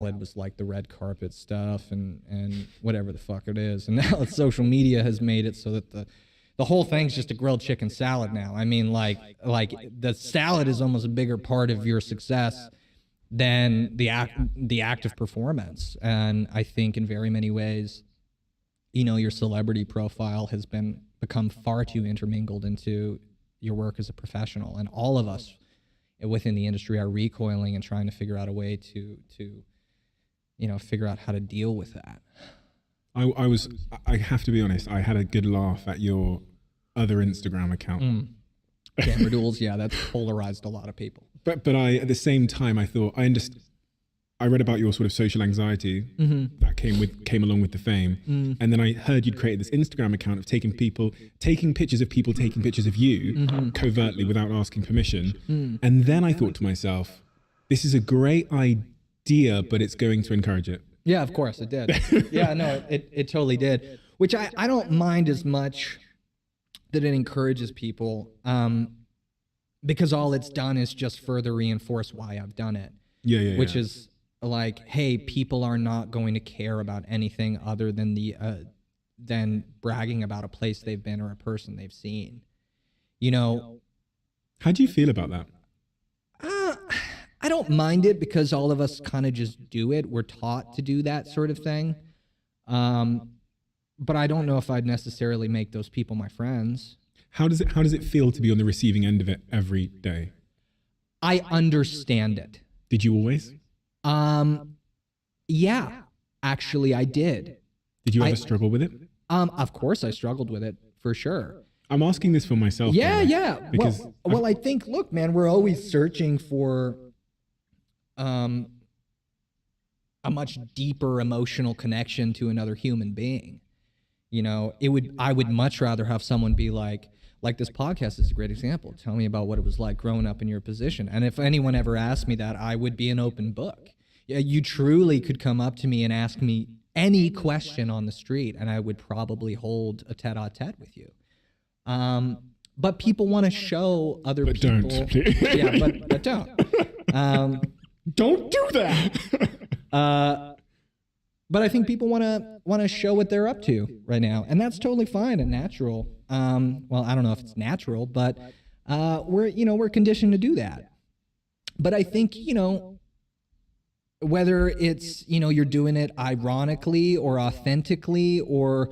it was like the red carpet stuff and whatever the fuck it is. And now social media has made it so that the whole thing's just a grilled chicken salad now. I mean, like the salad is almost a bigger part of your success than the active performance. And I think in very many ways, you know, your celebrity profile has become far too intermingled into your work as a professional. And all of us within the industry are recoiling and trying to figure out a way to you know, figure out how to deal with that. I have to be honest, I had a good laugh at your other Instagram account. Camera duels, yeah, that's polarized a lot of people. But I, at the same time, I thought, I read about your sort of social anxiety that came along with the fame. And then I heard you'd created this Instagram account of taking pictures of people taking pictures of you covertly without asking permission. And then I thought to myself, this is a great idea, but it's going to encourage it. Yeah, of course it did. Yeah, no, it totally did. Which I don't mind as much that it encourages people, because all it's done is just further reinforce why I've done it. Yeah. Which is like, hey, people are not going to care about anything other than than bragging about a place they've been or a person they've seen. You know. How do you feel about that? I don't mind it because all of us kind of just do it. We're taught to do that sort of thing. But I don't know if I'd necessarily make those people my friends. How does it feel to be on the receiving end of it every day? I understand it. Did you always? Yeah, actually I did. Did you ever struggle with it? Of course I struggled with it, for sure. I'm asking this for myself. Yeah. Because well, I think, look, man, we're always searching for a much deeper emotional connection to another human being. You know, I would much rather have someone be like this podcast is a great example. Tell me about what it was like growing up in your position. And if anyone ever asked me that, I would be an open book. Yeah, you truly could come up to me and ask me any question on the street, and I would probably hold a tete-a-tete with you. But people want to show other people. Don't. Yeah, but don't. Don't do that. But I think people want to show what they're up to right now, and that's totally fine and natural. Well, I don't know if it's natural, but we're conditioned to do that. But I think, you know, whether it's, you know, you're doing it ironically or authentically, or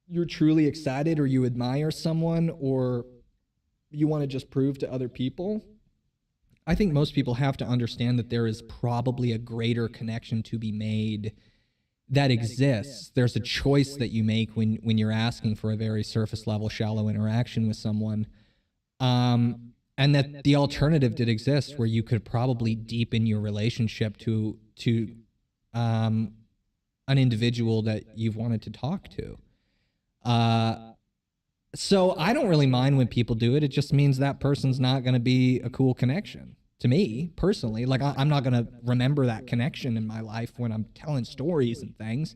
you're truly excited, or you admire someone, or you want to just prove to other people, I think most people have to understand that there is probably a greater connection to be made that exists. There's a choice that you make when you're asking for a very surface level, shallow interaction with someone. And that the alternative did exist, where you could probably deepen your relationship to an individual that you've wanted to talk to. So I don't really mind when people do it. It just means that person's not going to be a cool connection to me personally. Like, I'm not going to remember that connection in my life when I'm telling stories and things.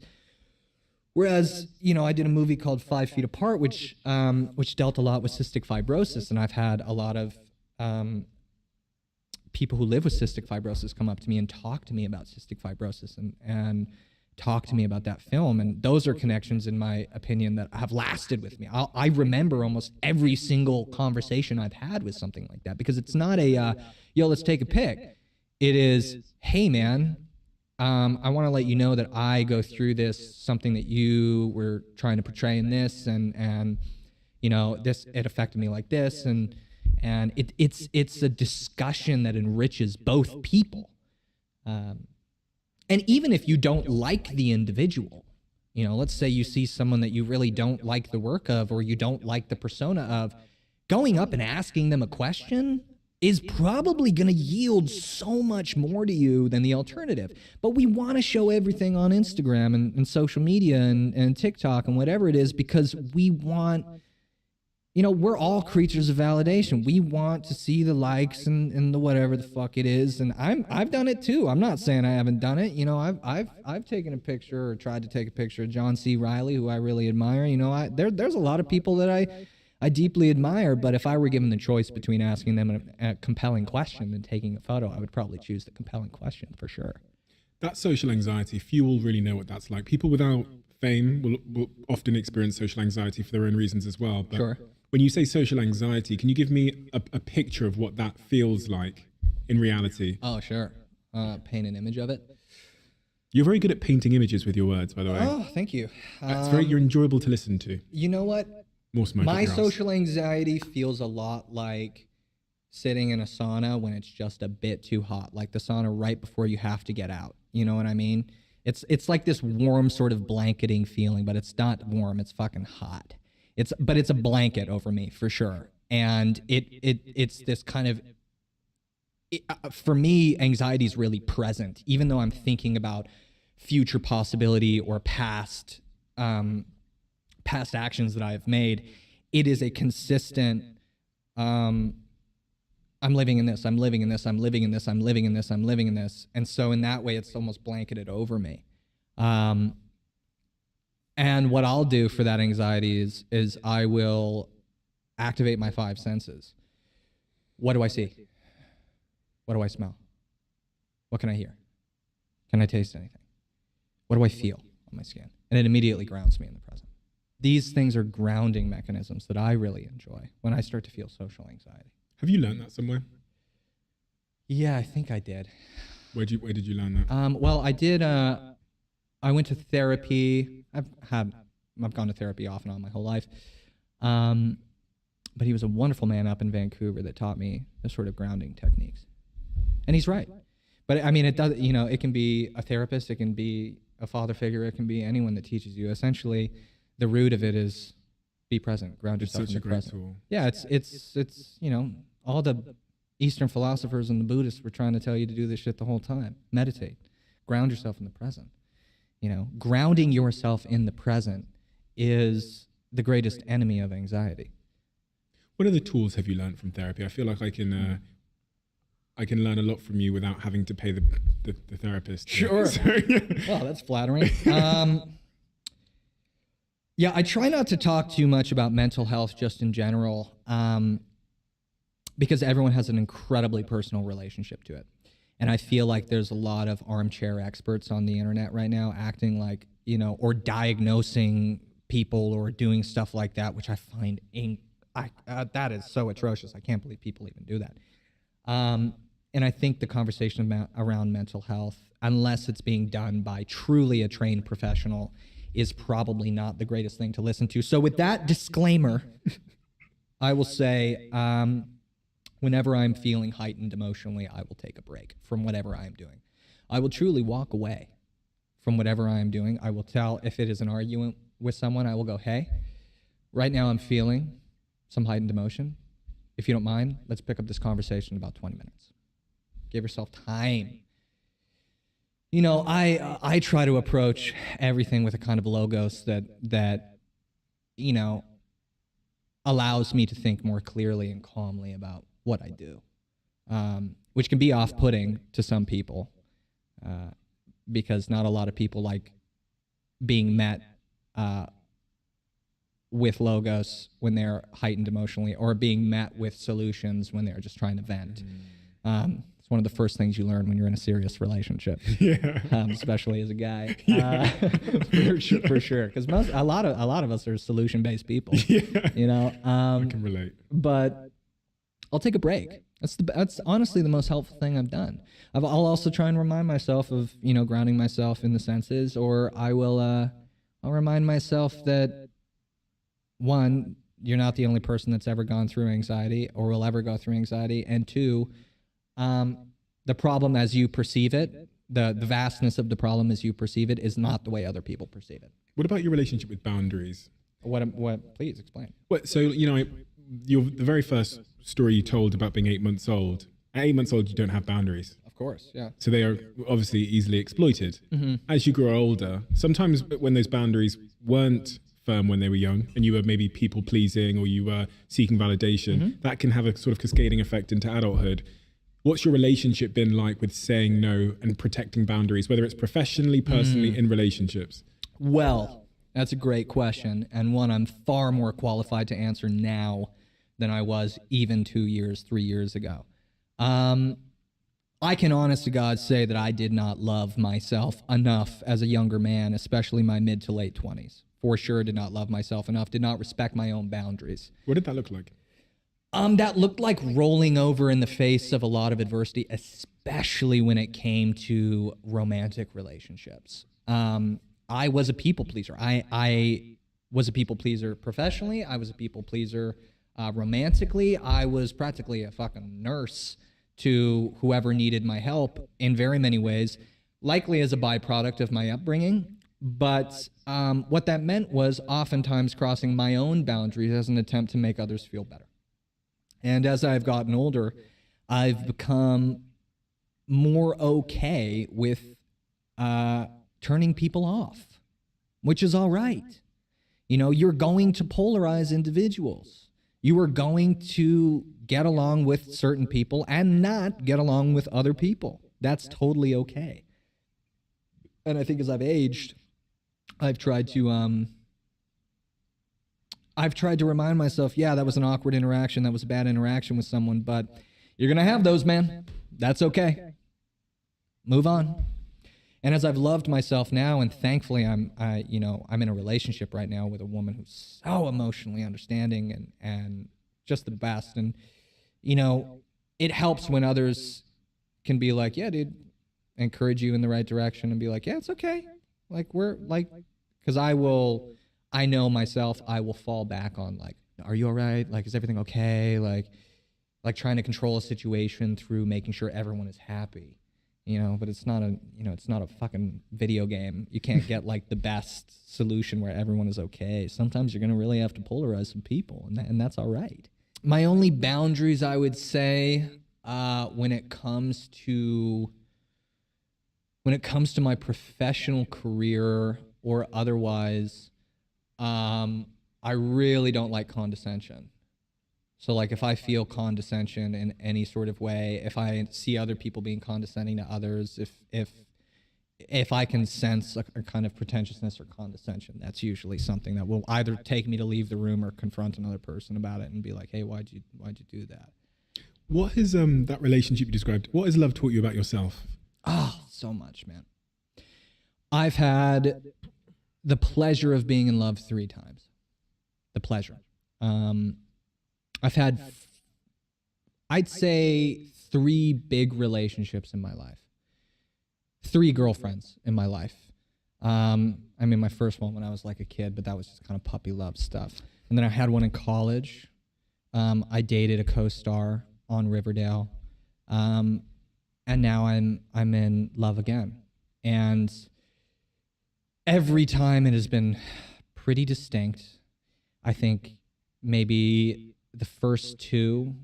Whereas, you know, I did a movie called 5 Feet Apart, which dealt a lot with cystic fibrosis, and I've had a lot of people who live with cystic fibrosis come up to me and talk to me about cystic fibrosis and talk to me about that film. And those are connections, in my opinion, that have lasted with me. I remember almost every single conversation I've had with something like that, because it's not a, yo, let's take a pic. It is, hey, man, I want to let you know that I go through this, something that you were trying to portray in this, and you know, it affected me like this, and it's a discussion that enriches both people. And even if you don't like the individual, you know, let's say you see someone that you really don't like the work of, or you don't like the persona of, going up and asking them a question is probably going to yield so much more to you than the alternative. But we want to show everything on Instagram and social media and TikTok and whatever it is, because we want, you know, we're all creatures of validation. We want to see the likes and the whatever the fuck it is. And I've done it too. I'm not saying I haven't done it. You know, I've taken a picture, or tried to take a picture of John C. Reilly, who I really admire. You know, there's a lot of people that I deeply admire, but if I were given the choice between asking them a compelling question and taking a photo, I would probably choose the compelling question for sure. That social anxiety, few will really know what that's like. People without fame will often experience social anxiety for their own reasons as well. But Sure. when you say social anxiety, can you give me a picture of what that feels like in reality? Oh, sure. Paint an image of it. You're very good at painting images with your words, by the way. Oh, thank you. You're enjoyable to listen to. You know what? More smoke. My up your ass. social anxiety feels a lot like sitting in a sauna when it's just a bit too hot, like the sauna right before you have to get out. You know what I mean? It's like this warm sort of blanketing feeling, but it's not warm. It's fucking hot. But it's a blanket over me for sure. And it's this kind of, for me, anxiety is really present, even though I'm thinking about future possibility or past actions that I've made. It is a consistent, I'm living in this, I'm living in this, I'm living in this, I'm living in this, I'm living in this. And so in that way, it's almost blanketed over me. And what I'll do for that anxiety is I will activate my five senses. What do I see? What do I smell? What can I hear? Can I taste anything? What do I feel on my skin? And it immediately grounds me in the present. These things are grounding mechanisms that I really enjoy when I start to feel social anxiety. Have you learned that somewhere? Yeah, I think I did. Where did you learn that? Well, I did. I went to therapy. I've gone to therapy off and on my whole life. But he was a wonderful man up in Vancouver that taught me the sort of grounding techniques. And he's right. But I mean, it does. You know, it can be a therapist, it can be a father figure, it can be anyone that teaches you. Essentially, the root of it is be present, ground yourself in the present. Tool. Yeah, it's you know, all the Eastern philosophers and the Buddhists were trying to tell you to do this shit the whole time. Meditate, ground yourself in the present. You know, grounding yourself in the present is the greatest enemy of anxiety. What other tools have you learned from therapy? I feel like I can learn a lot from you without having to pay the therapist. Sure. So, yeah. Well, that's flattering. Yeah, I try not to talk too much about mental health just in general, because everyone has an incredibly personal relationship to it. And I feel like there's a lot of armchair experts on the internet right now acting like, you know, or diagnosing people or doing stuff like that, which I find that is so atrocious. I can't believe people even do that. And I think the conversation around mental health, unless it's being done by truly a trained professional, is probably not the greatest thing to listen to. So with that disclaimer, I will say, whenever I'm feeling heightened emotionally, I will take a break from whatever I am doing. I will truly walk away from whatever I am doing. I will tell, if it is an argument with someone, I will go, hey, right now I'm feeling some heightened emotion. If you don't mind, let's pick up this conversation in about 20 minutes. Give yourself time. You know, I try to approach everything with a kind of logos that you know, allows me to think more clearly and calmly about what I do, which can be off-putting to some people, because not a lot of people like being met with logos when they're heightened emotionally, or being met with solutions when they're just trying to vent. It's one of the first things you learn when you're in a serious relationship, especially as a guy. For sure, because a lot of us are solution-based people. You know, I can relate. But I'll take a break. That's honestly the most helpful thing I've done. I'll also try and remind myself of, you know, grounding myself in the senses, or I'll remind myself that, one, you're not the only person that's ever gone through anxiety or will ever go through anxiety, and two, the problem as you perceive it, the vastness of the problem as you perceive it, is not the way other people perceive it. What about your relationship with boundaries? What? Please explain. So, you know, the very first story you told about being 8 months old. At 8 months old, you don't have boundaries. Of course, yeah. So they are obviously easily exploited. Mm-hmm. As you grow older, sometimes when those boundaries weren't firm when they were young, and you were maybe people pleasing, or you were seeking validation, that can have a sort of cascading effect into adulthood. What's your relationship been like with saying no and protecting boundaries, whether it's professionally, personally, in relationships? Well, that's a great question, and one I'm far more qualified to answer now than I was even 2 years, 3 years ago. I can honest to God say that I did not love myself enough as a younger man, especially my mid to late 20s. For sure did not love myself enough, did not respect my own boundaries. What did that look like? That looked like rolling over in the face of a lot of adversity, especially when it came to romantic relationships. I was a people pleaser. I was a people pleaser professionally. I was a people pleaser romantically. I was practically a fucking nurse to whoever needed my help in very many ways, likely as a byproduct of my upbringing. But what that meant was oftentimes crossing my own boundaries as an attempt to make others feel better. And as I've gotten older, I've become more okay with turning people off, which is all right. You know, you're going to polarize individuals. You are going to get along with certain people and not get along with other people. That's totally okay. And I think as I've aged, I've tried to remind myself, yeah, that was an awkward interaction, that was a bad interaction with someone, but you're gonna have those, man. That's okay. Move on. And as I've loved myself now, and thankfully I'm in a relationship right now with a woman who's so emotionally understanding and just the best. And you know, it helps when others can be like, yeah, dude, encourage you in the right direction and be like, yeah, it's okay. Like because I know myself, I will fall back on like, are you all right? Like, is everything okay? Like trying to control a situation through making sure everyone is happy, you know, but it's not a fucking video game. You can't get like the best solution where everyone is okay. Sometimes you're going to really have to polarize some people, and that's all right. My only boundaries, I would say, when it comes to my professional career or otherwise, I really don't like condescension. So like if I feel condescension in any sort of way, if I see other people being condescending to others, if I can sense a kind of pretentiousness or condescension, that's usually something that will either take me to leave the room or confront another person about it and be like, hey, why'd you do that? What has that relationship you described, what has love taught you about yourself? Oh, so much, man. I've had the pleasure of being in love 3 times. The pleasure. I've had, I'd say, 3 big relationships in my life. 3 girlfriends in my life. I mean, my first one when I was like a kid, but that was just kind of puppy love stuff. And then I had one in college. I dated a co-star on Riverdale. And now I'm in love again. And every time it has been pretty distinct. I think maybe the first 2,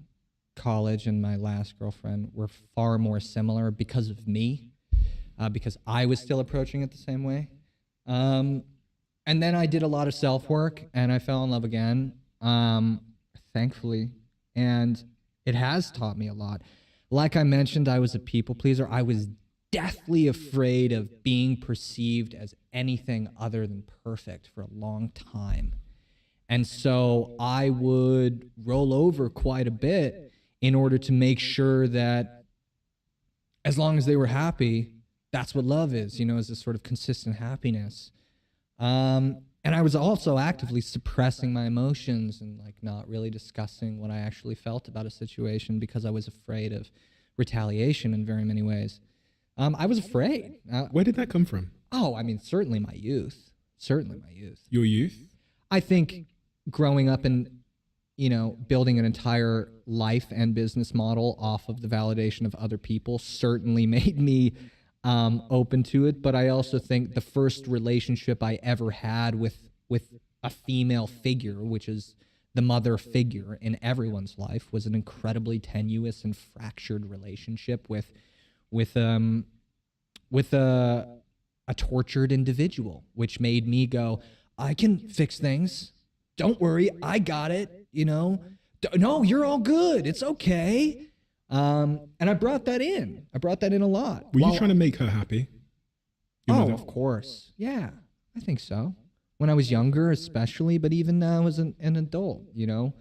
college and my last girlfriend, were far more similar because of me, because I was still approaching it the same way. And then I did a lot of self-work and I fell in love again, thankfully. And it has taught me a lot. Like I mentioned, I was a people pleaser. I was deathly afraid of being perceived as anything other than perfect for a long time. And so I would roll over quite a bit in order to make sure that as long as they were happy, that's what love is, you know, is this sort of consistent happiness. And I was also actively suppressing my emotions and like not really discussing what I actually felt about a situation because I was afraid of retaliation in very many ways. I was afraid. Where did that come from? Oh, I mean, certainly my youth. Certainly my youth. Your youth? I think growing up and, you know, building an entire life and business model off of the validation of other people certainly made me open to it. But I also think the first relationship I ever had with a female figure, which is the mother figure in everyone's life, was an incredibly tenuous and fractured relationship with a tortured individual, which made me go, I can fix things. Don't worry, I got it, you know. No, you're all good. It's okay. And I brought that in. I brought that in a lot. Were you trying to make her happy? Your mother? Of course. Yeah, I think so. When I was younger, especially, but even now as an adult, you know.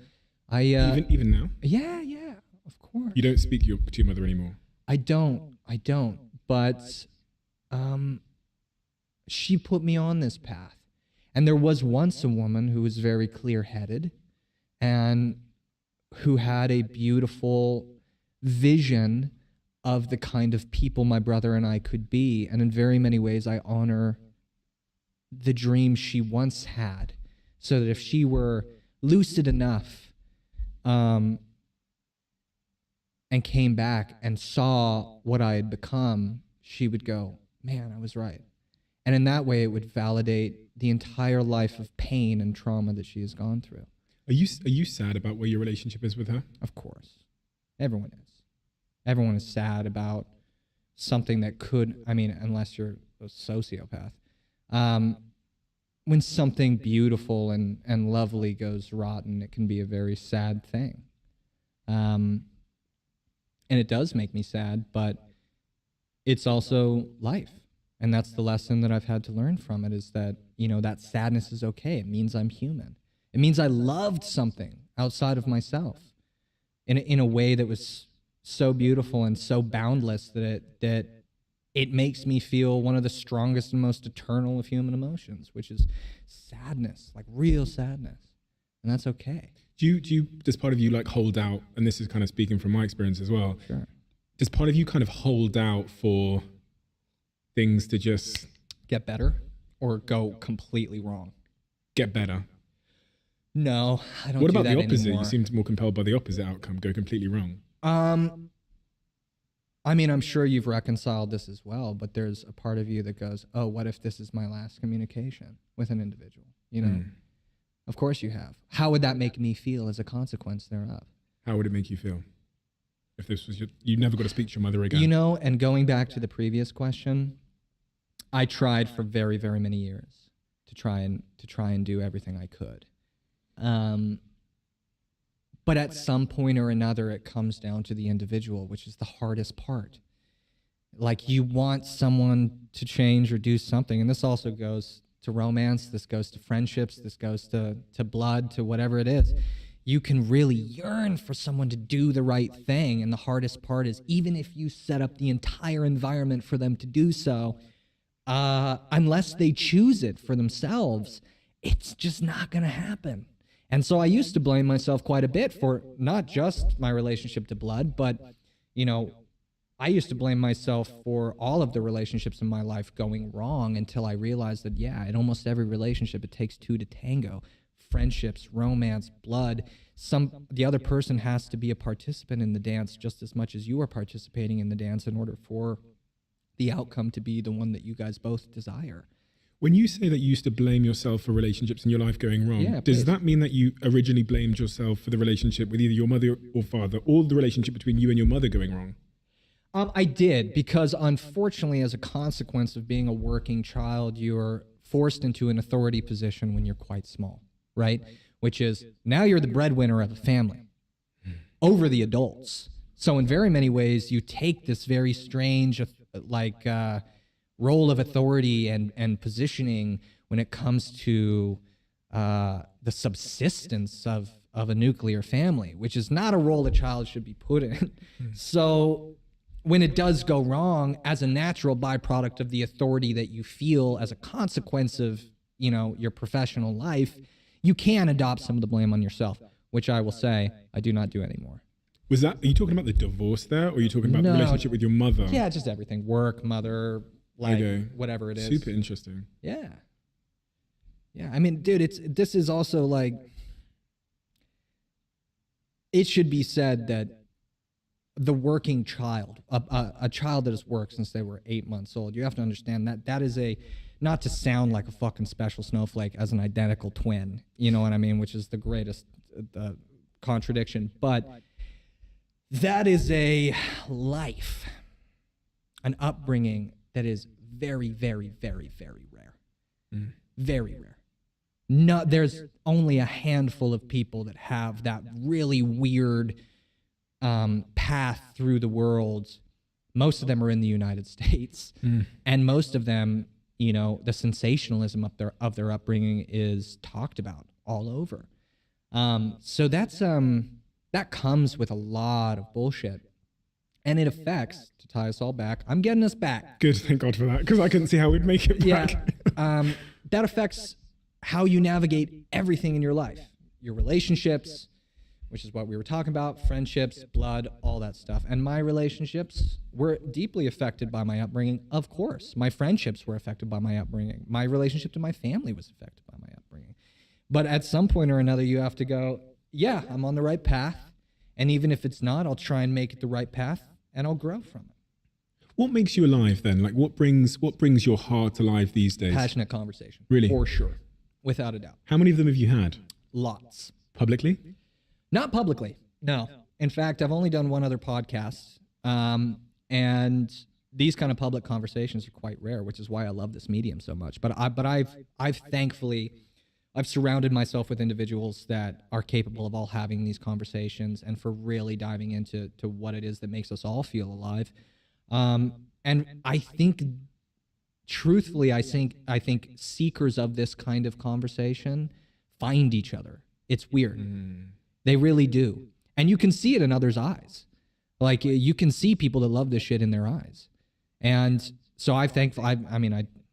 Even now? Yeah, of course. You don't speak to your mother anymore? I don't. But she put me on this path. And there was once a woman who was very clear-headed and who had a beautiful vision of the kind of people my brother and I could be. And in very many ways, I honor the dream she once had, so that if she were lucid enough and came back and saw what I had become, she would go, man, I was right. And in that way, it would validate the entire life of pain and trauma that she has gone through. Are you sad about where your relationship is with her? Of course. Everyone is. Everyone is sad about something that could, I mean, unless you're a sociopath. When something beautiful and lovely goes rotten, it can be a very sad thing. And it does make me sad, but it's also life. And that's the lesson that I've had to learn from it, is that, you know, that sadness is okay. It means I'm human. It means I loved something outside of myself in a way that was so beautiful and so boundless that it makes me feel one of the strongest and most eternal of human emotions, which is sadness, like real sadness. And that's okay. Does part of you like hold out, and this is kind of speaking from my experience as well, Sure. does part of you kind of hold out for things to just Get better or go completely wrong? get better? No, I don't What do about that the opposite? anymore. You seem more compelled by the opposite outcome, go completely wrong. I mean, I'm sure you've reconciled this as well, but there's a part of you that goes, oh, what if this is my last communication with an individual? You know, Of course you have. How would that make me feel as a consequence thereof? How would it make you feel if this was you never got to speak to your mother again? You know, and going back to the previous question, I tried for very, very many years to try and do everything I could. But at some point or another, it comes down to the individual, which is the hardest part. Like, you want someone to change or do something, and this also goes to romance, this goes to friendships, this goes to blood, to whatever it is. You can really yearn for someone to do the right thing, and the hardest part is, even if you set up the entire environment for them to do so, unless they choose it for themselves, it's just not going to happen. And so I used to blame myself quite a bit for not just my relationship to blood, but, you know, I used to blame myself for all of the relationships in my life going wrong, until I realized that, yeah, in almost every relationship, it takes two to tango. Friendships, romance, blood. The other person has to be a participant in the dance just as much as you are participating in the dance, in order for the outcome to be the one that you guys both desire. When you say that you used to blame yourself for relationships in your life going wrong, Yeah, does please. that mean that you originally blamed yourself for the relationship with either your mother or father, or the relationship between you and your mother going wrong? I did, because unfortunately, as a consequence of being a working child, you're forced into an authority position when you're quite small, right? Which is, now you're the breadwinner of a family over the adults. So in very many ways, you take this very strange, role of authority and positioning when it comes to the subsistence of a nuclear family, which is not a role a child should be put in. So when it does go wrong, as a natural byproduct of the authority that you feel as a consequence of, you know, your professional life, you can adopt some of the blame on yourself, which I will say I do not do anymore. Are you talking about the divorce there, or are you talking about the relationship with your mother? Yeah, just everything. Work, mother, whatever it is. Super interesting. Yeah. Yeah, I mean, dude, this is also like, it should be said that the working child, a child that has worked since they were 8 months old, you have to understand that is not to sound like a fucking special snowflake, as an identical twin, you know what I mean, which is the greatest contradiction, but that is a life, an upbringing that is very, very, very, very rare. Very rare. No, there's only a handful of people that have that really weird path through the world. Most of them are in the United States, and most of them, you know, the sensationalism of their upbringing is talked about all over. So that comes with a lot of bullshit, And it affects, to tie us all back, I'm getting us back. Good, thank God for that, because I couldn't see how we'd make it back. Yeah. That affects how you navigate everything in your life, your relationships, which is what we were talking about, friendships, blood, all that stuff. And my relationships were deeply affected by my upbringing, of course. My friendships were affected by my upbringing. My relationship to my family was affected by my upbringing. But at some point or another, you have to go, yeah, I'm on the right path. And even if it's not, I'll try and make it the right path, and I'll grow from it. What makes you alive then? Like what brings your heart alive these days? Passionate conversation. Really? For sure. Without a doubt. How many of them have you had? Lots. Publicly? Not publicly. No. In fact, I've only done one other podcast. And these kind of public conversations are quite rare, which is why I love this medium so much. But I've thankfully surrounded myself with individuals that are capable of all having these conversations and for really diving into what it is that makes us all feel alive. And I think, truthfully, I think seekers of this kind of conversation find each other. It's weird. They really do. And you can see it in others' eyes. Like, you can see people that love this shit in their eyes. And so I'm thankful. I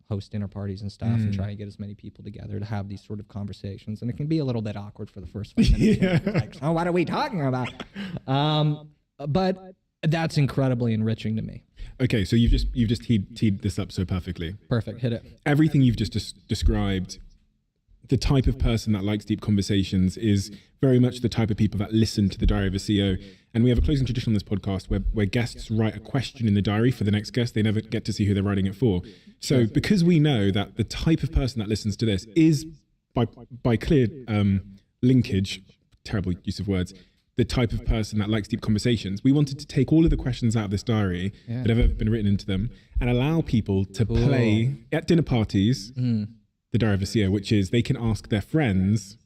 host dinner parties and stuff and try and get as many people together to have these sort of conversations. And it can be a little bit awkward for the first 5 minutes. Like, oh, what are we talking about? But that's incredibly enriching to me. Okay, so you've just teed this up so perfectly. Perfect. Hit it. Everything you've just described, the type of person that likes deep conversations is very much the type of people that listen to the Diary of a CEO. And we have a closing tradition on this podcast where guests write a question in the diary for the next guest. They never get to see who they're writing it for. So because we know that the type of person that listens to this is, by clear linkage, terrible use of words, the type of person that likes deep conversations, we wanted to take all of the questions out of this diary that have ever been written into them and allow people to play at dinner parties the Diary of a CEO, which is they can ask their friends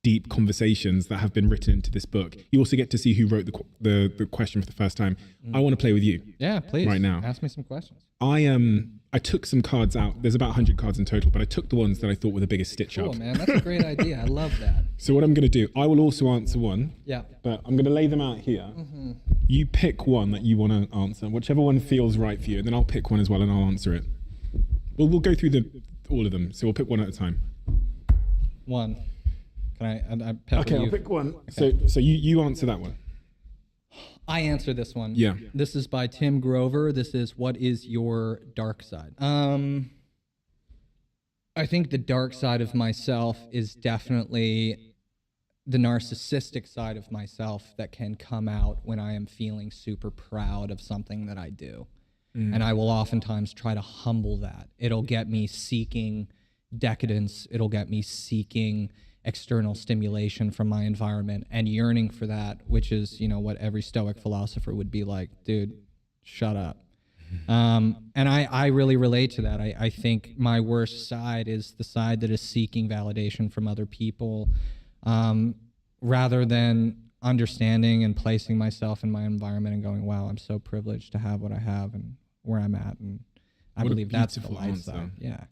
deep conversations that have been written into this book. You also get to see who wrote the question for the first time. I want to play with you. Yeah, please. Right now. Ask me some questions. I took some cards out. There's about 100 cards in total, but I took the ones that I thought were the biggest stitch Cool, up. man. That's a great idea. I love that. So what I'm going to do, I will also answer one. Yeah. But I'm going to lay them out here. You pick one that you want to answer, whichever one feels right for you, and then I'll pick one as well and I'll answer it. We'll go through all of them, so we'll pick one at a time. One. Can I pepper Okay, you? I'll pick one. Okay. So you answer that one. I answer this one. Yeah. This is by Tim Grover. This is, what is your dark side? I think the dark side of myself is definitely the narcissistic side of myself that can come out when I am feeling super proud of something that I do. And I will oftentimes try to humble that. It'll get me seeking decadence. It'll get me seeking external stimulation from my environment and yearning for that, which is, what every Stoic philosopher would be like, dude, shut up. And I really relate to that. I think my worst side is the side that is seeking validation from other people, rather than understanding and placing myself in my environment and going, wow, I'm so privileged to have what I have and where I'm at. And I believe that's the light side. Yeah.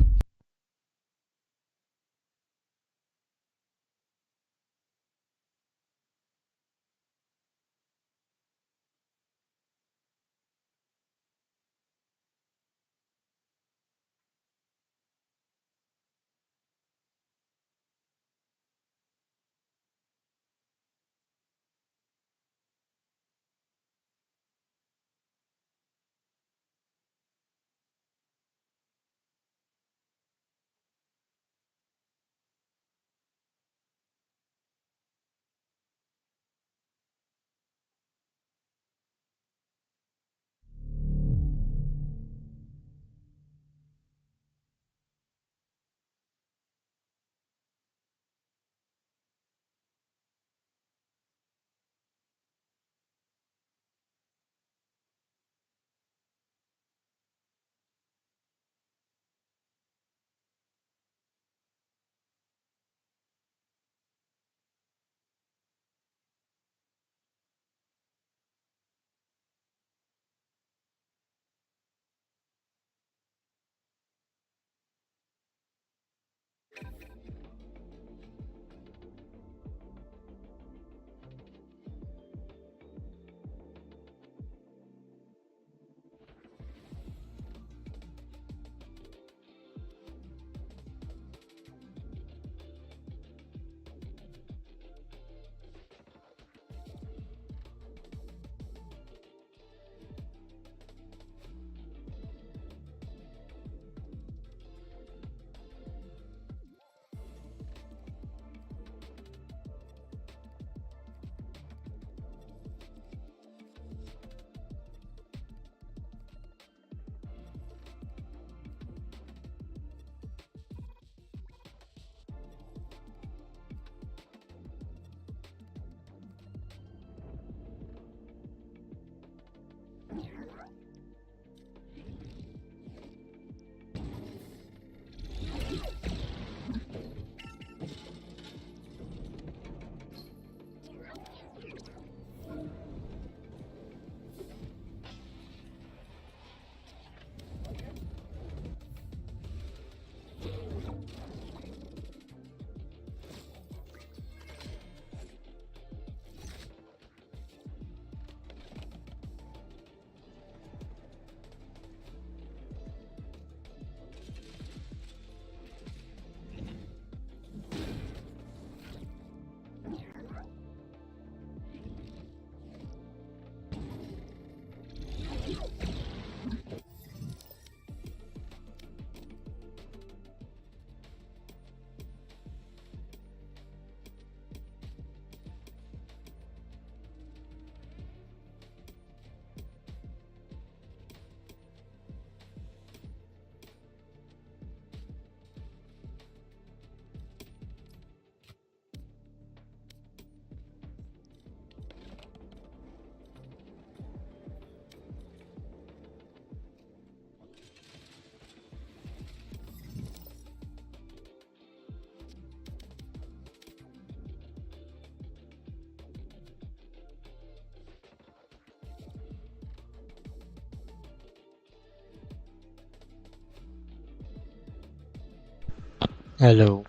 Hello.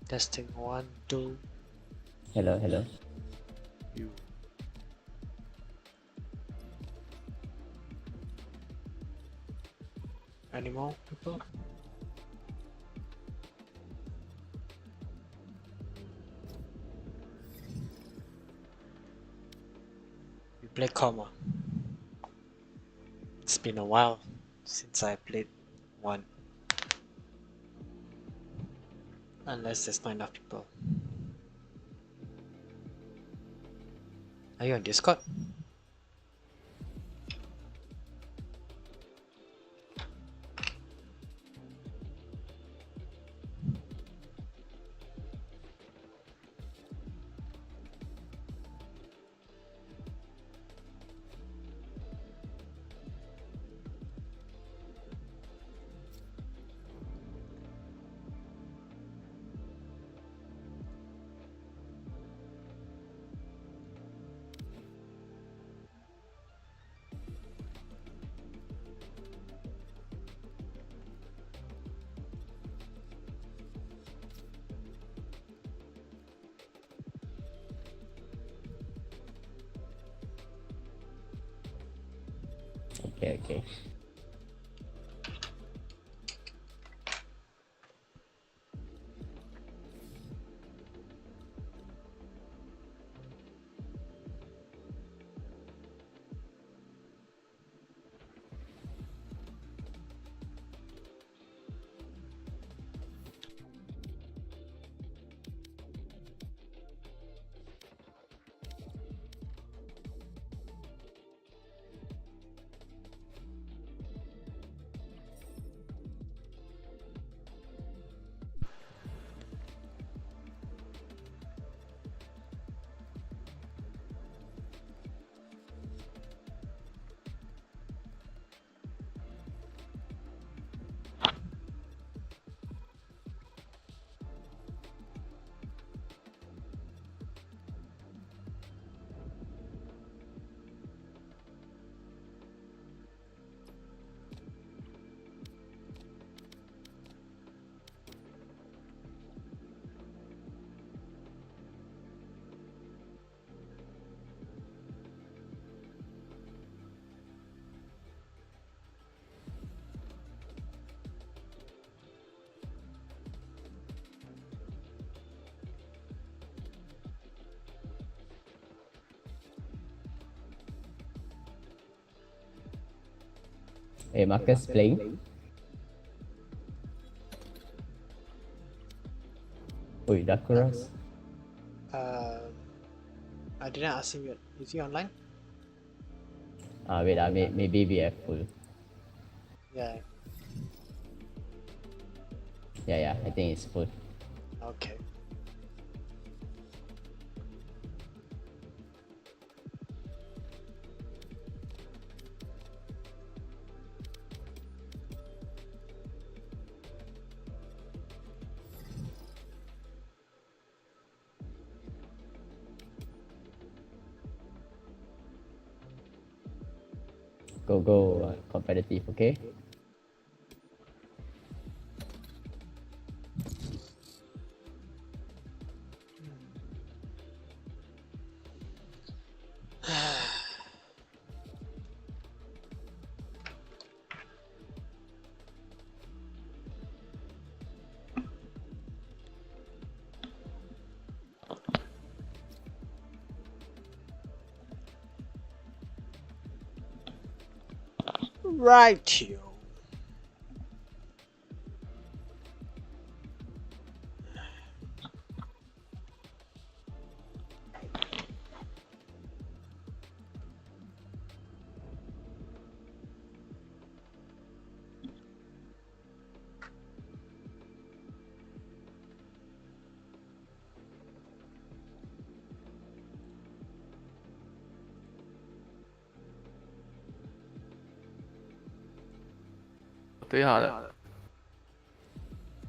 Testing 1, 2. Hello, hello. You. Any more people? You play Comma. It's been a while since I played one. Unless there's not enough people. Are you on Discord? Okay, okay. Hey, Marcus playing? Oi, Dakuras. I didn't ask him yet. Is he online? Wait, maybe we have full. Yeah. Yeah, I think it's full. Okay. Go, competitive, okay? Right, you.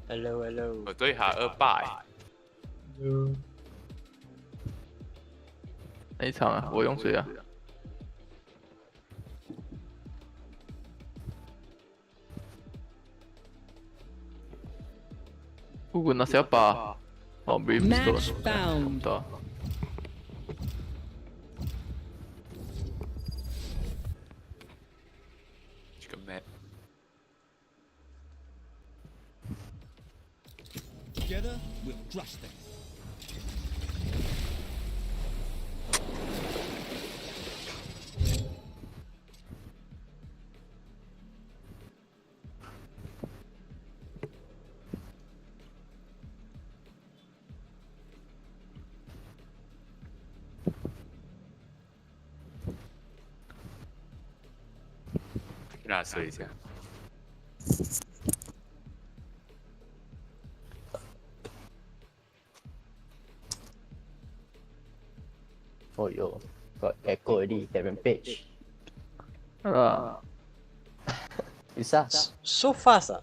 Hello, hello. 我对下2败。哪一场啊？我用谁啊？ Guna siapa? Oh, Brimstone. Match found. Tá. Chicken map. Together, we'll crush them. Ra sửa一下。Oh yo, got echo already. That rampage. Ah, Isa, So fast ah.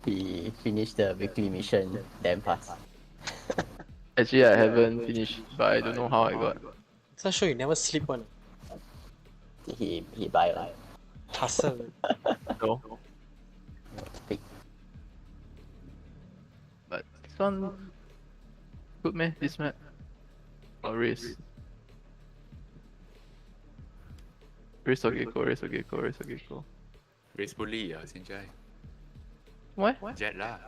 he finished the weekly mission damn fast. actually I haven't finished, but I don't know how I got. So sure you never sleep one. He buy like Hustle. No. big. But this one good man, this map. Or race. Race or gecko, race or gecko, race or gecko. Race bully 啊，现在 What? Jet 啦，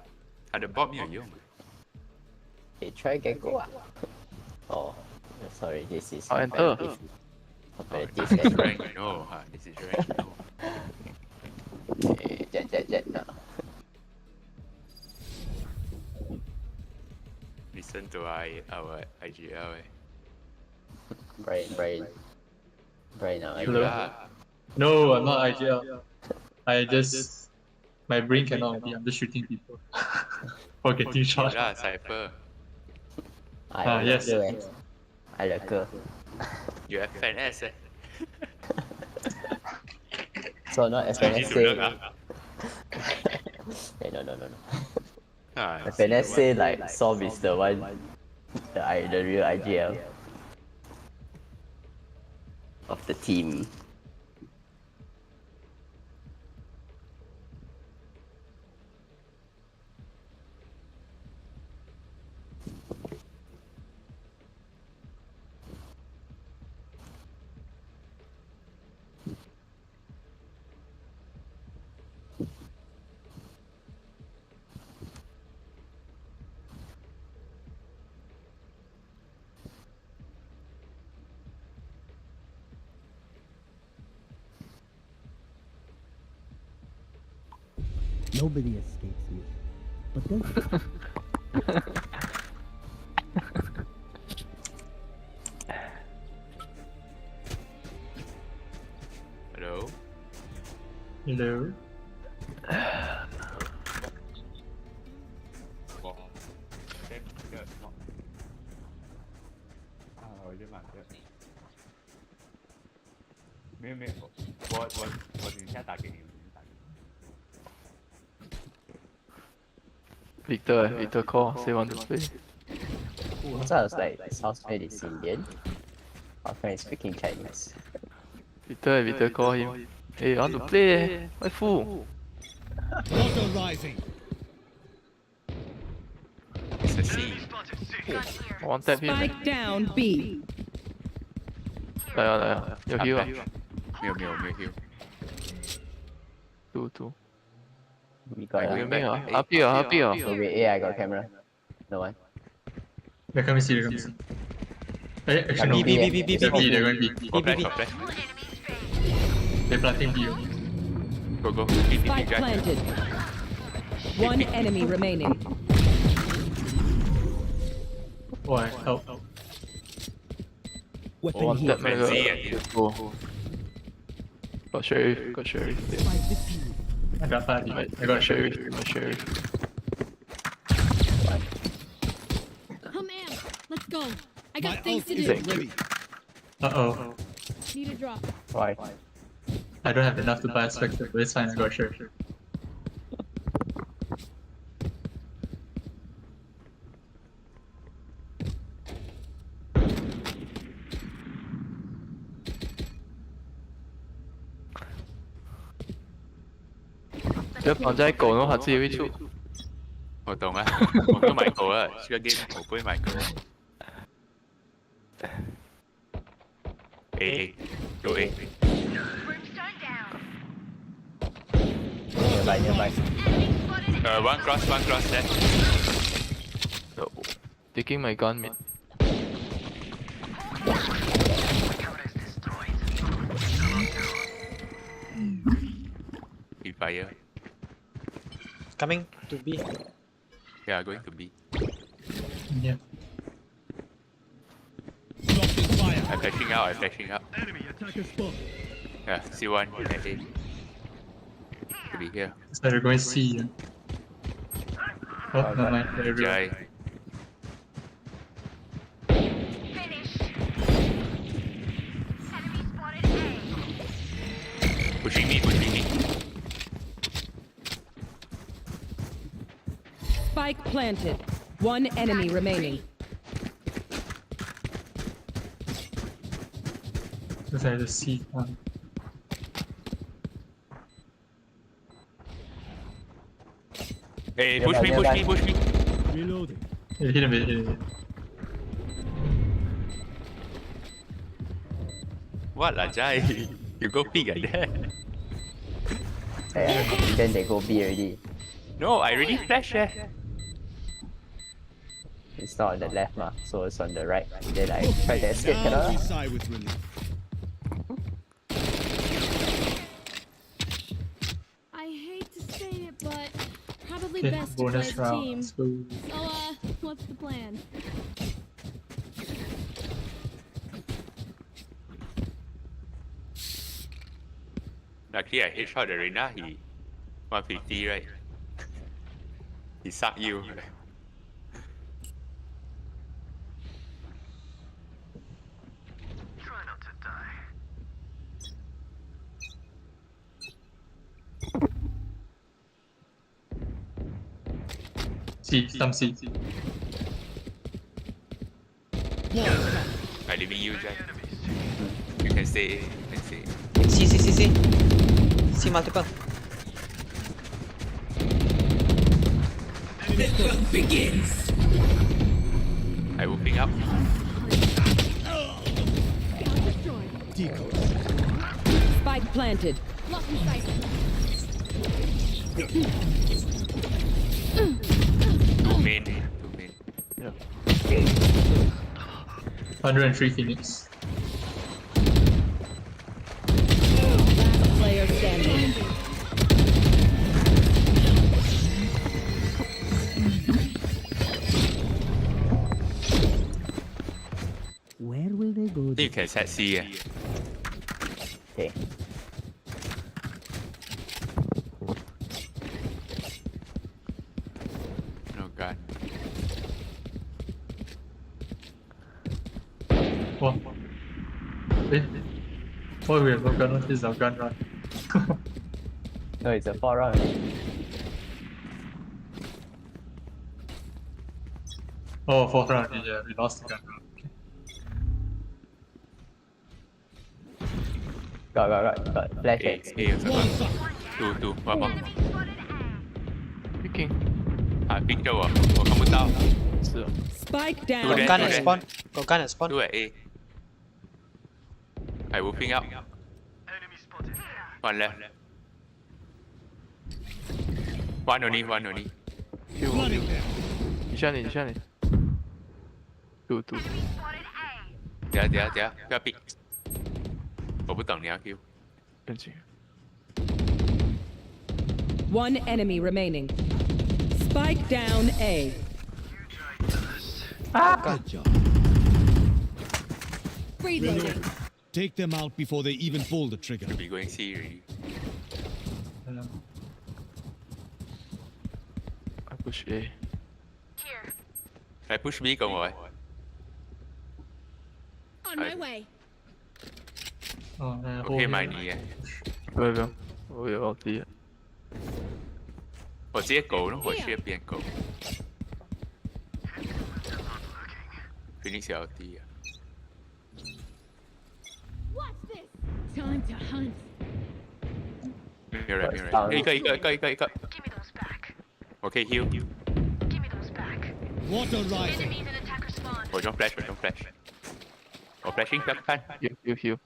他的 bot 没有用。 Hey, try gecko. Oh, sorry, this is I'll enter. competitive. This is rank, no, ha. This is rank, no. Hey, jet. No. Listen to our IGL. Brian, now. Hello. No, I'm not IGL. I just my brain cannot already. I'm just shooting people for getting shot. Lah, Cypher. Yes. I like her. You have FNS eh? So not Jadi FNS tunang say. ah. Hey, no. Ah, FNS say like Solve is the one, the real IGL of the team. Nobody escapes you. But then, Hello. Hello. Wow. Ah, 我就买这。没有，我等一下打给你。 Victor call, say want to play. So I was like, this housemate is Indian. Our friend is speaking Chinese. Victor call him. Hey, I want to play. Why fool? water rising. It's a C. I want tap him. Spike down B. 来啊，有 heal 啊，没有 heal。 two. We got Wait, Ming ah, happy ah. So wait, yeah, I got camera. No one. They're coming C. Hey, actually, no. B. They're B. They're going B. Go flash. They're planting B. Go. Spike planted. One enemy remaining. Why? Help. Weapon One here. tap 那个 Frenzy, I think. go. Got sheriff. I got party. I got sheriff. Come in. Let's go. I My got things ult to is do. ready. Uh-oh. Need a drop. Why? I don't have enough to buy a Spectre, but it's fine. I got sheriff. Nếu còn trai cổ nó hạt gì với trụ. 我懂啊，我都買過啊，呢個 game 我不會買過。A go A。Nearby. One cross there. No. Taking my gun mid. Be fire. Coming to B. Yeah, going to B. Yeah. Blocking fire. I'm flashing out. Enemy attacker spot. Yeah, C1 at A. Be here. So we're going C. Yeah. Oh, never mind. They're everywhere. Jai. Pushing me. Spike planted. One enemy remaining. Just I just C one. Hey, push me. Reloading. Yeah, hit him. What lah, Jai? You go big like that. Then they go B already. No, I already flashed there. It's not on the left ma, so it's on the right. Then I try to escape Now we cannot. sigh with relief. I hate to say it, but probably Okay, best to play bonus as a round. team. Let's go. So, what's the plan? Luckily, I headshot the Reina. He 150, right? He sucked you. C, some C. I'm leaving you, Jai. You can stay. C. C multiple. I will ping up. Destroyed. Decoy. Spike planted. Lock in sight. Two main. Yeah. 103 Phoenix. Player standing. Where will they go? You can set C. Okay. No gun. What? Eh? Oh, we have no gun. This is our gun run. No, it's a 4 round. Oh, fourth round. Yeah, we lost the gun run. Got flash A, X. A also got. Two. One more. Picking. pick 咗喎，我看不到。 是哦。 Spike Got down. there, gun go at there. spawn. Got gun at spawn. Two at A. I will ping up. One left. One only. Heal 我 heal。你下你。two。等下，不要 pick。我不懂你要 Q。跟紧。 One enemy remaining. Spike down A. Good job. Reloading. Take them out before they even pull the trigger. We'll be going C already. I push A. 嚟 push B 共我。 On my way. Oh, 我可以買你嘅，不要，我有奥迪。我直接狗咯，我去邊狗。Phoenix 有啲啊。 Watch this. Time to hunt. 沒有人，一個，我可以 heal。Water rising. Oh, don't flash, don't flash. Oh, flashing, flash. Heal.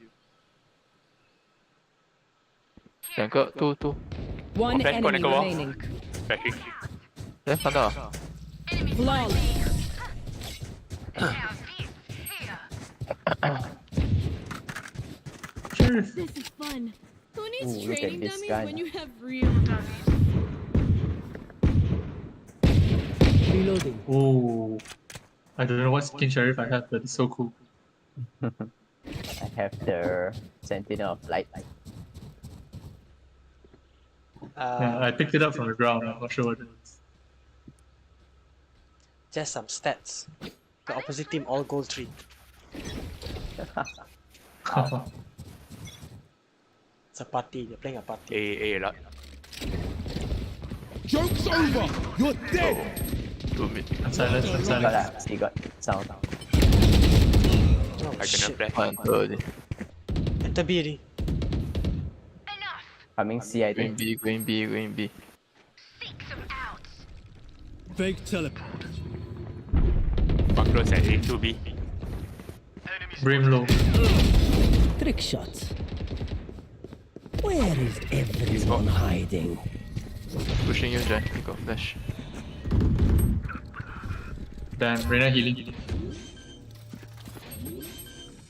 两个 two One flash enemy go wall. remaining. Flashing. 哎，看到了 Flawless. This is fun. Who needs Ooh, look at training this dummies guy when now. you have real dummies? Reloading. Oh, I don't know what skin sheriff I have, but it's so cool. I have the Sentinel of Light. Yeah, I picked it up from the ground. I'm not sure what it is. Just some stats. The opposite team all gold 3. It's a party. They're playing a party. A lot. Joke's over. You're dead. 2 mid. I'm silent. I'm silent. Got still got sound. Oh I shit. cannot flash. 1 early. Enter B already. Coming C, I Going think. B. Fake teleport. One close at A, 2B. Brim low. Trick shots. Where is everyone hiding? Pushing you, Jen. You got flash. Damn, Reyna healing.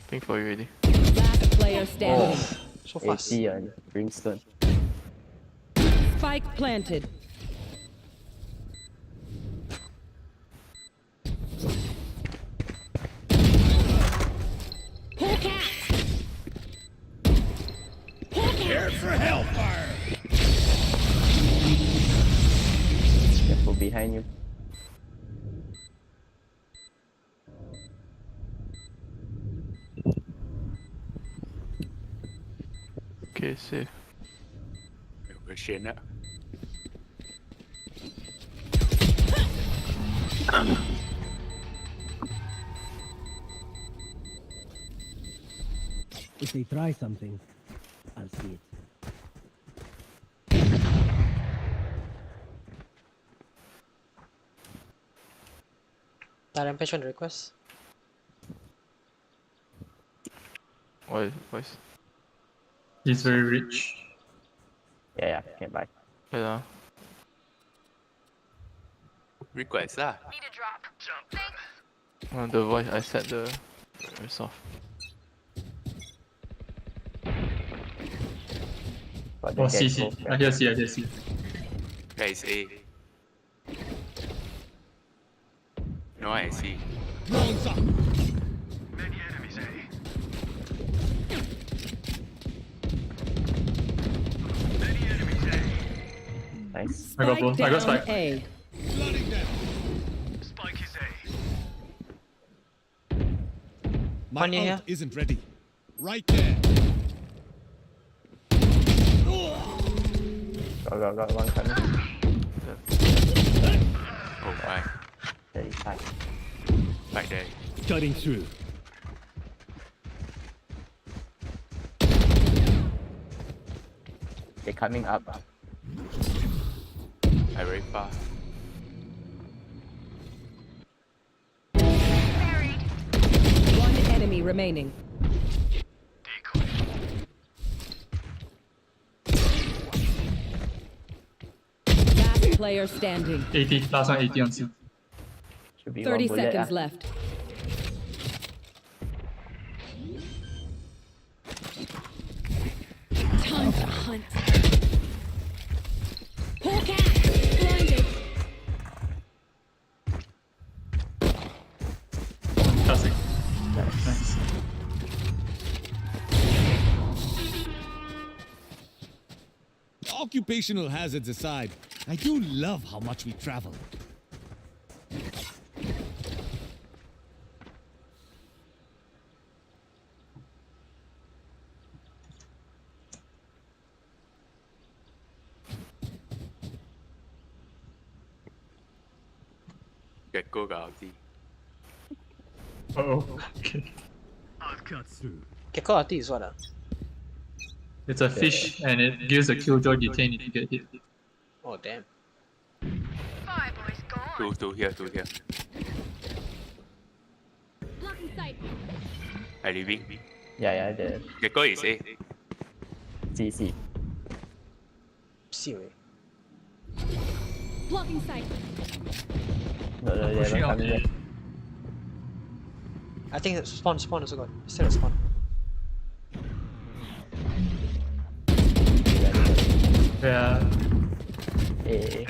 Pink for you already. Last player standing. So fast. 80 on Brimstone. Spike planted. Hawk out. Here for hellfire. Careful behind you. Okay, safe. We're shitting up. If they try something, I'll see it. Rampage on request. Why? He's very rich. Yeah, can buy. Yeah. Request lah. The voice, I set the very soft. Got the Oh, C. gecko. I hear C. Guys, A. No, I see. Drones up. Nice. I got both. I got Down spike. A. Flooding them. My One in ult here. isn't ready. Right there. Got one coming. Oh my. 35. Right there. Cutting through. They're coming up. I very far. One enemy remaining. Last player standing. 80. Last one 80 on C. Should be 30 one bullet. seconds left. Time to hunt. Hawk out. Blinded. Classic. Nice. Occupational hazards aside, I do love how much we travel. Gecko got ulti. Oh. Okay. I'll cut through. Gecko ulti is what? It's a fish and it gives a killjoy detain if you get hit. Oh damn. Bye, boys. Two here. Blocking sight. I leaving. Yeah, the Gecko is A. CC. See, wait. Blocking sight. No, they Pushing haven't out come yet. A. I think it's spawn also got. Still a spawn. Yeah. A.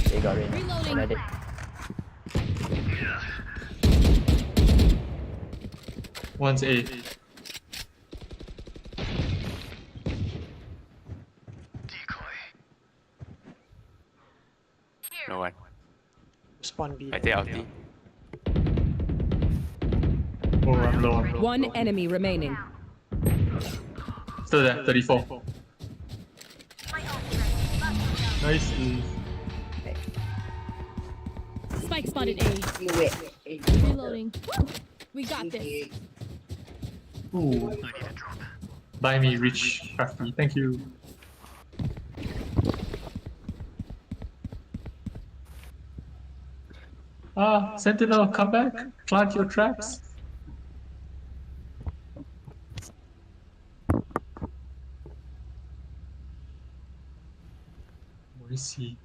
They got in. Reloading. Ready. One's A. No one. Spawn B. I take ulti. Oh, I'm low. One enemy remaining. Still there, 34. Nice. Spike spotted A. Reloading. We got this. Ooh. Buy me rich crafty. Thank you. Sentinel, come back. Plant your traps. Where is he?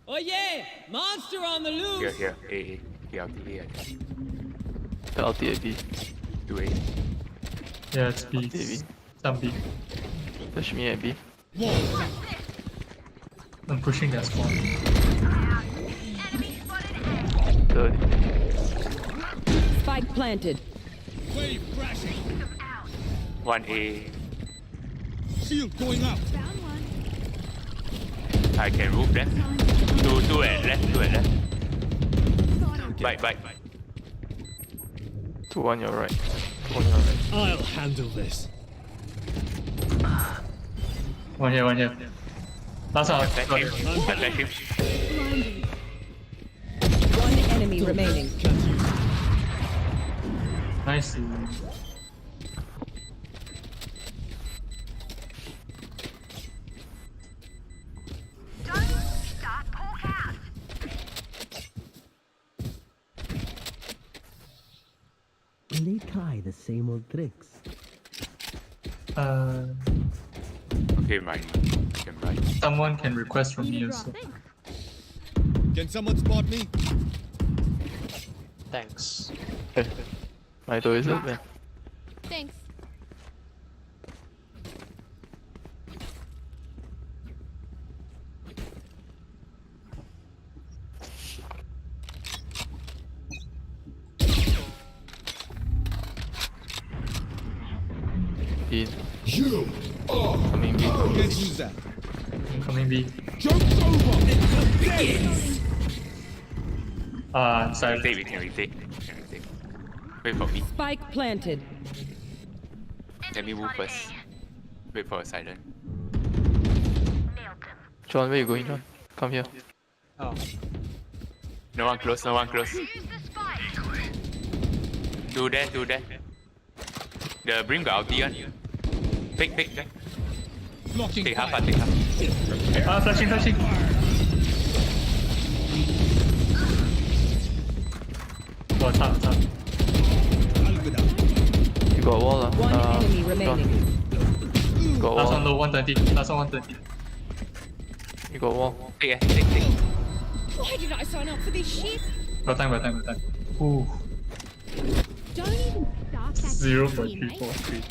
Oh yeah! Monster on the loose! Here. A. Here ulti A. The ulti AB. 2 A. Yeah, it's B. B. Some B. Flash me AB. I'm pushing that spawn. 30. Spike planted. Wave crashing. 1 A. Shield going up. Found one. I can move them. Two at left. Bite. 2 on your right. 2 on your right. I'll handle this. One here. Last one. Flash him. Blinding. One enemy remaining. Nice. They try the same old tricks. Okay, mine. Can buy. Someone can request from me Need a drop. also. Thanks. Can someone spot me? Thanks. My door is open. Thanks. In. Coming B. Can't use that. Coming B. Joke's over. Sorry. We can retake. Wait for me. Spike planted. Let me move first. Wait for a silent. John, where you going, John? Come here. Oh. No one close. Do that. The Brim got ulti on. Take. Blocking Take half. Flashing. Oh, top. You got a wall, One enemy remaining. You got a Last one wall. low, 120. Last one 120. You got a wall. Take. Why did I sign up for this shit? Got time. Ooh. Don't even start that 0 shit for to me, 3 mate. 4 3.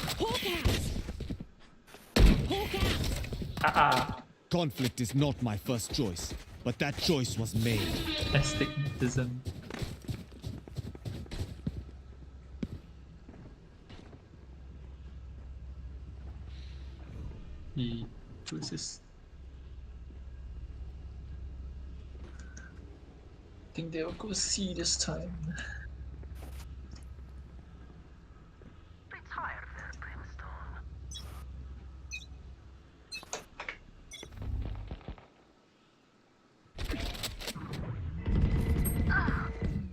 Hawk out. Conflict is not my first choice, but that choice was made. Astigmatism. He chooses. I think they'll go C this time.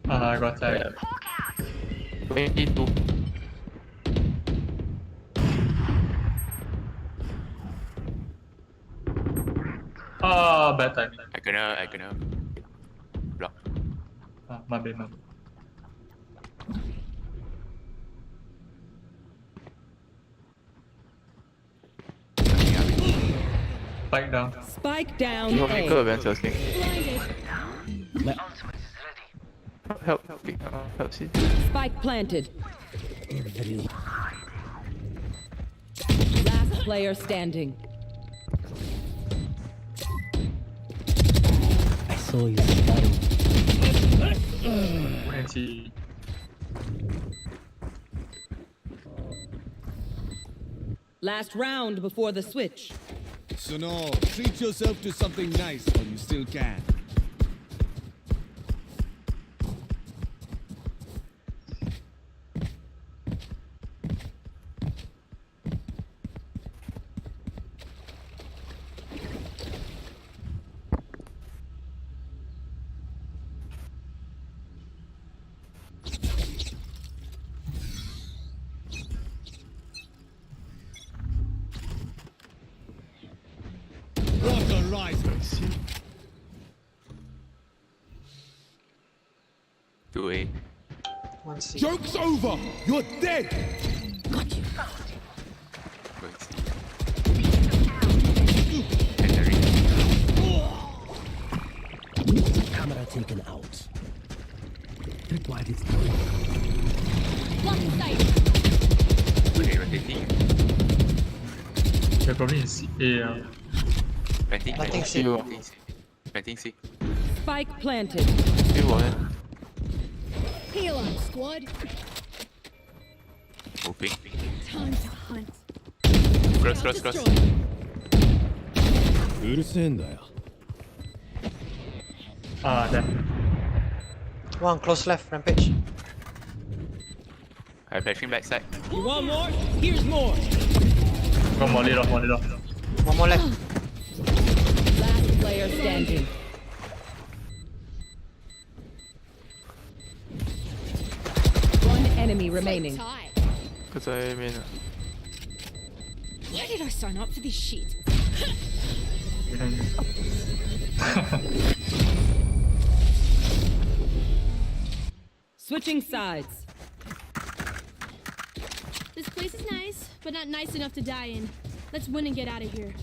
I got tagged. 22. Not bad timing. I kena block. My bad, my bad. Spike down. Spike down. You want me to go event Blinded. Help, help, see. Spike planted. Last player standing. I saw you study. And see. Last round before the switch. So no, treat yourself to something nice while you still can. What a risers! 2A. 1C. Joke's over! You're dead! Going C. Entering. Camera taken out. Tripwire is done. Blocking sight. Okay, rotating. They're probably in C. A. Planting C. Planting C. Spike planted. See what? Heal up, squad. Moving. Time to hunt. Cross. There. One close left, rampage. I'm flashing backside. You want more? Here's more. Go molly it off. One more left. Last player standing. One enemy remaining. Because I mean, Why did I sign up for this shit? Switching sides. This place is nice, but not nice enough to die in. Let's win and get out of here.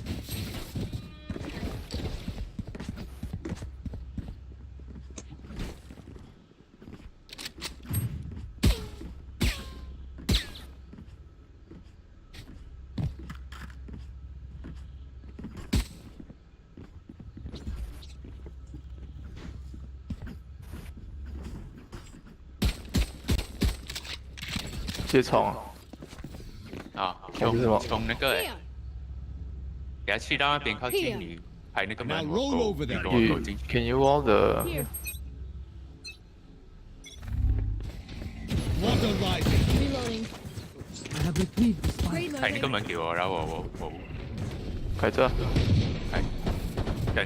接冲啊！冲那个给他去到那边靠近你排那个门，我走进去。 Can you wall the? Here. What a rising! Reloading. I have retrieved the spike. 排那个门给我，然后我开着。等，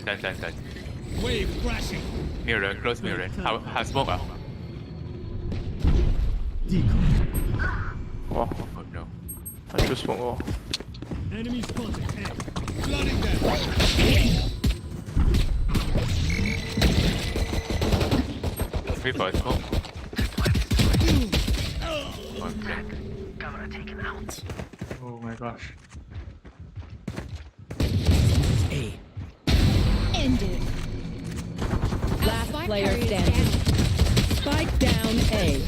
Wave crashing! 没有人 close 没有人，还 smoke 啊？哇 Oh no！ 还是怂哦。 Enemy spotted! Flooding them! Wait for a smoke. One flank. Oh my gosh. End it. Last player standing. Spike down A.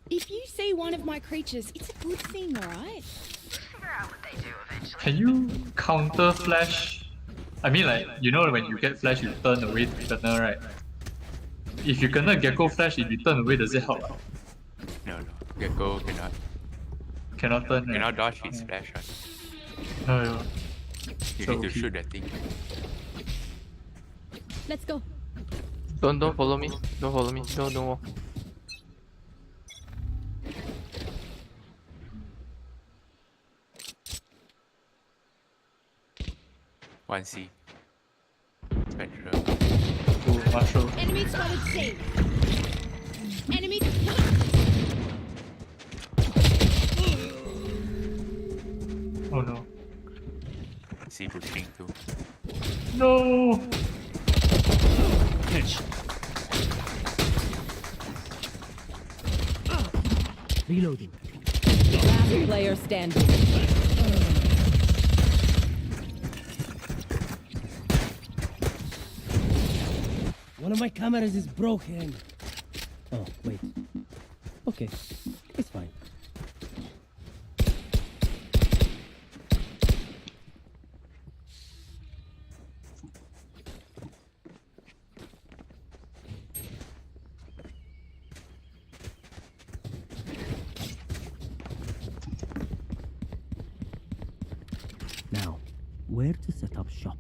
If you see one of my creatures, it's a good thing, alright? Can you counter flash? I mean, like, you know, when you get flash, you turn away to kena, right? If you kena gecko flash, if you turn away, does it help? No. Gecko Cannot turn. Right? cannot dodge his flash. Right? No. You So need to okay. shoot that thing. Let's go. Don't follow me. Don't follow me. Don't walk. One C. Spectre. Ooh, mushroom. Enemy spotted C. Enemy. Oh no. See pushing too. No! Reloading. Last player standing. One of my cameras is broken. Oh, wait. Okay, it's fine. Now, where to set up shop?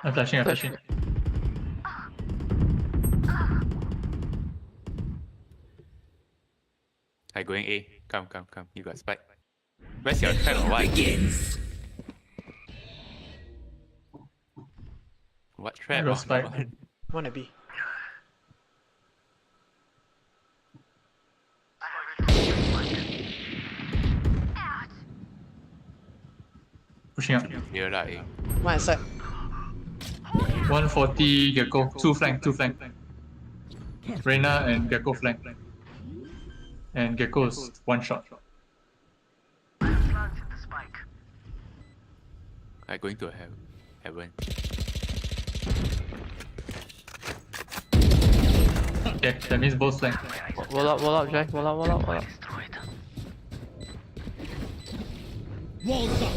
I'm flashing. I going A. Come. You got spike. Where's your trap or what? Begins. What trap? I got spike. Wanna be. Pushing up. Here lah A. One side. 140 Gecko. Two flank. Reyna and Gecko flank. And Gecko's one shot. I going to heaven. Okay, that means both flank. Wall up, Jack. Wall up. Walls up.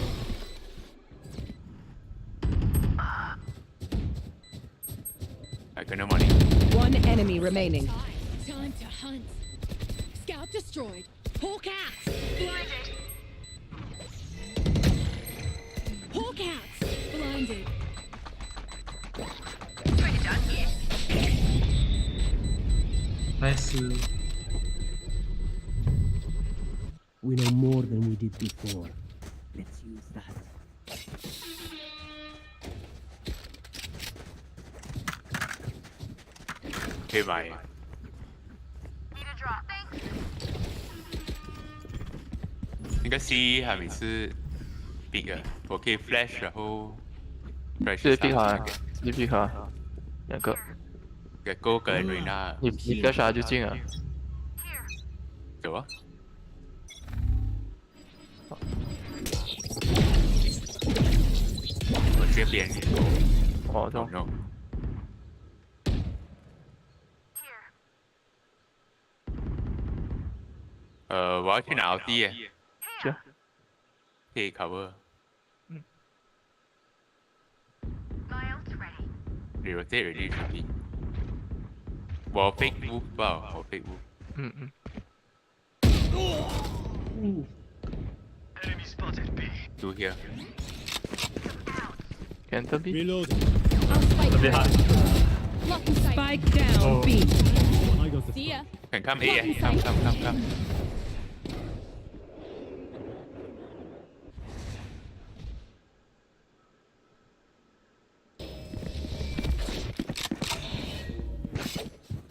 I got no money. One enemy remaining. Time to hunt. Scout destroyed. Hawk out. Blinded. Hawk out. Blinded. Nice. We know more than we did before. Let's use that.可以买。应该 C 还没是 big 的，我可以 flash 然后 flash 直接避上开，直接避开，两个。给 Go 跟 Reyna 你 flash 下就进了。走啊！我这边哦，这 ，Oh no。我要去拿 ulti 耶，是。可以 cover。Rotate ready to be。我 fake move 吧，我 fake move。Do here。 Can be. Reload. A bit hard. Blocking sight. Spike down Oh. B. I got the See ya. Can come A 耶，come。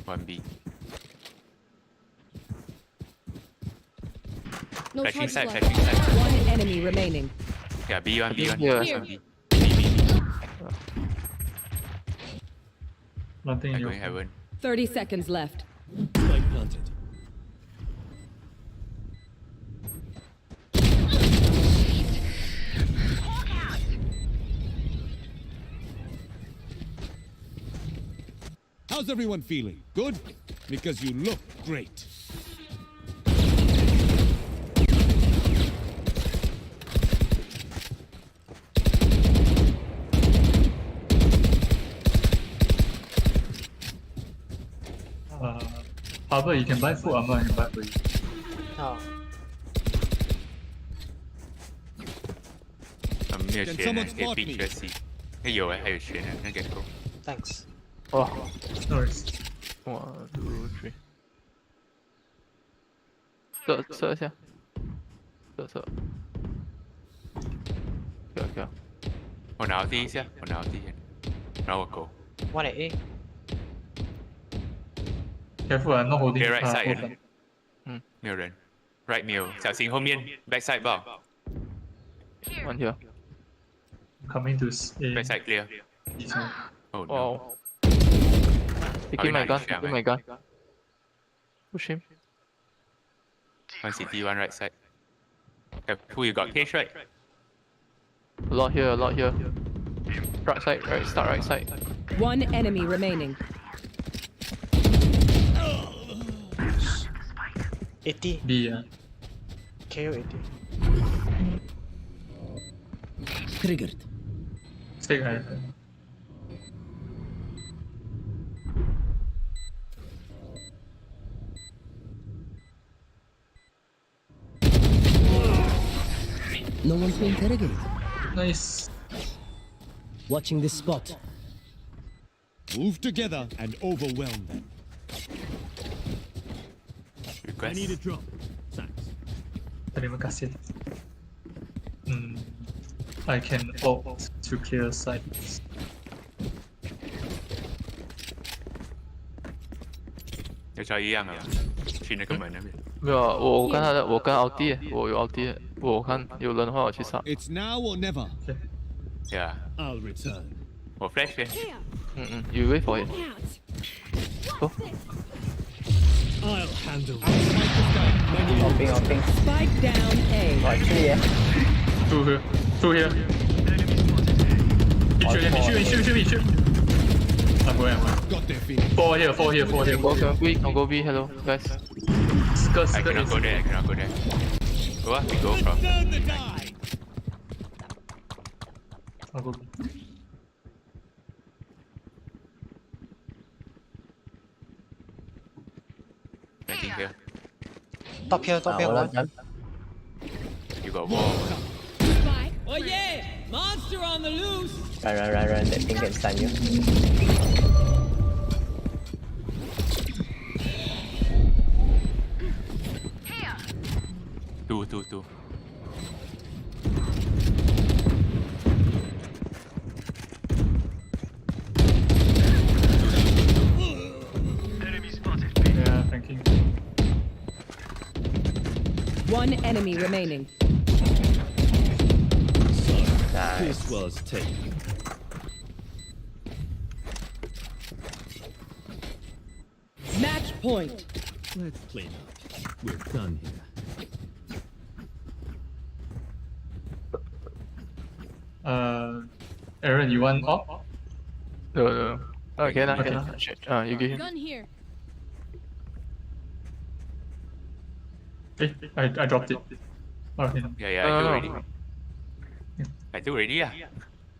One B。 No Flashing charges side, left. flashing side. One enemy remaining. Yeah, B1, B1. Here. Here. B. Planting in I'm your going heaven. 30 seconds left. spike planted. How's everyone feeling? Good? Because you look great. Harbor, you can buy full armor and buy for you. Oh. 没有 Can 钱 someone 呢，可以 spot 避 me? 这 C。有还有钱呢，那个够。 Thanks. 哇 No worries. ，1 2 3。射一下，射。不要。我拿第一下，我拿第一下。Now we'll go. One at A. Careful, I'm not holding. Clear right side. open. 没有人。Right 没有，小心后面 backside 吧。 One here. Coming to A. Backside clear. B side. Oh no. Wow. Taking my gun, taking my gun. Push him. One city, one right side. Who you got? Cage right? A lot here, a lot here. Right side, right, start right side. One enemy remaining. 80. B. KO 80. Triggered. Stay high. No one to interrogate. Nice. Watching this spot. Move together and overwhelm them. Request. I need a drop. Thanks. Terima kasih. I can opt to clear sides. 要找一样啊，去那个门那边。没有啊，我看他的，我跟奥迪，我有奥迪，我看有人的话我去杀。 It's now or never. Yeah. I'll return. 我 flash 先。You wait for it. Go. I'll handle it. Hopping. Spike down A. Oh, actually, Two here. Two here. Shoot. I'm going. Got their feet. Four here. Go B, I'll go B. Hello, guys. I cannot go there. Go up, we go from. Turn the die. I'll go B. Nothing here. Top here one. You got wall. Spike. Oh yeah! Monster on the loose! Run. That thing can stun you. Two. Yeah, thanking. One enemy remaining. This was taken. Match point. Let's clean up. We're done here. Aaron, you want op? No. Okay, you give him. Gun here. I dropped it. Okay. Yeah, I do already. I do already, yeah.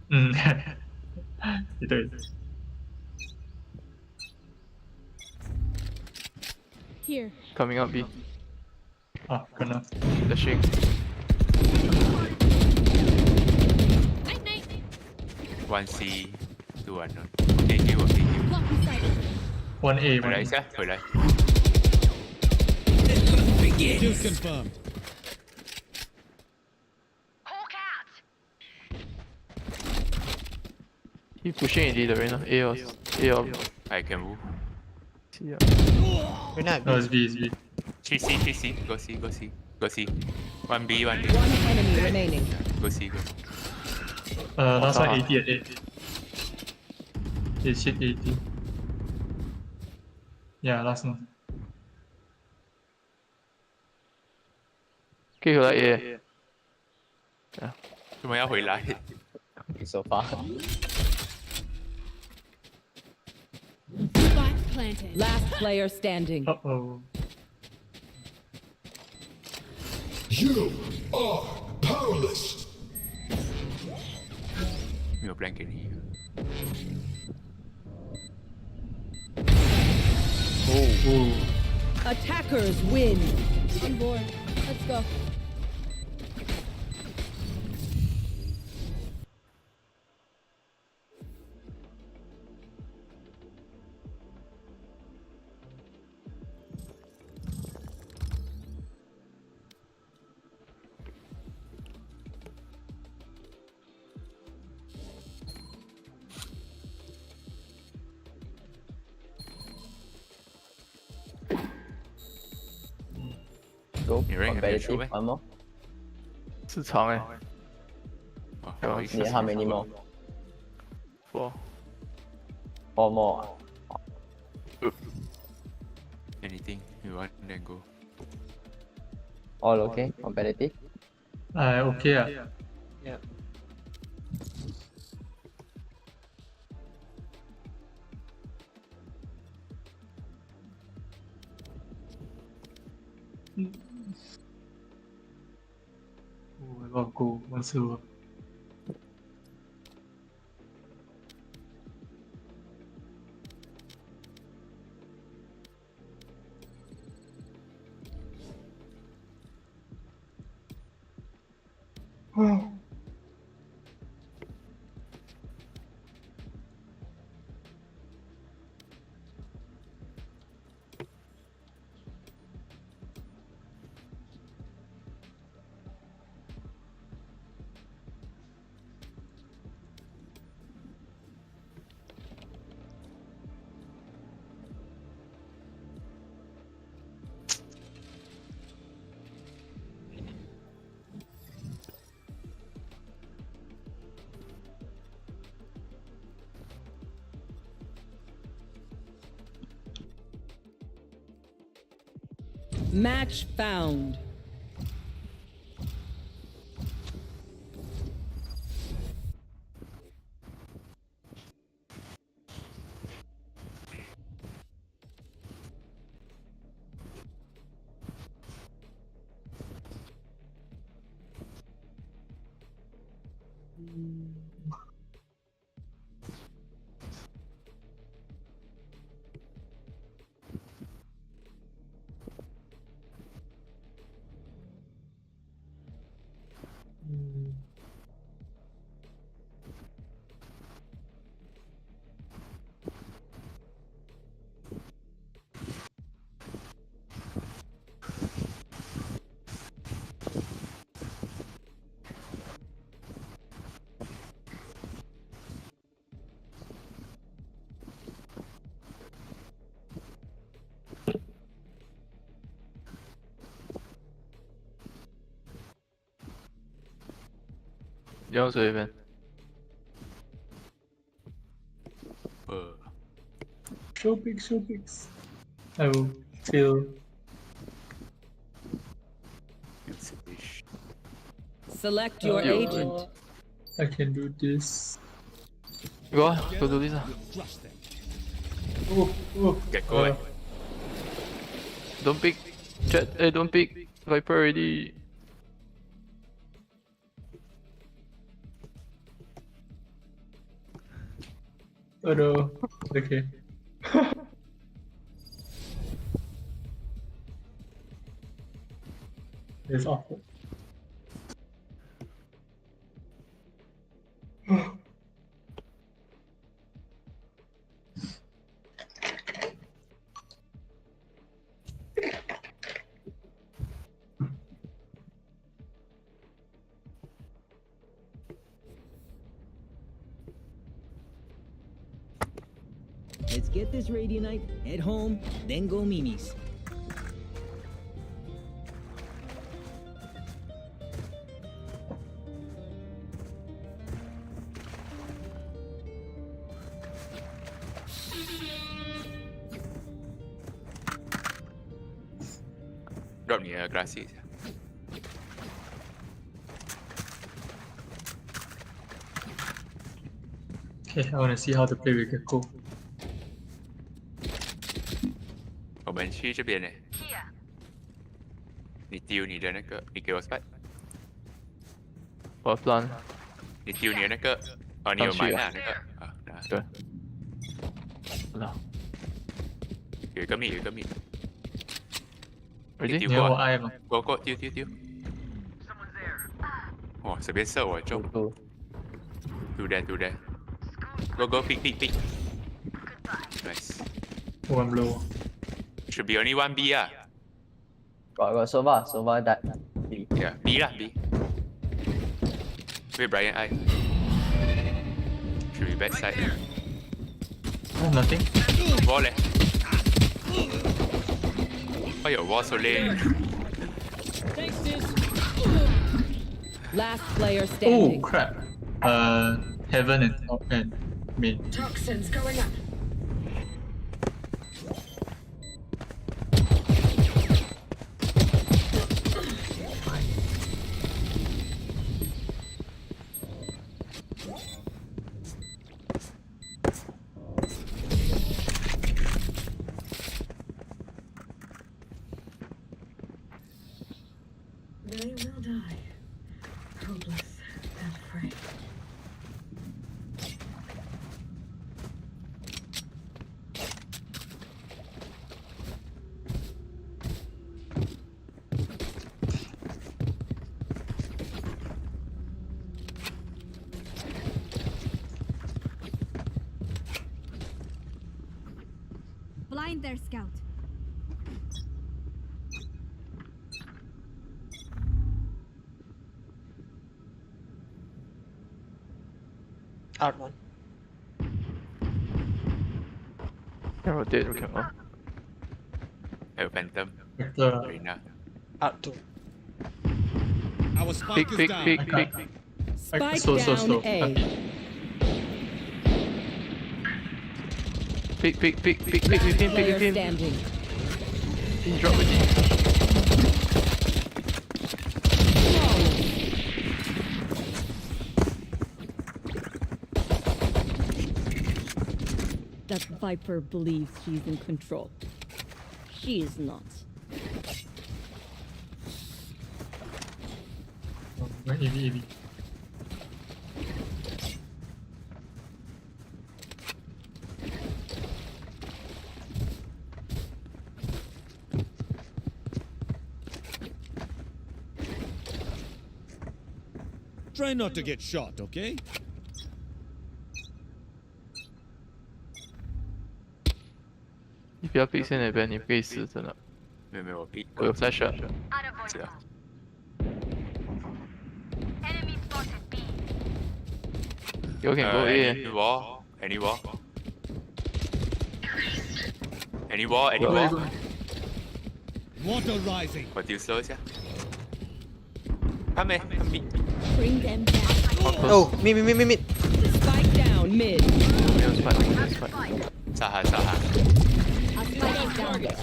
You do it. Here. Coming up B. Gonna. Flashing. Night. 1C, 2 unknown. Okay, you. Blocking sight. 1A, 回来 1A. 一下，回来。 Kill confirmed. He pushing AD the Reyna. A or I can move. C. Yeah. We're not No, it's B. 3C. Go C. 1B. One enemy remaining. Go C. Last one 80 at 8. It's hit 80. Yeah, last one. 可以回来 A。为什么要回来？ So far. Spike planted. Last player standing. Uh-oh. You are powerless. 没有 blank 给你。 Attackers win. On board. Let's go. go You rank have you show competitive. me? One more. 是长哎 Oh, Yeah, nice. Need how many more? ，4 4 more. Anything you want, then go. All okay? Competitive? Okay. Yeah. Oh, I gotta go. One silver. Match found. You also even. Show pics. I will feel. Select your You- agent. I can do this. Go do this ah. Get going. Don't pick. Jet, don't pick. Viper already. Oh no. Okay. It's awful. Let's get this Radianite, head home, then go Mimi's. Drop near glasses. Okay, I wanna see how to play with Gecko. 我们去这边呢。你丢你的那个，你给我 spot。 What plan？ 你丢你的那个，哦，你有买那个啊？对。那。有一个蜜，有一个蜜。 Ready？ 丢你要我过，爱吗？过，丢。哦，随便射我中。Do that. Go, pick. Nice. Oh, I'm low. Should be only one B ah. Got Sova that. B. Yeah, B lah, B. Wait, Brian, I. Should be backside. Oh, nothing. Wall leh. Why your wall so late? Last player Oh standing. crap. Heaven and mid. Toxins going up. They will die. Hopeless and afraid. Blind their scout. Out one. Can rotate, we can go. Hell Phantom. Vector. Arena. Out two. Our spike Pick, is pick, down. pick, pick. Spike So down A. Pick with him, pick with Player him. standing. Pin drop with him. That Viper believes she's in control. She is not. AV. Try not to get shot, okay? 你不要 pick 线那边，你可以死真的。没有没有，我 pick 我有 flash 啊。是啊。You can go A. Any wall? Any wall? Any wall? Any wall? Water rising. 我丢 slow 一下。他没，他没。 Bring them down. Oh, mid. Spike down mid. 没有 spike，没有 spike。杀他杀他。 A spike is down there.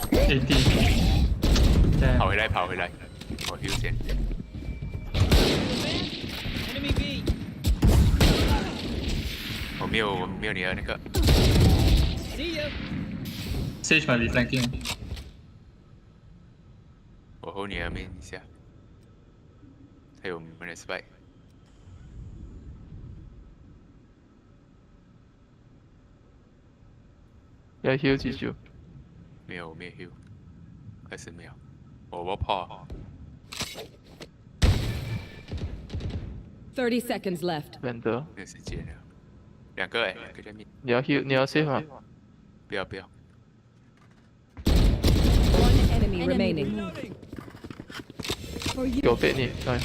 80。跑回来跑回来，我 heal 先。 Enemy B. 我没有你的那个。 See ya. Sage might be flanking. 我 hold 你的 main 一下。还有我们的 spike。 要 heal 几球？没有，我没有 heal， 还是没有。我跑。 30 seconds left. Vendor，没有时间了。两个哎，两个在面。你要 heal，你要 save 吗？不要不要。 One enemy remaining. 给我背你，来。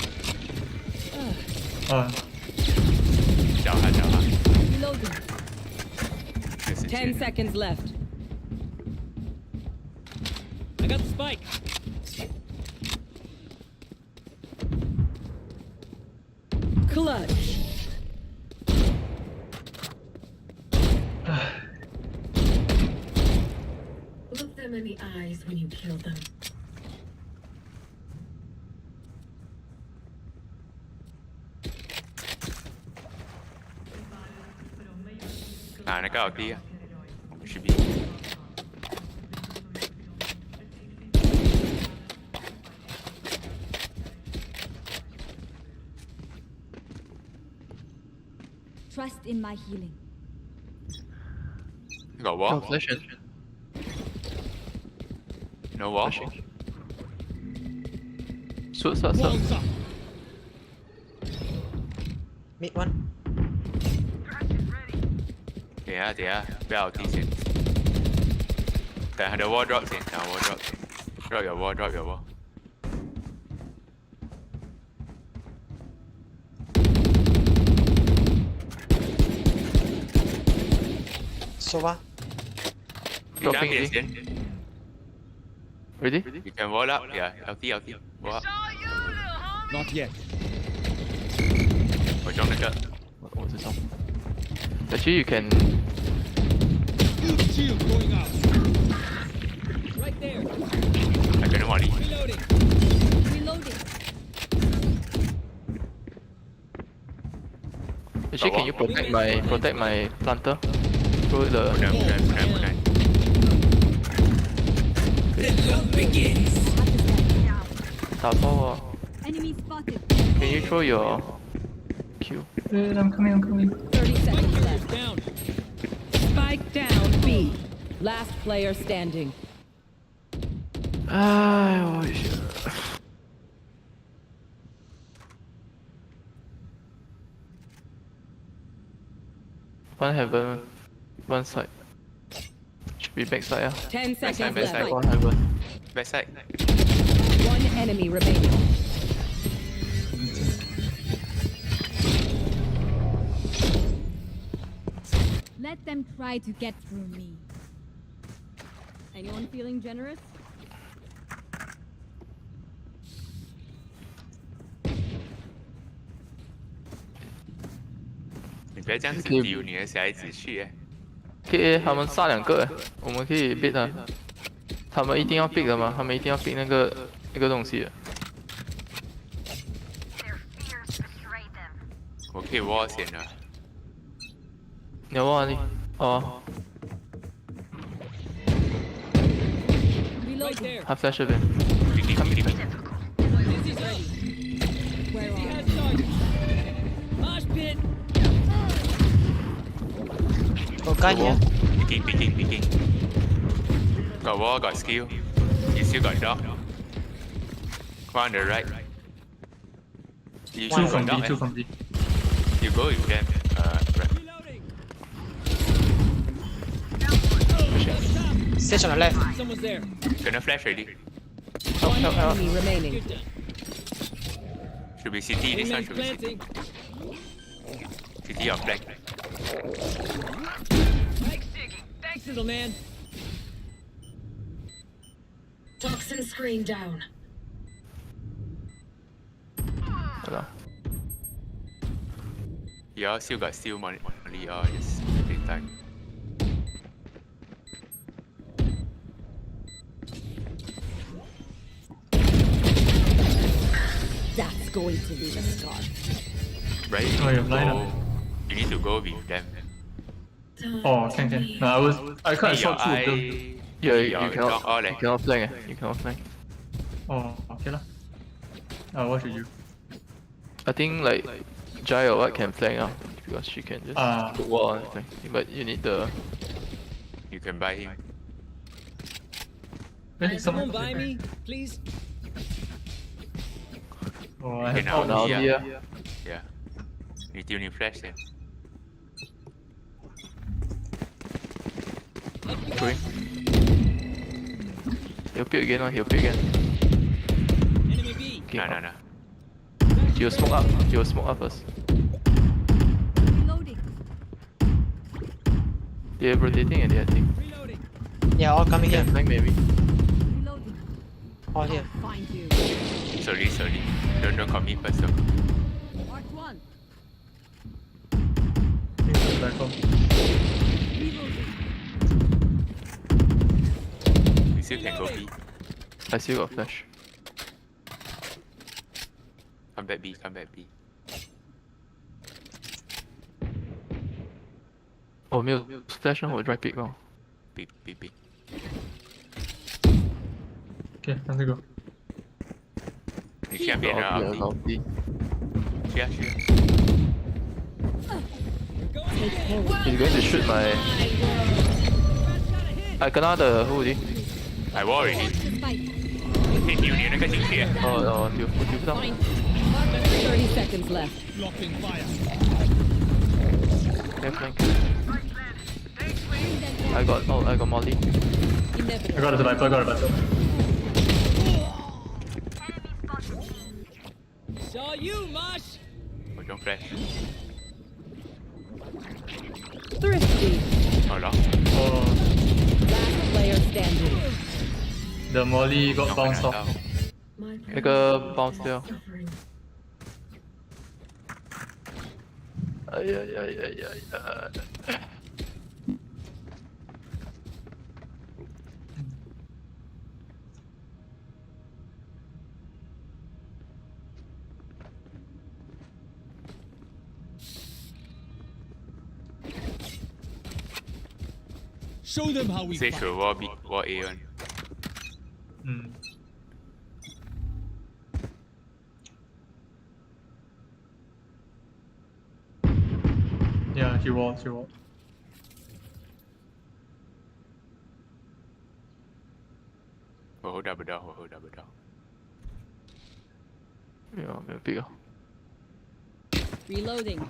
找他。 Reloading. 没有时间。 10 seconds left. I got the spike. Clutch. Look them in the eyes when you kill them. 拿那个好低啊，我们去 B。 Trust in my healing. 搞 wall？ flash。 No wall？ 射。 Walls up. Mid one. 等下，不要提前。等下的 wall drop 先，等下 wall drop 先。drop your wall，drop your wall。 Sova. Dropping A. 先。 Ready? You can wall up，yeah，LT。wall up。Not yet. 我中那个，我这种。Actually, you can. Shield going out. Right there. 还跟着往里。 Reloading. Reloading. Actually, can you protect my planter? Through the. 不能。 打包 Enemy spotted. Can you throw your Q? Wait, I'm coming. 30 seconds left. Down. Spike down B. Last player standing. 哎，我去。One heaven, one side. Should be backside, 10 seconds backside. left. One heaven. Backside. One enemy remaining. Let them try to get through me. Anyone feeling generous? 你不要这样子丢你的小孩子去哎。可以，他们杀2个，我们可以 beat 他。他们一定要 pick 的吗？他们一定要 pick 那个东西的。我可以挖先的。你要挖哪里？哦。 Right there. 他 flash 这边。看这边。 Dizzy's ready. Dizzy has target. Mosh pit. 我干你！ Picking. Got wall, got skill. You still got dog. One on the right. You Two shoot from dog, B, two from B. You go with them. Right. Reloading. Stage on the left. Someone's there. Gonna flash already. One enemy remaining. Should be CT. This one Wingman's should be CT. planting. CT or flag. Thanks, little man. Toxin screen down. 好了。 You all still got steel money. Or just take time. That's going to leave a scar. Right? Oh, You you're blind go- You need to go with them. Oh, can. No, I can't Your shot two of them. eye. Yeah, you your cannot. dog all You cannot flank. You cannot flank. Oh, okay lah. What should you? I think like Jai or what can flank because she can just put wall on flank. But you need the. You can buy him. Wait, Someone buy me, please. Oh, I Okay, have now now yeah. here. Yeah. Need to flash them. Going. He'll pick again. He'll pick again. Enemy B. Okay, No. He'll smoke up. He'll smoke up first. Reloading. They're rotating and they're think. Reloading. Yeah, all coming here. Can flank maybe. Reloading. All here. Find you. Sorry. Don't commit first. So. Part 1. back home. You still can go B. I still got flash. Come back B. Oh, 没有 flash 呢，我 right pick 哦。 B. Okay, time to go. 你去那边啊老 B。去啊。 He's going to shoot my. I kena the hoodie. I wall already. 你丢你那个警戒。哦，丢不到。 30 seconds left. Blocking fire. Left flank. I got Molly. I got a Viper. Saw you, Mosh. Oh, don't flash. Thrifty. Oh, no. Oh, Last player standing. the Molly got bounced off. 那个 bounce 掉。Show them how we Say fight. sure wall B, wall A one. Yeah, he wall. Hold double door. Yeah, I'm bigger. Reloading.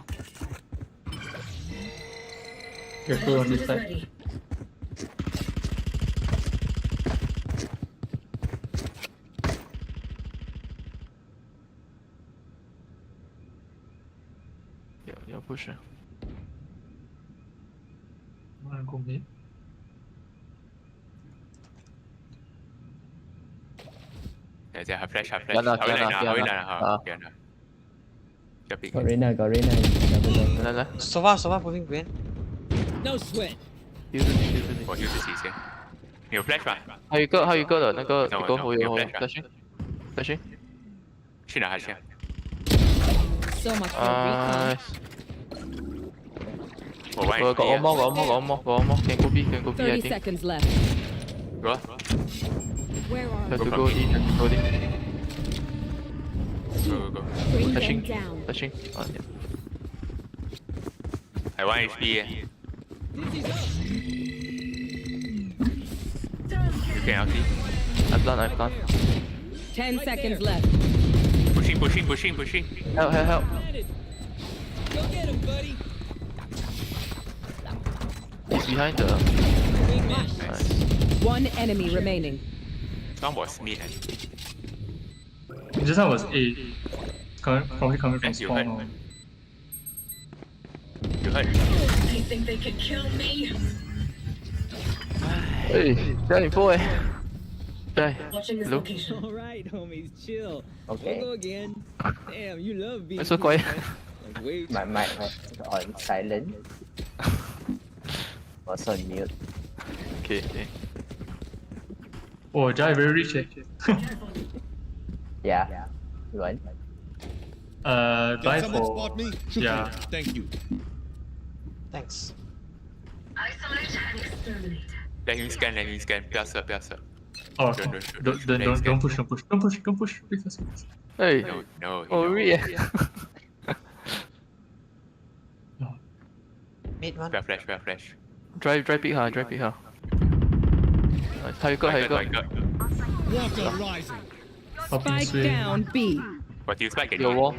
Careful on this side. Yeah, push it. Wanna go mid? Dạ, have flash. Dạ nào, Hỏi dạ lại nào, nào, hỏi dạ lại nào. nào. Dạ nào. Cho pick. Got Reyna. Double door. Lên. Sova moving green. No sweat. Heal me. 我 heal 自己先。你有 flash 吗？还有一个的那个 No, 狗 no, 我有有 flash 啊 flash。去哪还是？ So much for recon. 我玩個惡魔 can go B I 30 think seconds left. Go. Where are have to Go go from D go D Go. Bring them touching down. yeah. I want HP 耶。You can LT. I've done 10 seconds left. Pushing. help Go get him, buddy. he's behind the nice. One enemy remaining. Someone was mid. Just now was A. Probably coming from You spawn. heard. You heard. They think they can kill me. 加你波对 Watching this Hello? location. All right, homies, chill. Okay. We'll go again. Damn, you love being. Why so quiet? Like, wait. My mic on silent. Was on mute. okay Oh, Jai very rich. Yeah. You want? Buy Can someone for. spot me? Yeah. Thank you. Thanks. Isolate and exterminate. Let him scan. 不要射。Oh, Don't don't push. Because. No. oh really Mid one. 不要 flash. drive pick her nice 還有一個 Water rising. Spike down B. 我丟 spike 給你。有 wall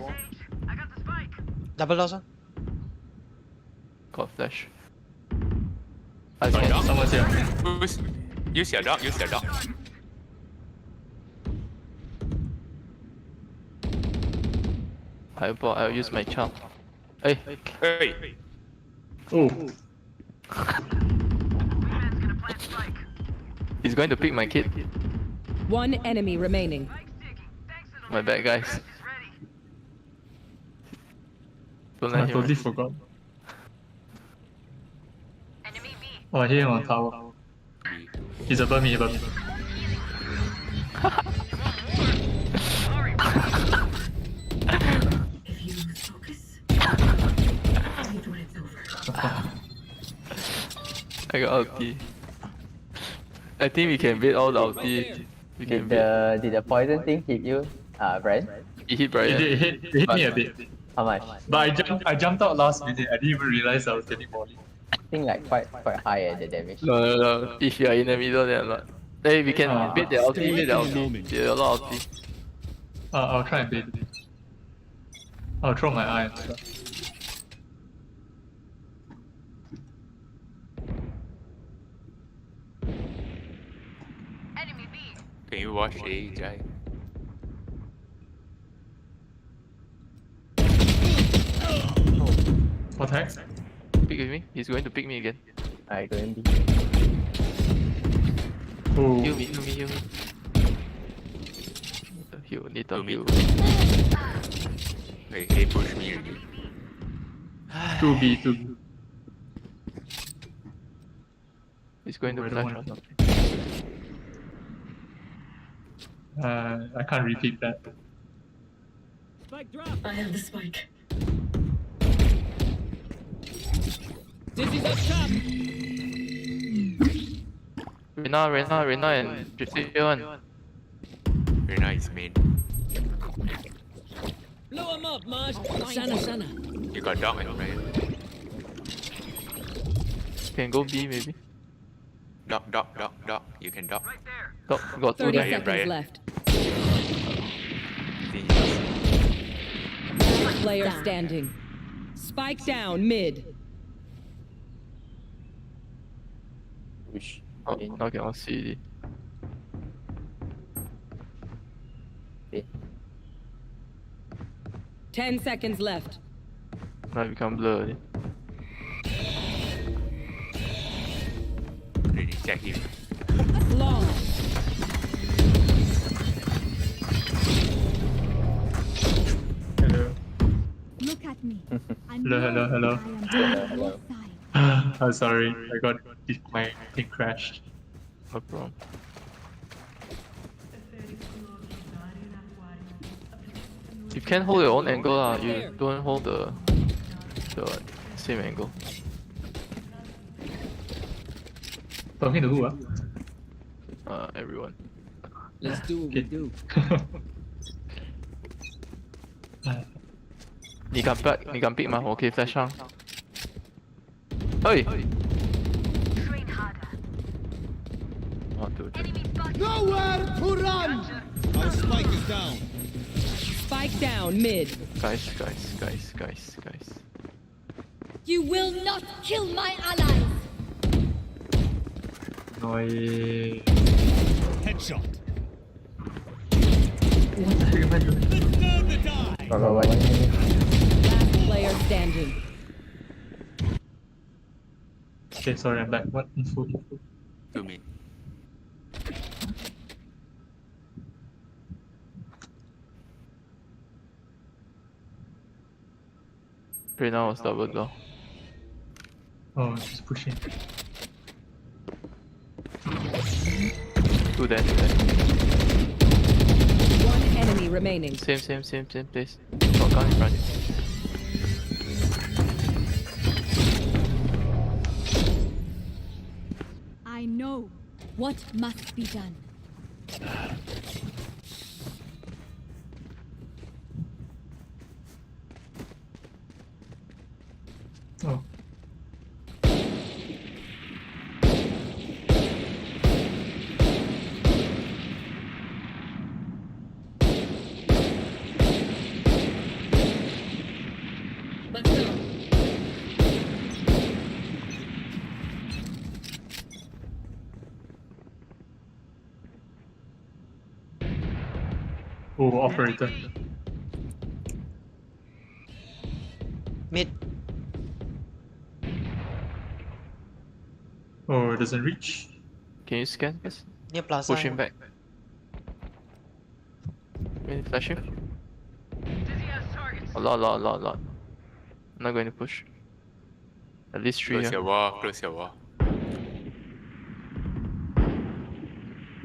Double doors one. got flash Dog. Someone's here. Use your dog. I'll use my charm hey Oh. he's going to pick my kid One enemy remaining. my bad guys don't I let him totally forgot. Oh, I hit him on tower. He's above me. If you focus, breathe when it's over. I got ulti I think we can bait all the ulti we can bait Did the poison thing hit you, Brian? he hit It Brian hit me a bit. How much? But I jumped out last minute. I didn't even realize I was getting volleyed. I think like quite high at the damage. No. If you are in the middle, then not. Hey, we can bait the ulti, They have a lot of ulti. I'll try and bait. I'll throw my eye. Can you watch A, Jai? What heck? Pick with me. He's going to pick me again. I going B. Oh. Heal me. Heal, need to Heal me. heal. Hey, push me already. 2B, 2B. He's going Oh, to I don't flash or want- something. I can't repeat that. Spike drop. I have the spike. Dizzy's up top. Reyna and Gypsy. Very nice, main. Blow him up, Maj. Sana. You got dog and right? Can go B maybe. Dog. You can dog. Got 30 2 there. seconds Brian. left. Genius. Player standing. Spike down mid. Push. Oh, now cannot see. 10 seconds left. Now it become blur. Really check him. Long. Hello. Look at me. I Hello, know hello. I am on your side. I'm sorry. My thing crashed. No problem. You can hold your own angle lah. You don't hold the same angle. Talking to who? Everyone. Let's do what we do. 你敢 pick 吗？我可以 flash 上。嘿。1, 2, 3. Nowhere to run! Our spike is down. Spike down mid. Guys. You will not kill my allies. Annoying. Headshot. What the heck am I doing? Turn the die. Last player standing. Okay, sorry, I'm back. What info? 2 mid. Reyna was double door. Oh, she's pushing. 2 there. One enemy remaining. Same place. Shotgun in front. I know What must be done? Oh. Let's go. Oh, operator. Mid. Oh, it doesn't reach. Can you scan this? Near plaza. Push him back. Can you flash him? A lot. I'm not going to push. At least 3 Close here. your wall. Close your wall.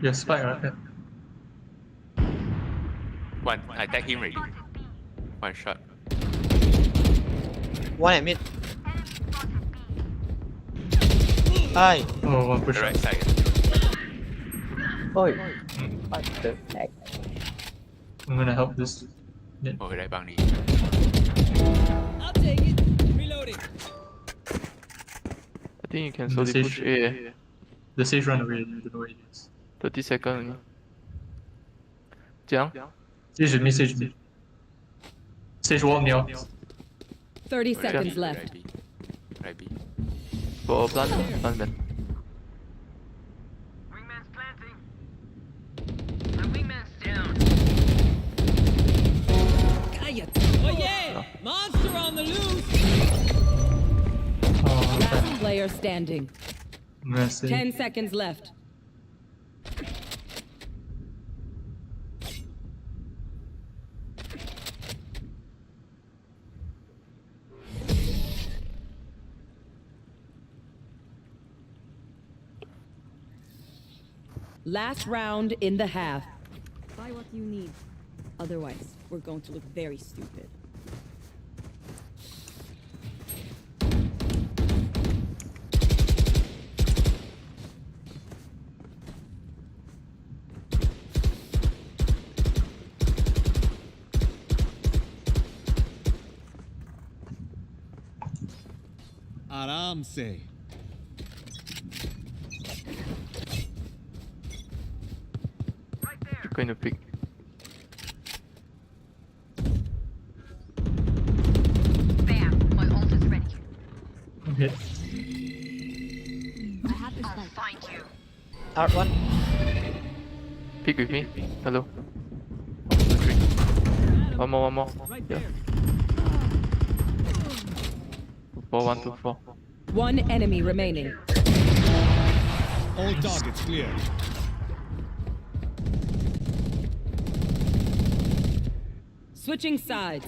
Yeah, spike right there. One. I tag him already. 1 shot. One at mid. Aye. Oh, one push. The right side. Oi. What the heck? I'm gonna help this. Oh, right bang đi. I'll take it. Reloading. I think you can slowly push A. The sage run away. I don't know where he is. 30 seconds only. 这样 Sage with me, sage with me. Sage walk me out. 30 Right seconds B, left. Right B. Right B. for plant then. Oh yeah! Monster on the loose! Oh, Last player standing. mercy. 10 seconds left. Last round in the half. Buy what you need. Otherwise, we're going to look very stupid. आराम से. Going to pick. Bam, my ult is ready. Okay. I have this I'll find you. Third one. Pick with me. Hello. 1, 2, 3. One more. Yeah. 4, 1, 2, 4. One enemy remaining. All targets clear. Switching sides.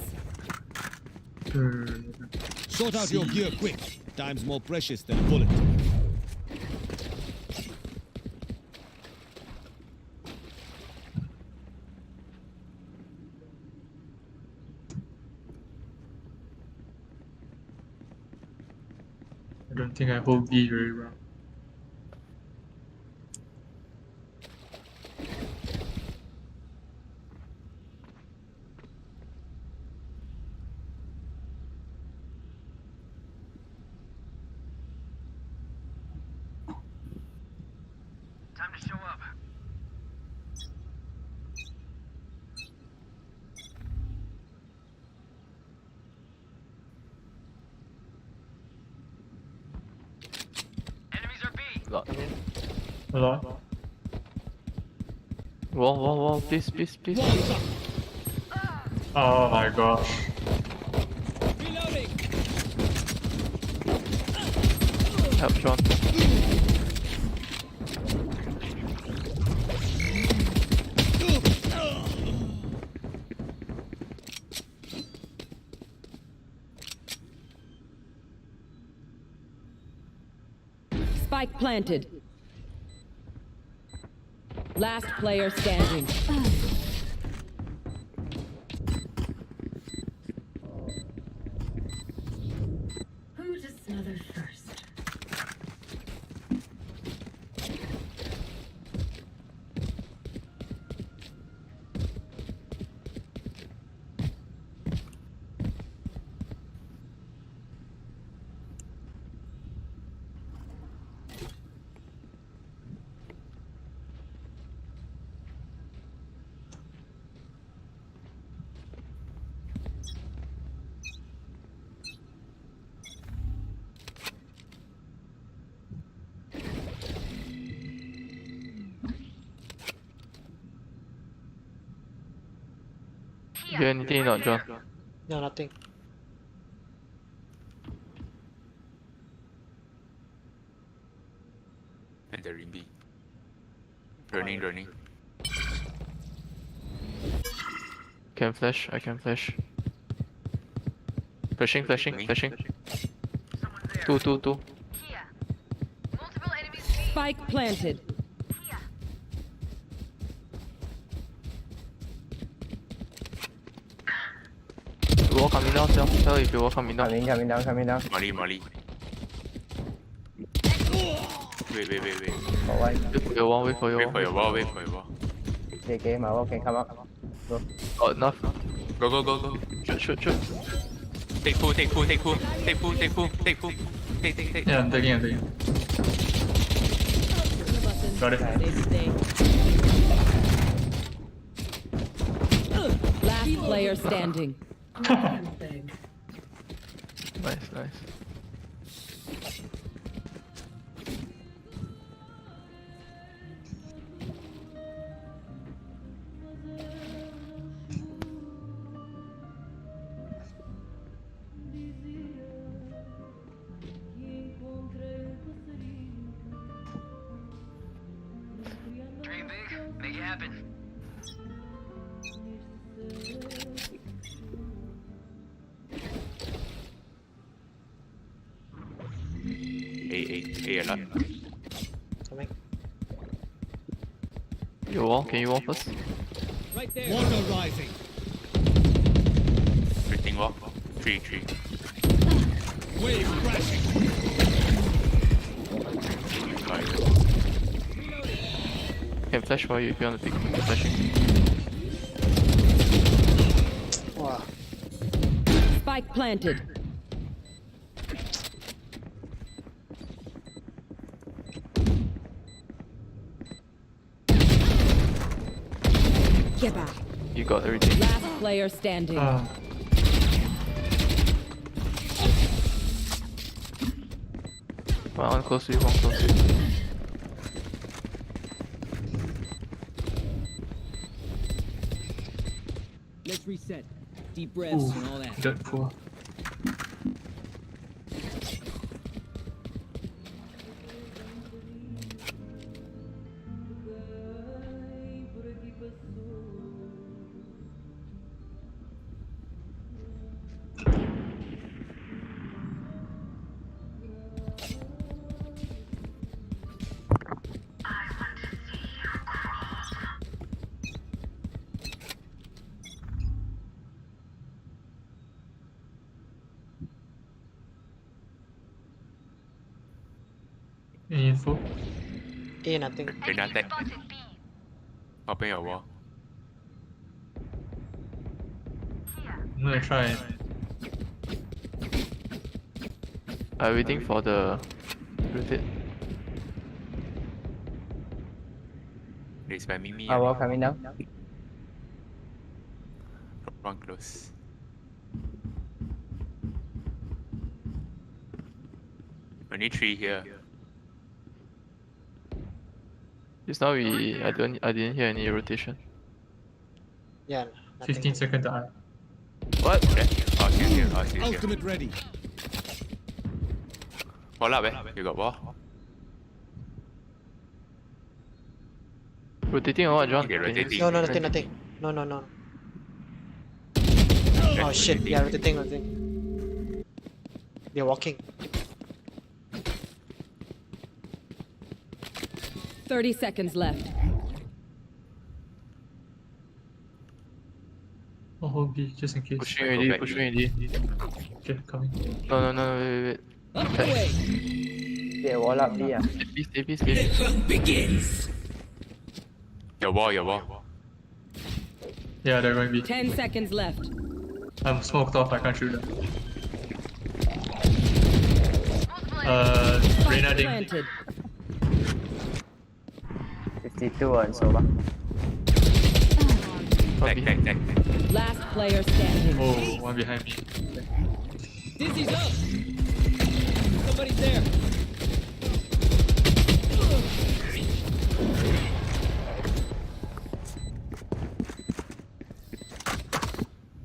Sort out your gear quick. Time's more precious than a bullet. I don't think I hold B very well. Time to show up. Enemies are B. Lot. A lot. Wall, please. Oh my gosh. Help, Sean. Spike planted. Last player standing. Who to smother first? You hear anything or not, John? No, nothing. And they're in B. Running. Can flash, I can flash. Flashing. Two. Spike planted. Wall coming down, tell if you wall coming down. Coming down. Molly. Wait. Got one. Wait for your wall. Wait for your wall. Okay, my wall can come up. Go. Oh, enough. Go. Shoot. Take pool. Take. Yeah, I'm taking. Got it. Last player standing. Nice. Dream big, make it happen. A a lot. Coming. wall? Can you wall first? Right there. Water rising. Everything wall. 3. Wave crashing. Can flash for you if you want to pick. Flashing. Wow. Spike planted. Get back. You got everything. Last player standing. One close to you, one close to you. Let's reset. Deep breaths and all that. Dirt pool. Any info? A nothing. They're not that. Open your wall. I'm gonna try it. I'm waiting for the rotate. They spamming me. Wall coming down. Wrong close. Only 3 here. Just now I didn't hear any rotation. Yeah. Nothing. 15 seconds to eye. What? Okay. Oh, she's here. Oh, she's here. Ultimate ready. Wall up, eh? You got wall? Rotating or what, John? Okay, rotating. No, nothing. No. Oh shit, yeah, rotating. They're walking. 30 seconds left. I'll hold B just in case. Pushing already, pushing already. Okay, coming. No, wait. Away. Yeah, wall up B. Stay. Begins. Your wall. Yeah, they're going B. 10 seconds left. I'm smoked off, I can't shoot them. Spike Reyna ding. planted. 52 on Sova. Tag. Last player standing. Oh, one behind me. Dizzy's up. Somebody's there.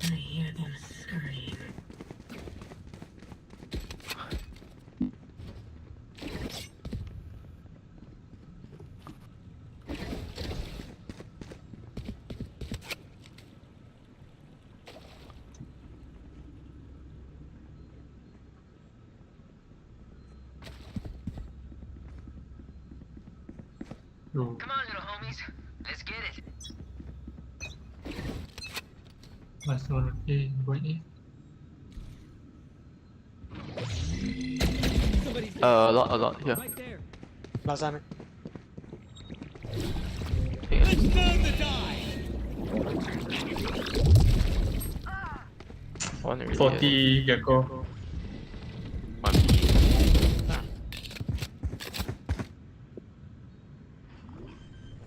I hear them scream. Oh. Come on, little homies. Let's get it. Last one. A, going Somebody's there. A lot here. Right there. Last time. Let's burn the die. One already. 40 Gecko. 1 B.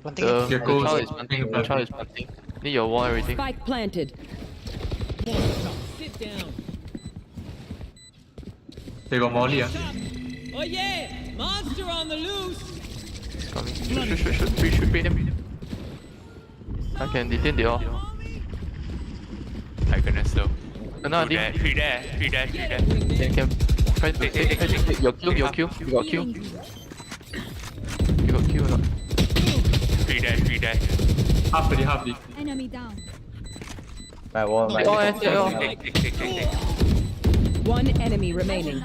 Planting The it. Gecko child is is planting. planting. The child is planting. Need your wall, everything. Spike planted. Sit down. They got Molly. Oh yeah! Monster on the loose! Coming. Shoot. Beat him. I can detain the all. My goodness, though. No, 2 there, 3 there. Can try to take your kill. You got kill. You got kill or not? 3 there. Half D. Enemy down. My wall, my Take all. Take. One enemy remaining.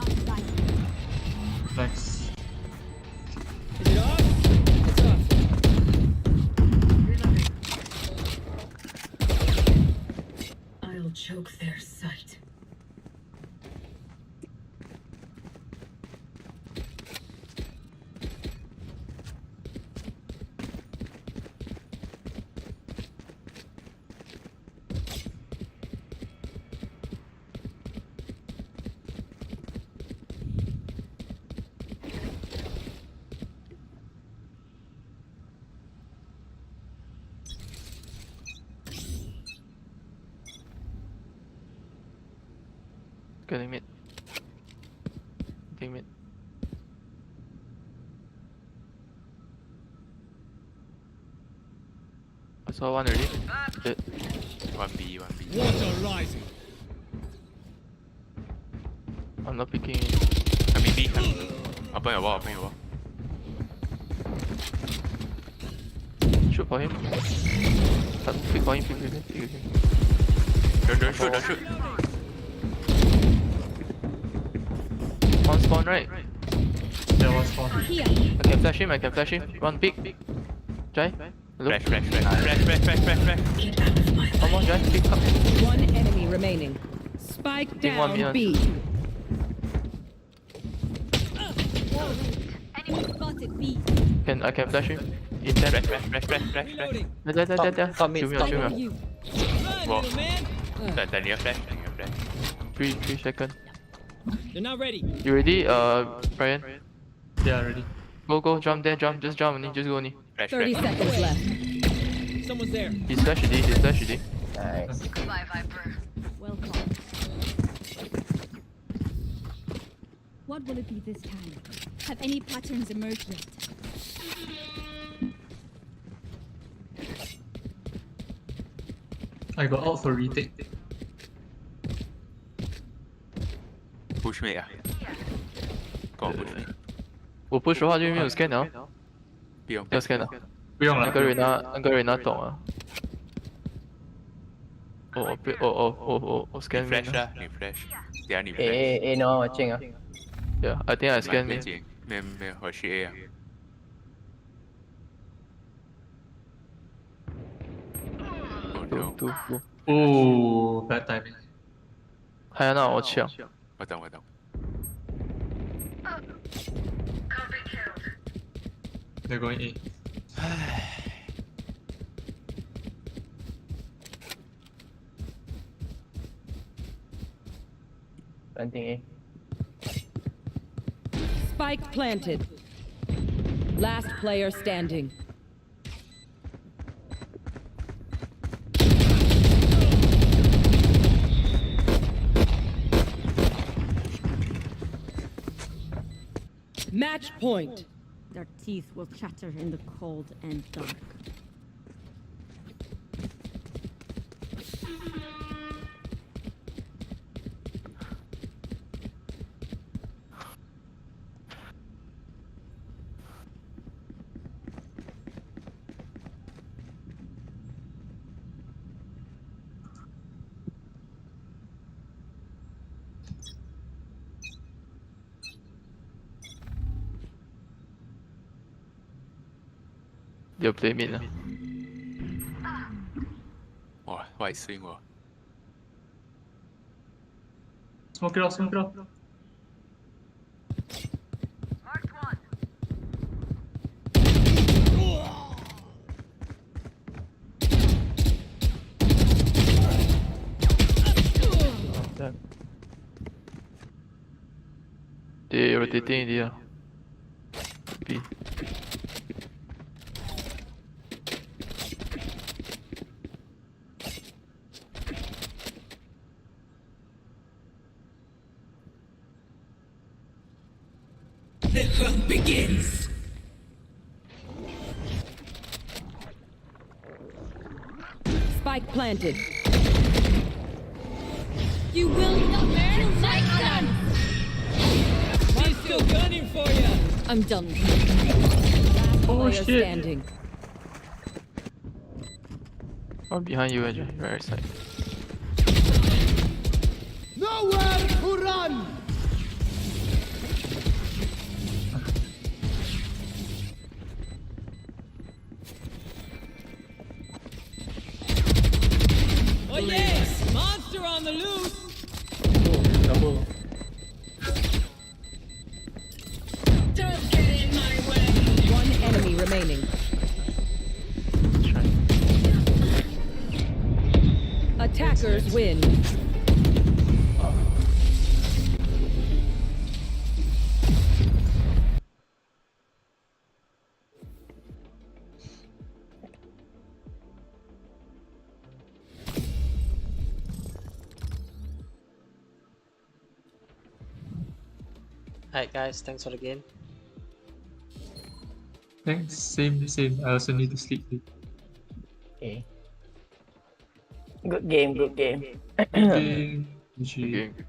Nice. Is it off? It's off. broke their sight. Getting mid. Getting mid. I saw one already. Dead. 1B 1B Water rising. I'm not picking. coming B coming. Open your wall. Shoot for him. Pick for him, pick him. Don't shoot. One spawn right. There was one. Here. I can flash him. One pick. Jai. Hello. Flash. Get out of my Come on, Jai. Pick up. One enemy remaining. Spike Big one down behind. B. enemy spotted B. I can flash him. In 10. Flash. There. Top mid, Shoot me. top You. Wall. Tại near flash. 3 seconds. They're not ready. You ready? Brian. Yeah, ready. Go. Jump there. Just jump. Just go. Only. 30 seconds left. Someone's there. He's flash ready. Nice. Goodbye, Viper. Welcome. What will it be this time? Have any patterns emerged yet? I got out for retake. Push me 啊 Go push me 我 push 的话就没有 scan 了。不用要 scan 了。不用了。那个 Rena 懂啊。我 scan flash 啦你 flash 等下你 flash A no watching ah. Yeah, I think I scan me. 没有我去 A 啊 Two. Oh, bad timing. 还有那我抢。我等 They're going A. Planting A. Spike planted. Last player standing. Match point. Their teeth will chatter in the cold and dark. You play mid 了。哇外 swing 我 Smoke it out. They rotating dia. B. The hunt begins. Spike planted. You will not kill my son! I'm still gunning for you. I'm done. Player shit. standing. One behind you, Ajay. Right side. Nowhere to run. Oh yes, monster on the loose! Double. Don't get in my way. One enemy remaining. Attackers win. Alright guys, thanks for the game. Thanks. Same. I also need to sleep. Okay. Good game. Okay. GG. Okay.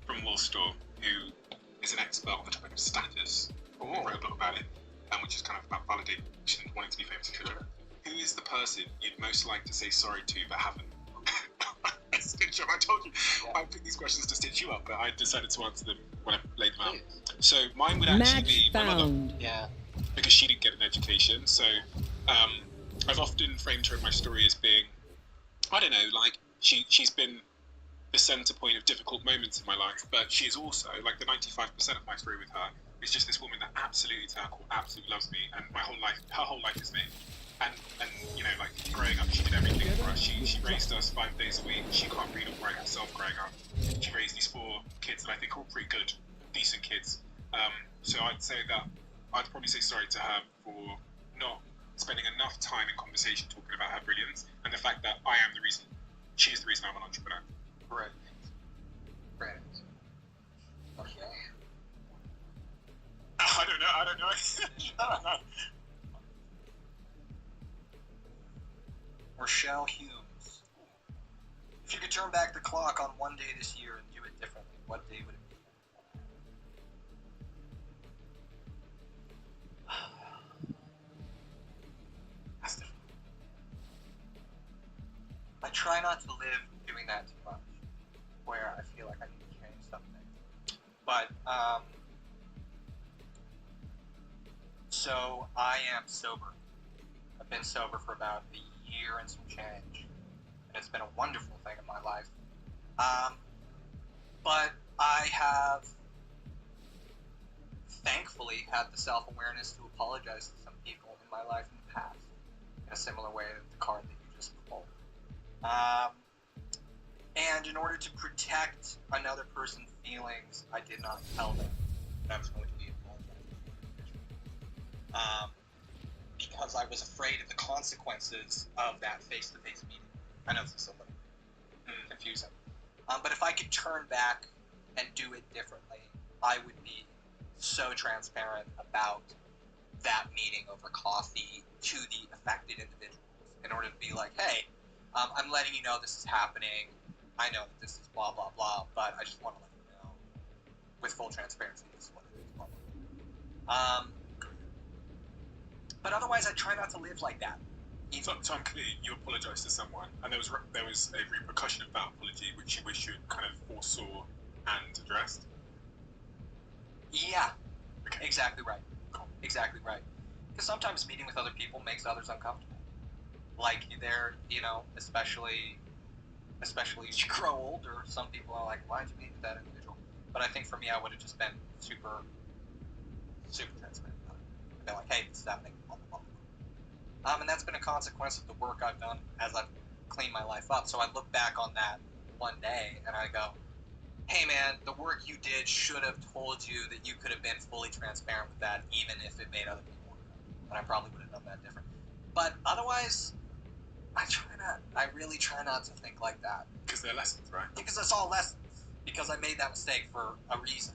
From Wolstor, who is an expert on the topic of status, or wrote a book about it, which is kind of about validation and wanting to be famous, etc. Who is the person you'd most like to say sorry to but haven't? Stitch up. I told you I picked these questions to stitch you up, but I decided to answer them when I laid them out. So mine would actually be my mother. Yeah. Because she didn't get an education. So I've often framed her in my story as being, I don't know, like she's been the center point of difficult moments in my life, but she is also, like, the 95% of my story with her is just this woman that absolutely absolutely loves me, and her whole life is me. And you know, like, growing up, she did everything for us. She raised us 5 days a week. She can't read or write herself growing up. She raised these 4 kids that I think are all pretty good, decent kids. So I'd say that I'd probably say sorry to her for not spending enough time in conversation talking about her brilliance, and the fact that she is the reason I'm an entrepreneur. Right. Okay. I don't know. Rochelle Humes. If you could turn back the clock on one day this year and do it differently, what day would it be? That's different. I try not to live doing that too much, where I feel like I need to change something. But, so I am sober. I've been sober for about a year and some change, and it's been a wonderful thing in my life. But I have thankfully had the self-awareness to apologize to some people in my life in the past, in a similar way to the card that you just pulled. And in order to protect another person's feelings, I did not tell them that I was going to be apologizing. Because I was afraid of the consequences of that face-to-face meeting. I know this is a little confusing. But if I could turn back and do it differently, I would be so transparent about that meeting over coffee to the affected individuals in order to be like, hey, I'm letting you know this is happening. I know that this is blah, blah, blah, but I just want to let you know with full transparency this is what it is. Blah, blah. But otherwise, I try not to live like that. So I'm clear, you apologised to someone, and there was a repercussion of that apology which you wish you had kind of foresaw and addressed? Yeah, okay. Exactly right. Cool. Exactly right. Because sometimes meeting with other people makes others uncomfortable. Like, they're, you know, especially as you grow older, some people are like, why'd you meet with that individual? But I think for me, I would have just been super transparent about it. I'd been like, hey, this is happening, blah, blah, blah. And that's been a consequence of the work I've done as I've cleaned my life up. So I look back on that one day and I go, hey man, the work you did should have told you that you could have been fully transparent with that, even if it made other people uncomfortable. And I probably would have done that different. But otherwise, I try I really try not to think like that. Because they're lessons, right? Because it's all lessons. Because I made that mistake for a reason,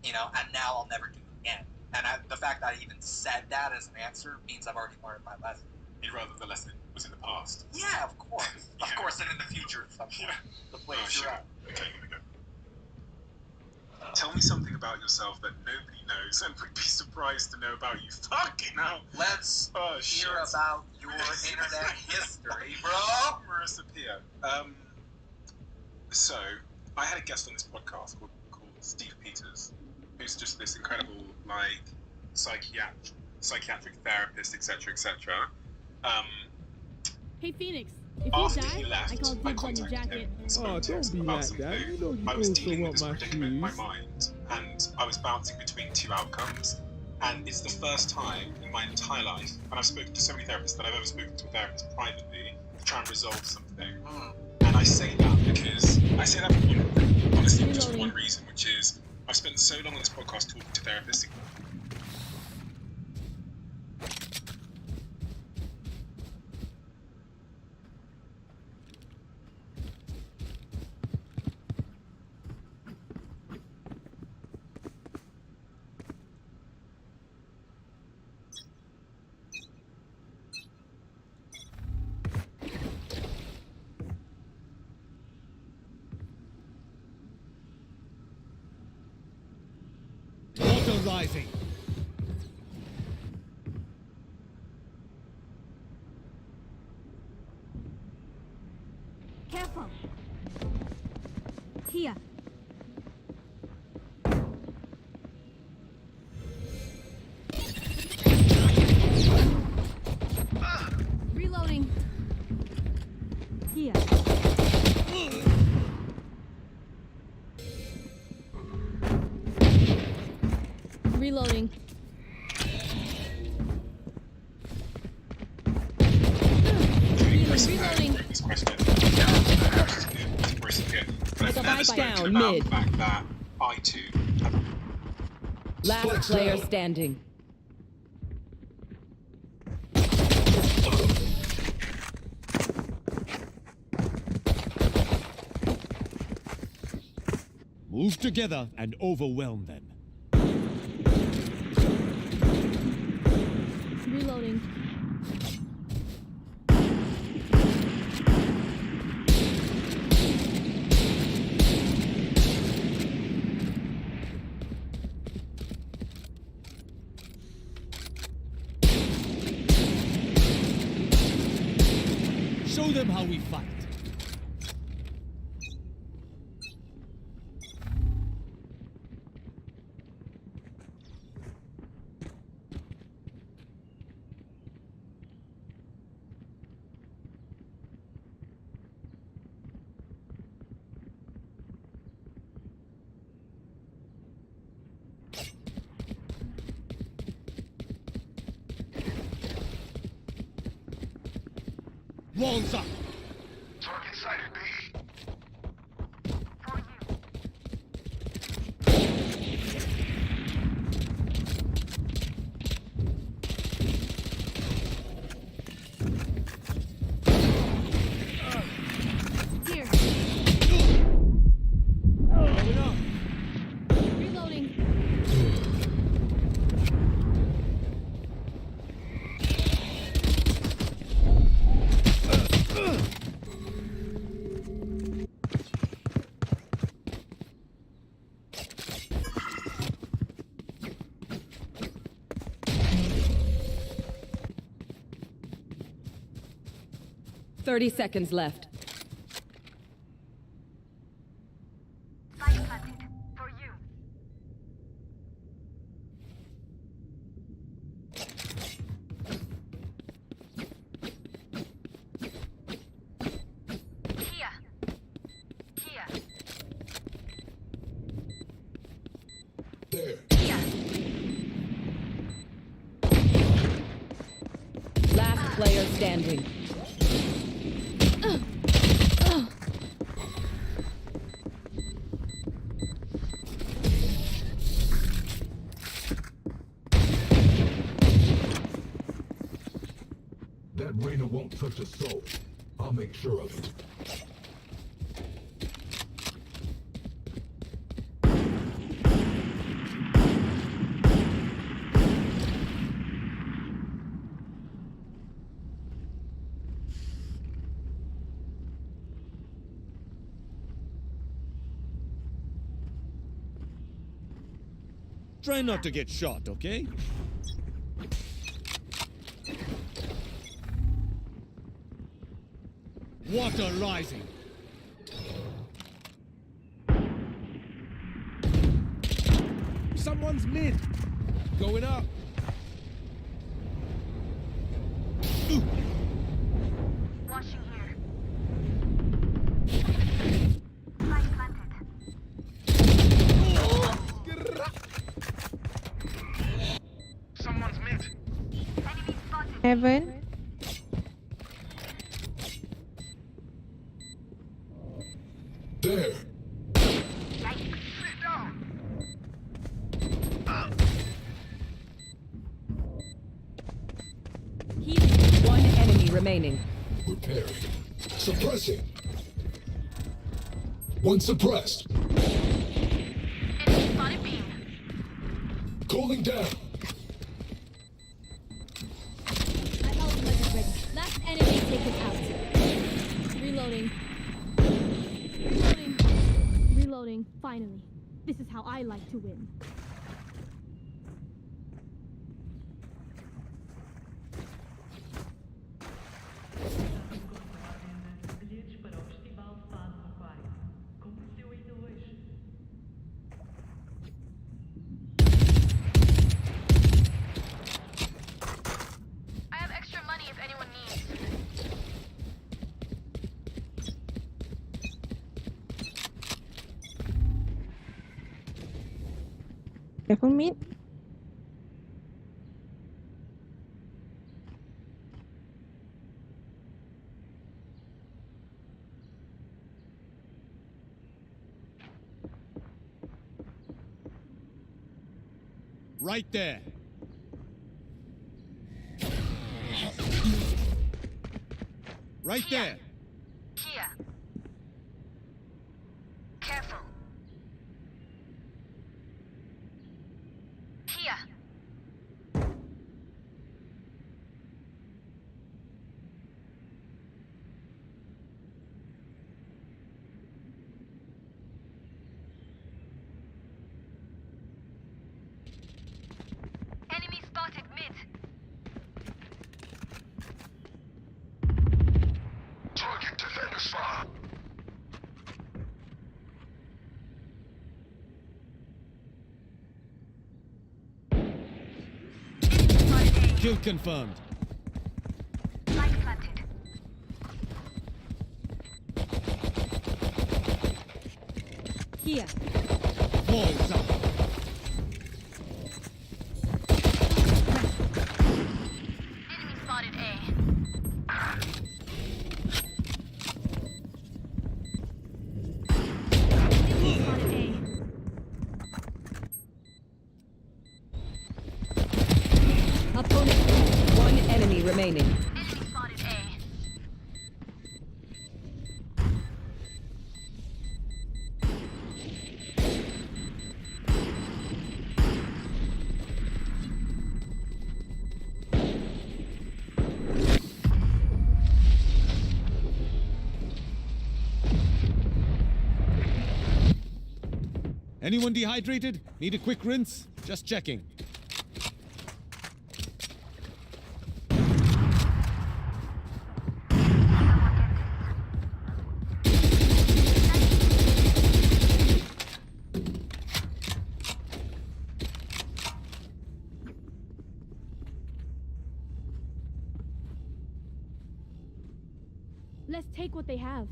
you know, and now I'll never do it again. And the fact that I even said that as an answer means I've already learned my lesson. You'd rather the lesson was in the past. Yeah, of course. Of course, and in the future, the place you're at. Okay, here we go. Tell me something about yourself that nobody knows and would be surprised to know about you. Fucking hell. Let's hear about your internet history, bro. Marissa Pia. So, I had a guest on this podcast called Steve Peters, who's just this incredible, like, psychiatric therapist, etc., etc. Hey, Phoenix. If you After die, he left, I called I dibs on your contacted jacket. him and spoke to him about something. I was dealing with this predicament in my mind, and I was bouncing between two outcomes. And it's the first time in my entire life, and I've spoken to so many therapists, that I've ever spoken to a therapist privately to try and resolve something. And I say that because for honestly, just one reason, which is I've spent so long on this podcast talking to therapists. Water rising. Careful. Here. Reloading. Here. Reloading. Reloading. This question. Spike down mid. The fact that I too have Last player standing. Move together and overwhelm them. Reloading. Show them how we fight. Walls up. Target sighted B. Here. Reloading. Thirty seconds left. Last player standing. That Reyna won't touch a soul. I'll make sure of it. Try not to get shot, okay? Water rising. Someone's mid. Going up. Watching here. Someone's mid. Heaven. There. One enemy remaining. Repairing. Suppressing. One suppressed. Enemy spotted beam. Cooling down. My ultimate is ready. Last enemy taken out. Reloading. Reloading. Reloading. Finally. This is how I like to win. I have extra money if anyone needs. Careful mid. Right there. Right there. Kia. Careful. Kia. Enemy spotted mid. Target defenders fire. Kill confirmed. Light planted. Here. Balls up. Enemy spotted A. Enemy spotted A. Opponent. One enemy remaining. Enemy spotted A. Anyone dehydrated? Need a quick rinse? Just checking. Let's take what they have.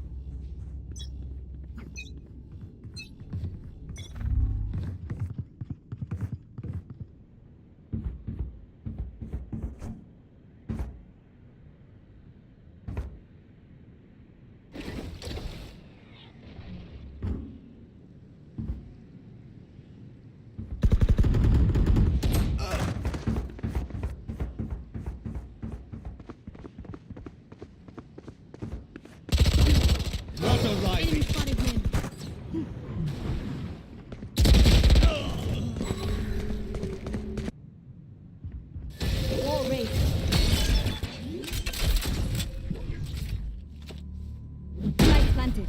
planted.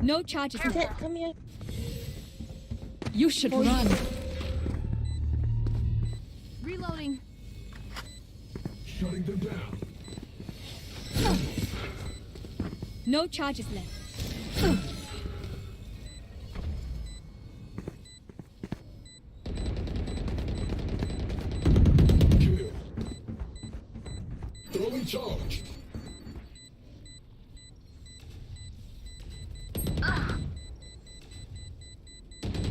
No charges left. Come here. You should Oh, run. yeah. Reloading. Shutting them down. No charges left. Kill. Throwing charge.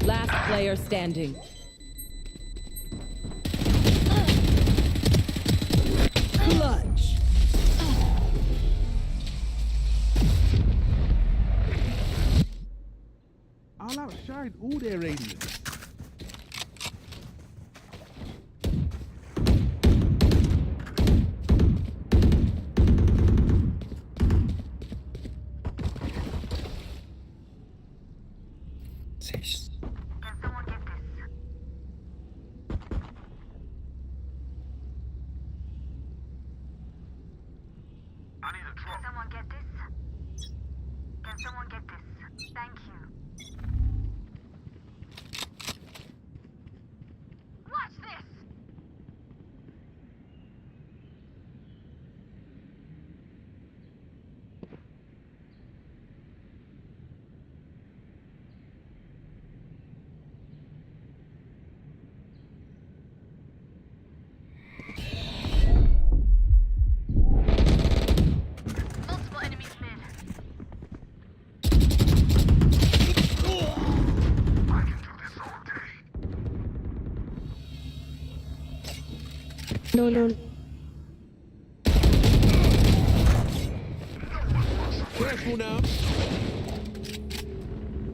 Last player standing. Clutch. I'll outshine all their radiance. Someone get this? Can someone get this? Thank you. Watch this! Multiple enemies mid. No, no. Careful now.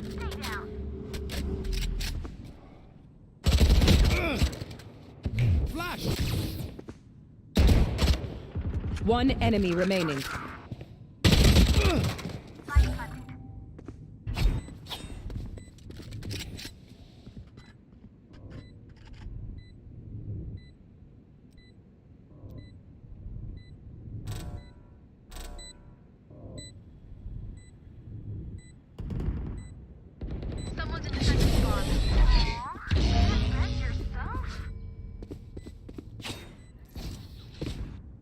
Stay down. Flash! One enemy remaining. Someone's in defensive spawn. Aww, defend yourself.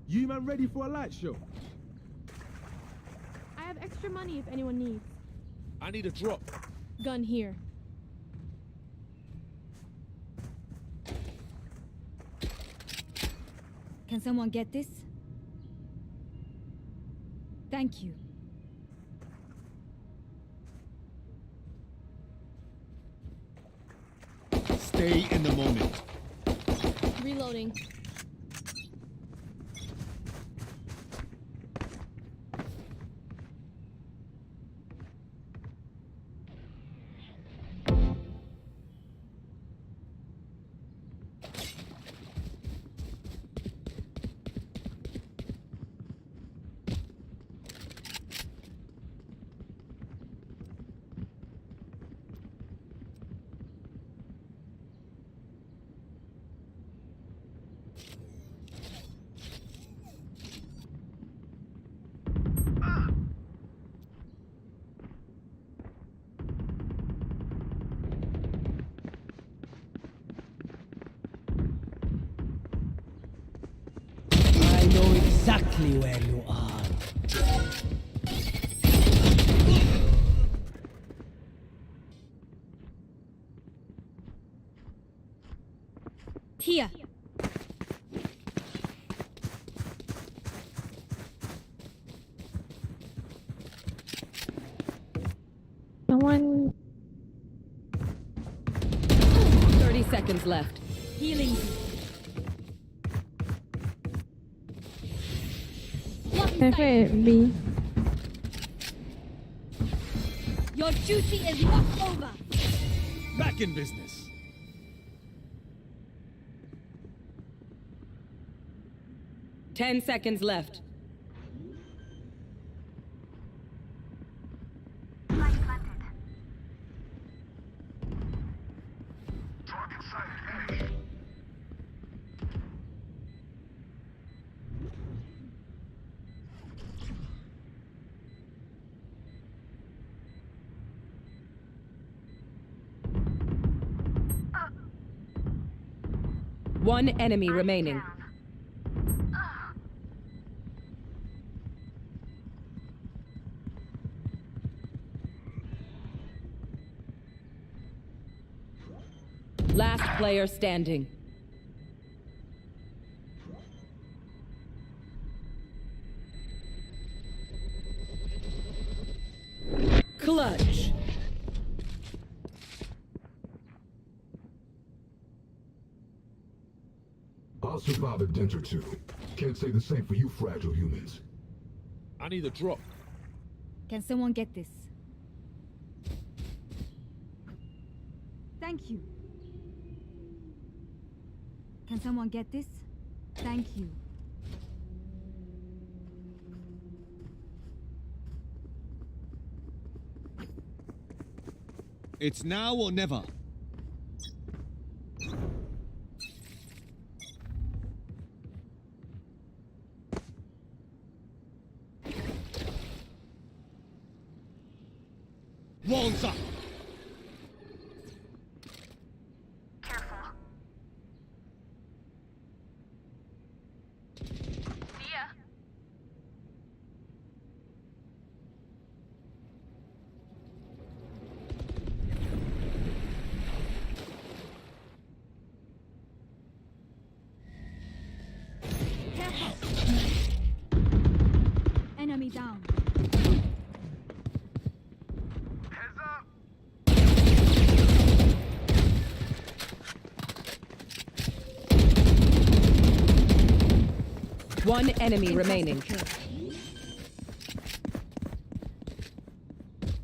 You man ready for a light show? I have extra money if anyone needs. I need a drop. Gun here. Can someone get this? Thank you. Stay in the moment. Reloading. I know exactly where you are. Here. Someone. 30 seconds left. Healing. Perfect. B. Your duty is not over. Back in business. Ten seconds left. Light planted. Target sighted. A. One enemy remaining. Last player standing. Clutch. I'll survive a dent or two. Can't say the same for you fragile humans. I need a drop. Can someone get this? Thank you. Can someone get this? Thank you. It's now or never. Walls up. Enemy down. One enemy remaining.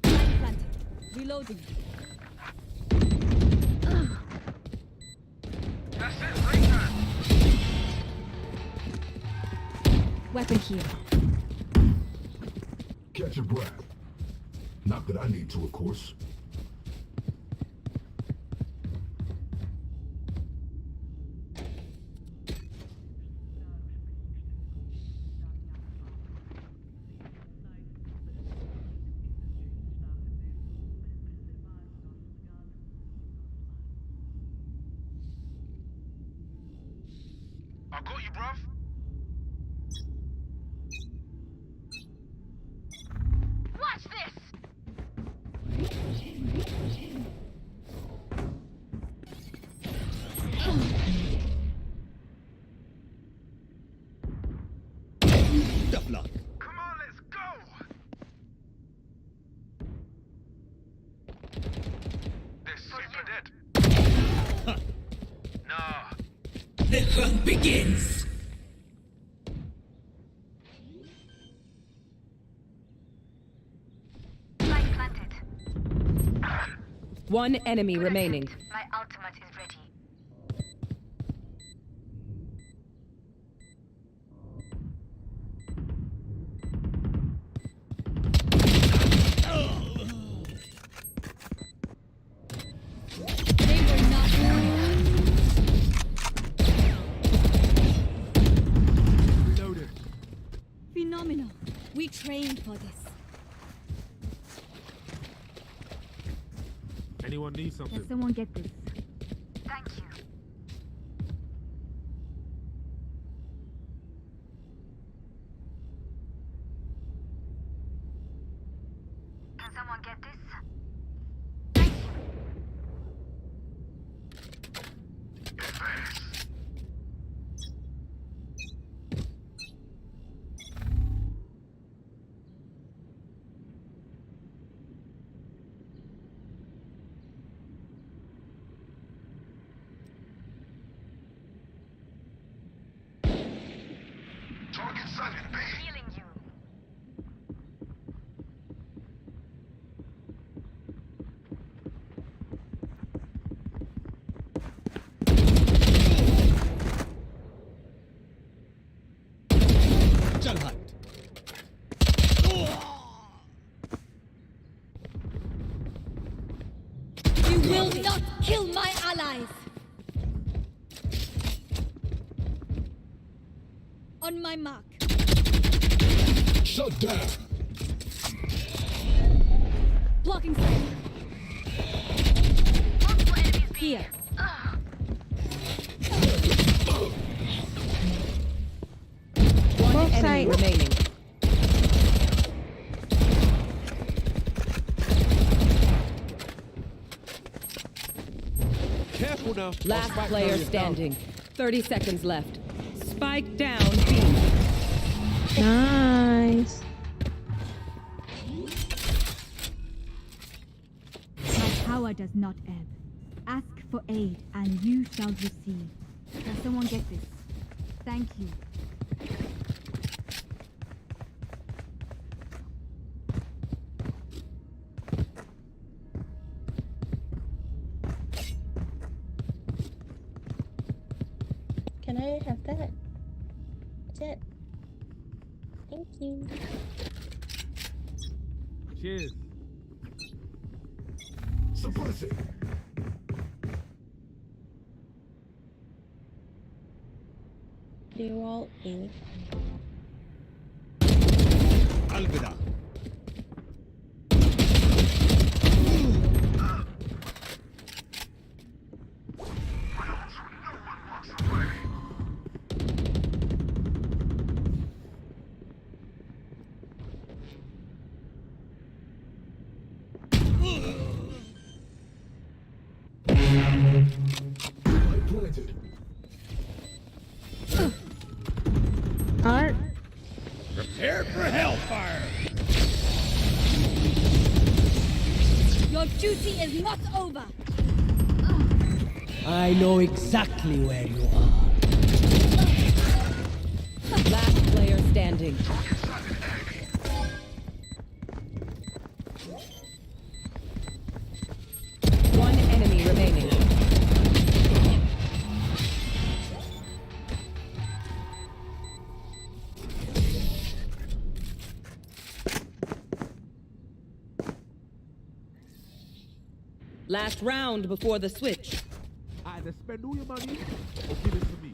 Planted. Reloading. Weapon here. Catch your breath. Not that I need to, of course. I got you, bruv. Watch this! Tough luck. Come on, let's go! They're super dead. Nah. The hunt begins. Light planted. One enemy remaining. My ultimate is ready. They were not Reloaded. phenomenal. We trained for this. Anyone need something? Can someone get this? Thank you. Can someone get this? Thank you. Target sighted, B. Healing you. Jalhat. You will not kill my allies. On my mark. Shut down. Blocking sight. Multiple enemies B. Here. enemy remaining. Careful now. Last Spike player carrier down. standing. 30 seconds left. Spike down B. Nice. My power does not ebb. Ask for aid, and you shall receive. Can someone get this? Thank you. Can I have that? Jet. Thank you. Cheers. Suppress it. They're all in. Alvida. Light planted. Art. Prepare for hellfire. Your duty is not over. I know exactly where you are. Last player standing. One enemy remaining. Last round before the switch. Either spend all your money or give it to me.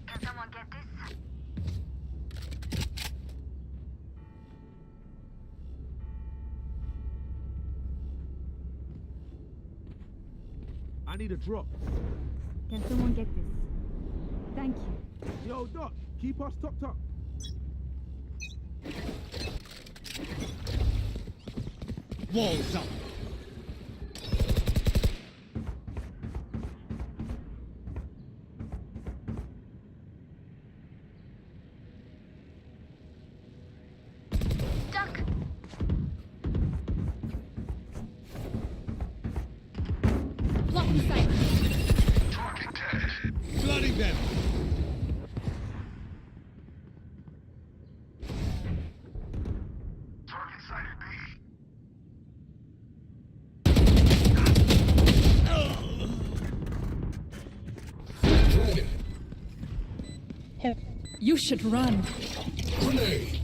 Can someone get this? I need a drop. Can someone get this? Thank you. Yo, Doc, keep us topped up. Walls up. Duck. Blocking sight. Flooding them. You should run. Grenade.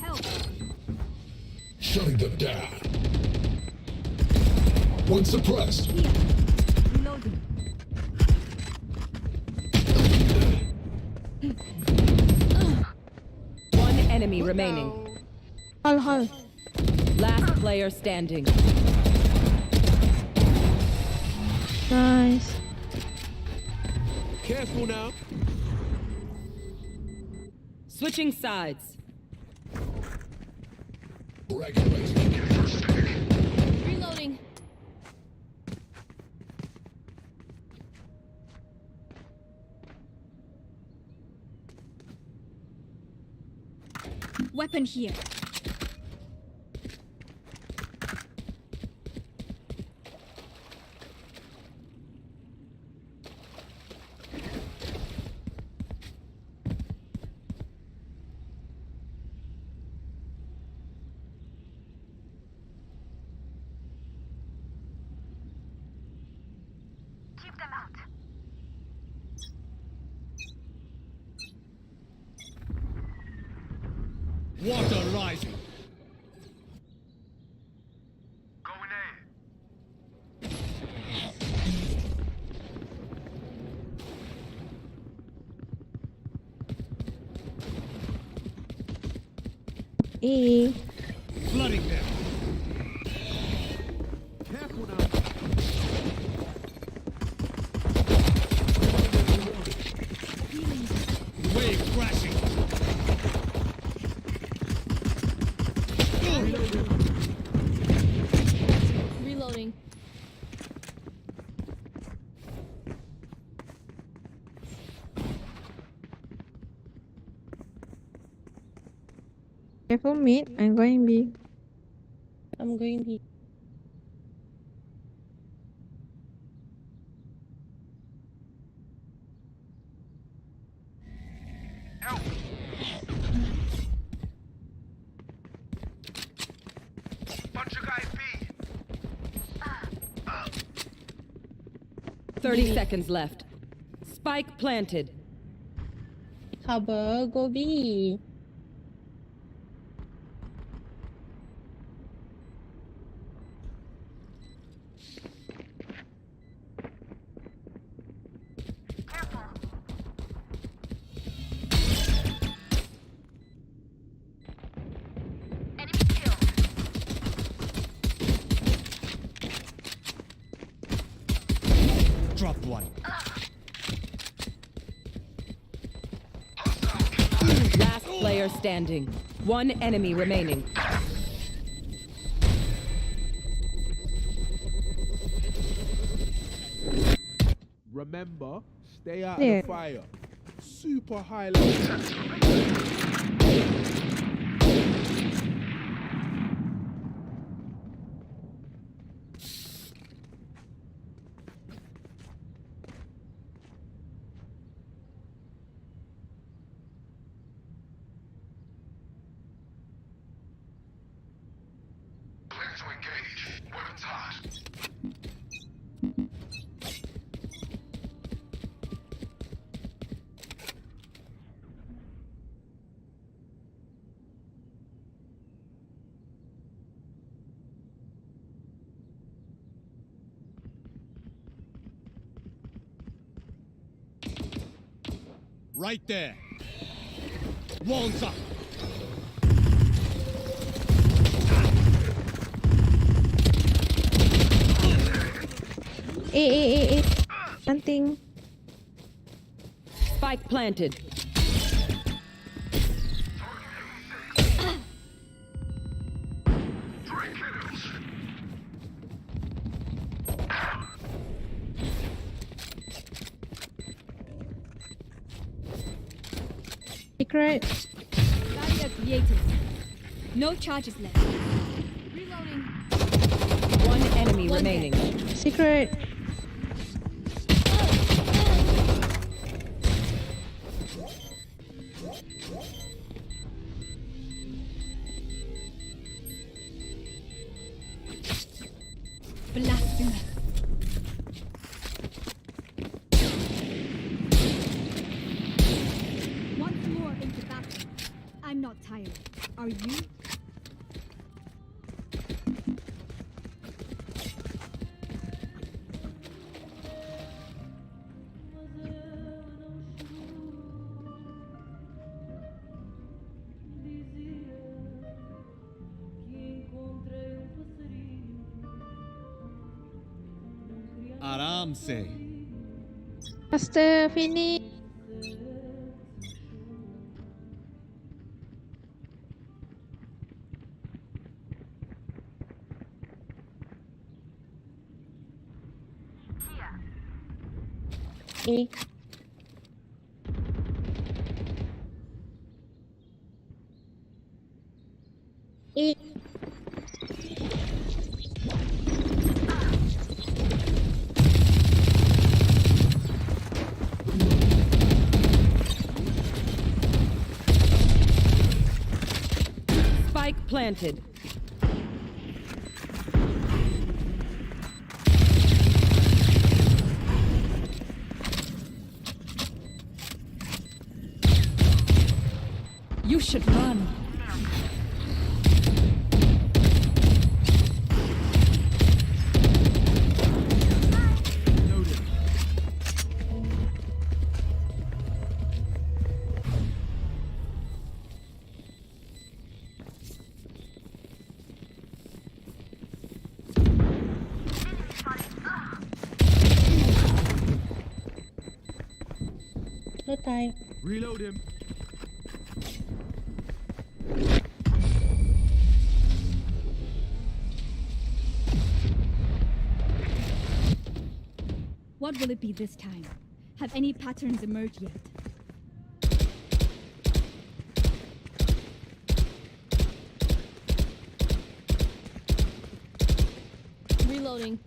Help. Shutting them down. One suppressed. Here. Reloading. One enemy remaining. Hold. Last player standing. Nice. Careful now. Switching sides. Reloading. Weapon here. Keep them out. Water rising. E. Flooding them. Wave crashing. Reloading. Careful mid, I'm going B. I'm going B. Bunch of guys B. 30 seconds left. Spike planted. Cover, go B. Dropped one. Last player standing. One enemy remaining. Remember, stay out Yeah. of the fire. Super high level. Clear to engage. Weapons hot. Right there. Walls up. A. Nothing. Spike planted. Secret. Barrier created. No charges left. Reloading. One enemy remaining. Secret. Blasphemous. Once more into battle. I'm not tired. Are you? आराम से. Faster, finish. A. A. Spike planted. You should run. time. Reload him. What will it be this time? Have any patterns emerged yet? Reloading.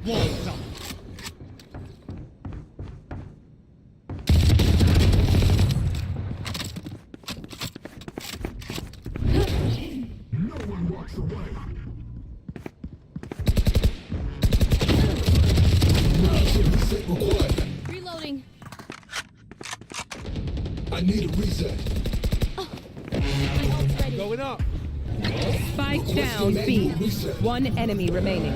Walls up. No one walks away. Reloading. I need a reset. My ult's ready. Going up. Spike down B. One enemy remaining.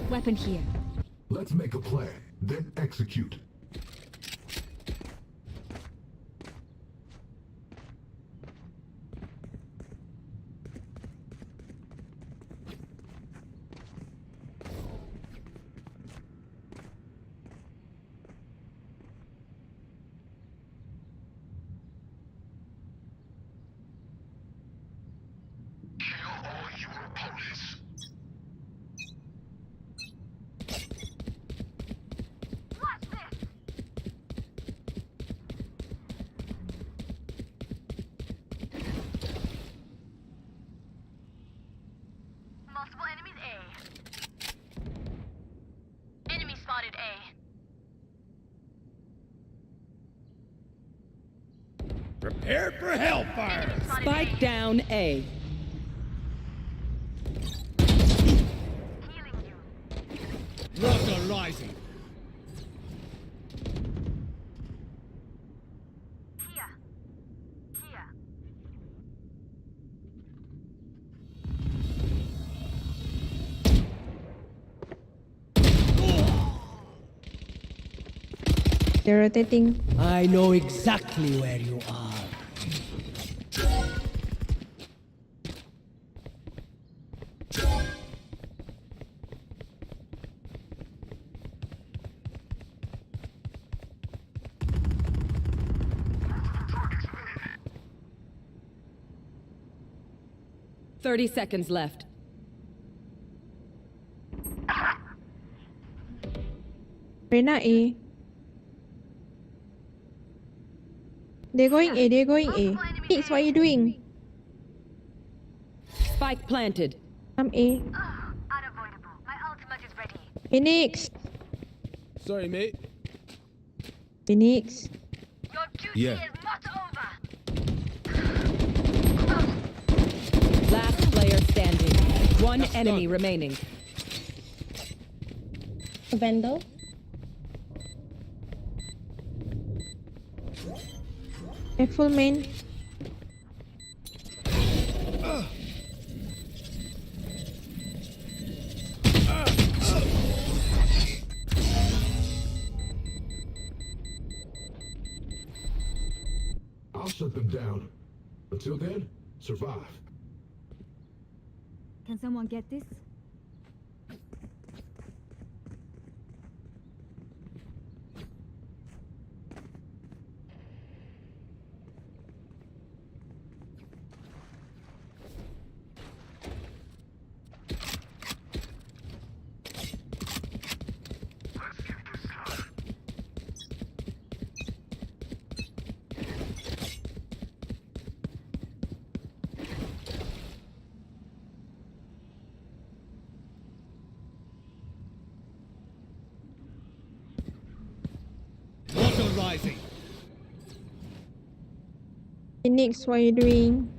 Weapon here. Let's make a plan, then execute. Multiple enemies A. Enemy spotted A. Prepare for hellfire. Spike down A. Water rising. Here. Here. They're rotating. I know exactly where you are. Thirty seconds left. Reyna A. They're going A, they're going A. Phoenix, what are you doing? Spike planted. I'm A. Unavoidable. My ultimate is ready. Phoenix. Sorry, mate. Phoenix. Your duty Yeah. is not over. Last player standing. One enemy remaining. Vandal. Careful, main. I'll shut them down. Until then, survive. Can someone get this? Water rising. Phoenix, what are you doing?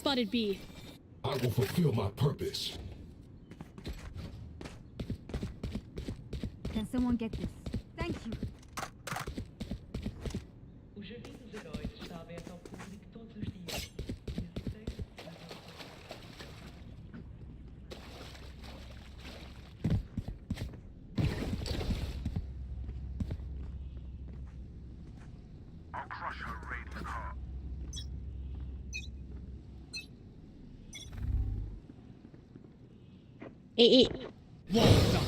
spotted B. I will fulfill my purpose. Can someone get this? Thank you. I'll crush her radiant heart. Well done.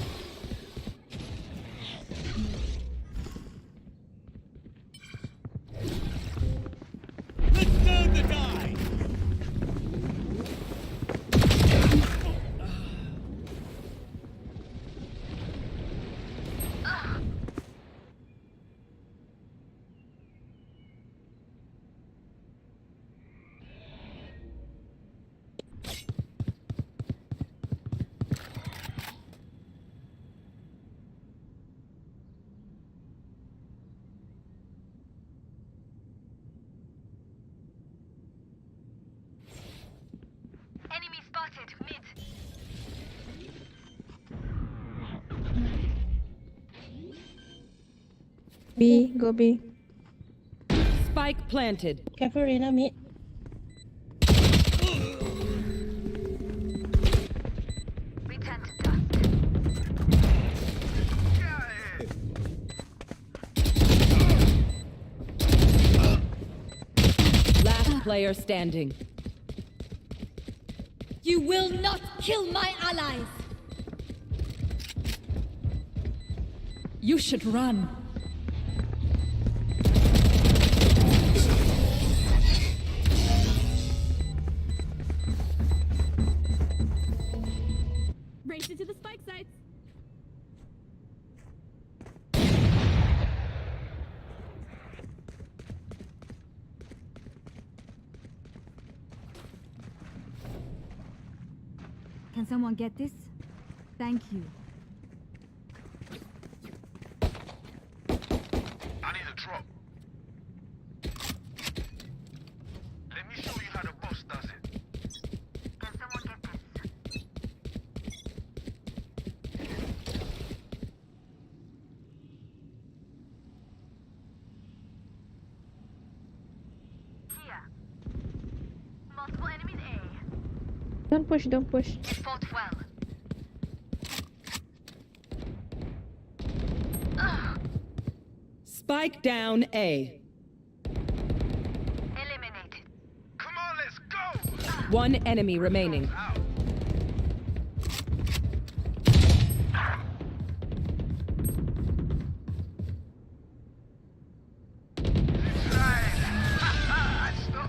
Let's turn the tide. Enemy spotted mid. B, go B. Spike planted. Careful, Reyna, mid. Return to dust. Last player standing. You will not kill my allies! You should run. Race into the spike sites. Can someone get this? Thank you. I need a drop. Let me show you how the boss does it. Can someone get this? Here. Multiple enemies A. Don't push, don't push. Fought well. Spike down A. Eliminated. Come on, let's go! One enemy remaining. Stop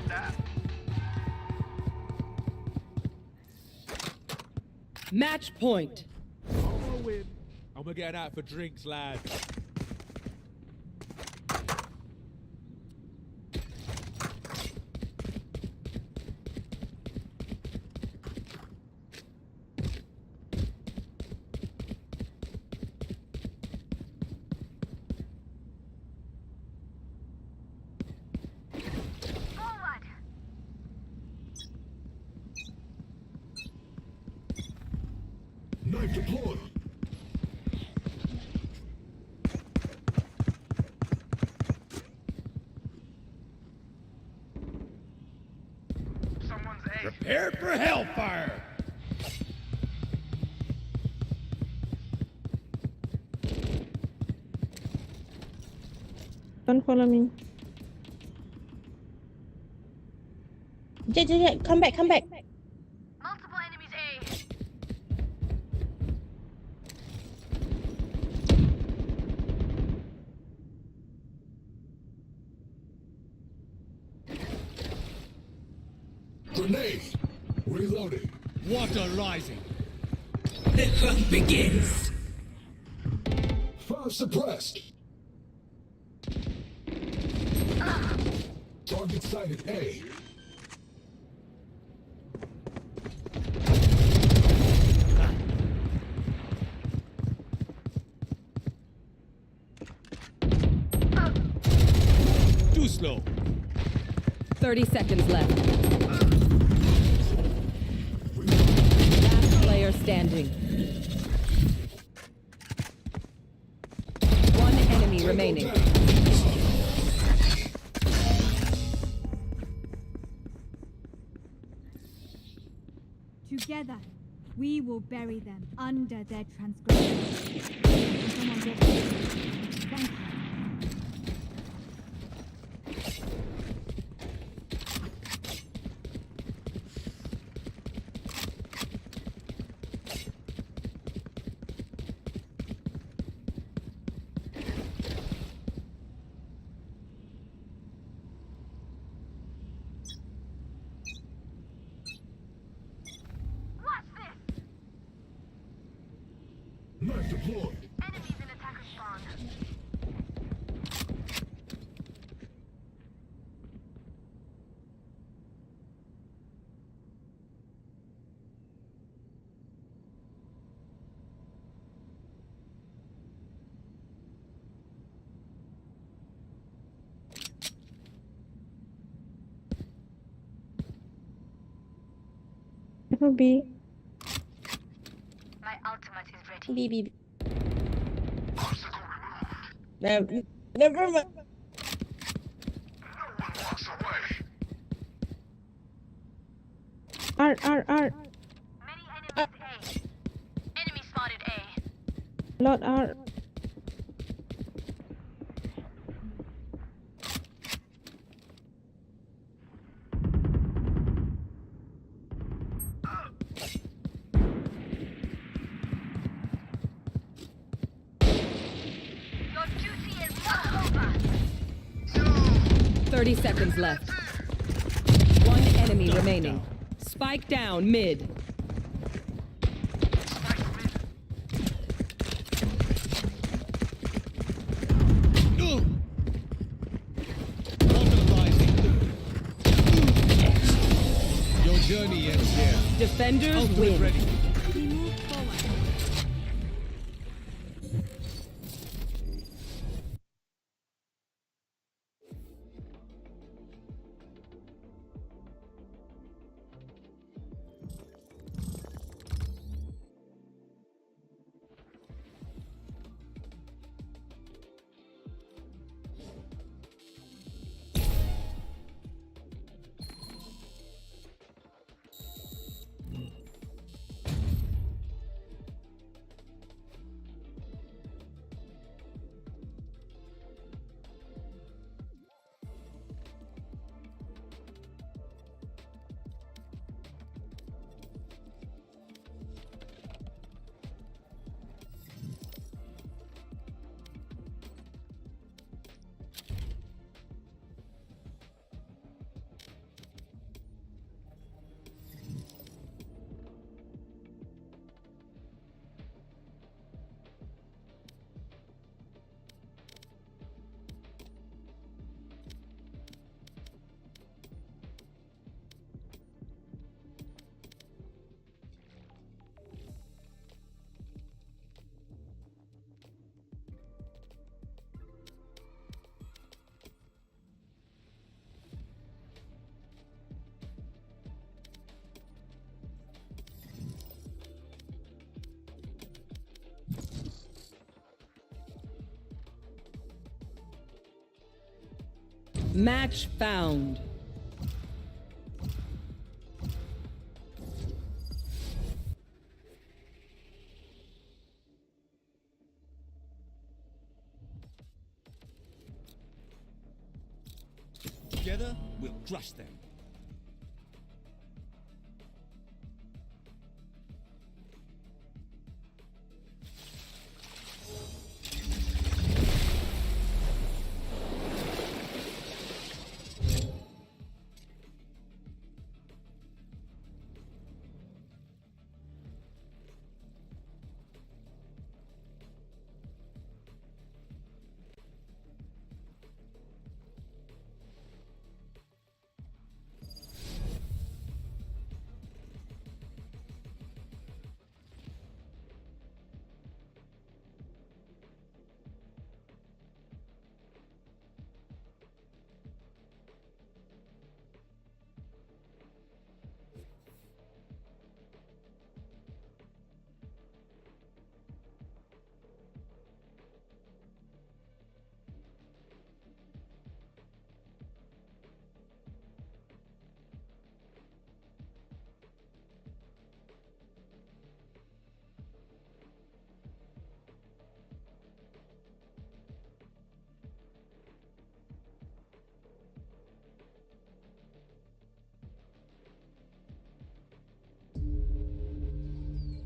that. Match point. I'm gonna win. I'm gonna get out for drinks, lad. Forward. Knife deployed. Someone's A. Prepare for hellfire. Don't follow me. Jet, come back, come back. Multiple enemies A. Grenade. Reloading. Water rising. The hunt begins. Fire suppressed. Target sighted A. Too slow. 30 seconds left. player standing. One enemy remaining. Together, we will bury them under their transgressions. Can someone get this? Thank you. Knife deployed. Enemies in attacker spawn. It'll be My ultimate is ready. B. Never mind. R. Many enemies A. Enemy spotted A. Lord R. Your duty is not over. 30 seconds left. One enemy remaining. Spike down mid. Your journey ends here. Defenders Ultimate win. ready. We move forward. Match found. Together, we'll crush them.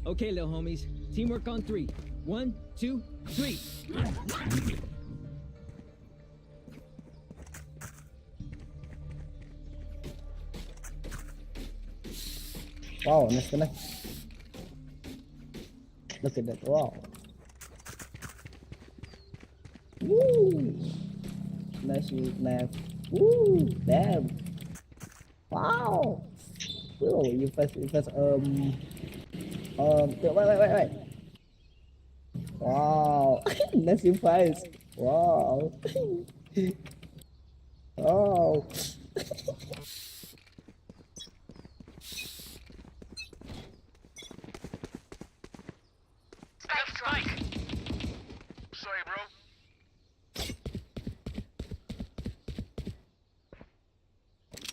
Okay, little homies. Teamwork on 3. 1, 2, 3. Wow, nice. Look at that. Wow. Woo! Nice snap. Woo! Damn. Wow. Whoa, you press wait. Wow. Nice face. Wow. Oh. Spike. Sorry, bro.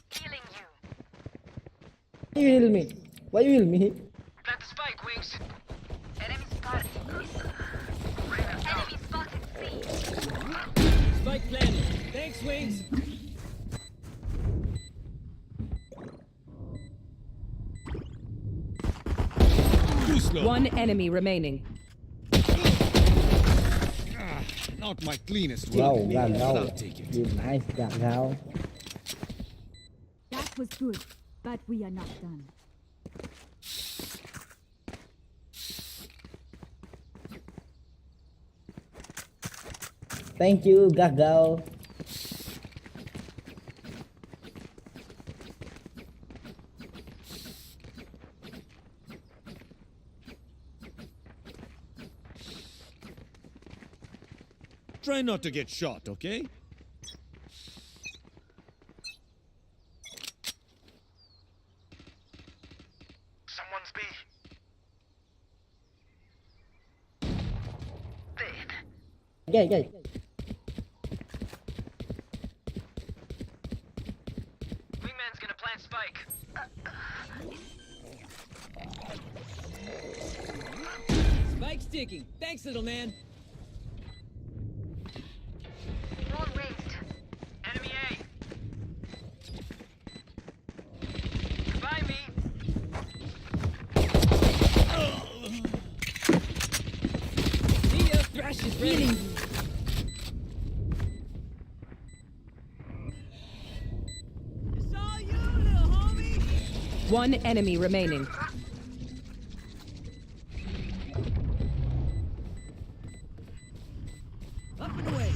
Healing you. Why you heal me? Why you heal me? Plant the spike, Wings. Enemy spotted. Enemy spotted. Spike planted. Thanks, Wings. One enemy remaining. Not my cleanest Wow, work. wow, But wow. I'll take it. You nice, wow. That was good, but we are not done. Thank you, Gagal. Try not to get shot, okay? Someone's B. Okay. Wingman's gonna plant spike. Spike's ticking. Thanks, little man. Wall raised. Enemy A. Goodbye, me. See ya. Thrash is ready. It's all you, little homie. One enemy remaining. Up and away.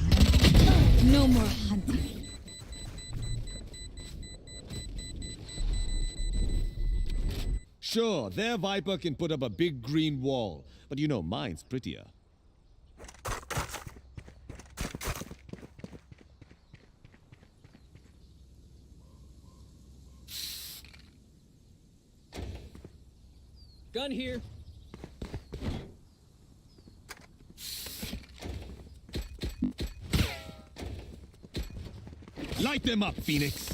No more hunting. Sure, their Viper can put up a big green wall, but you know mine's prettier. Gun here. Light them up, Phoenix!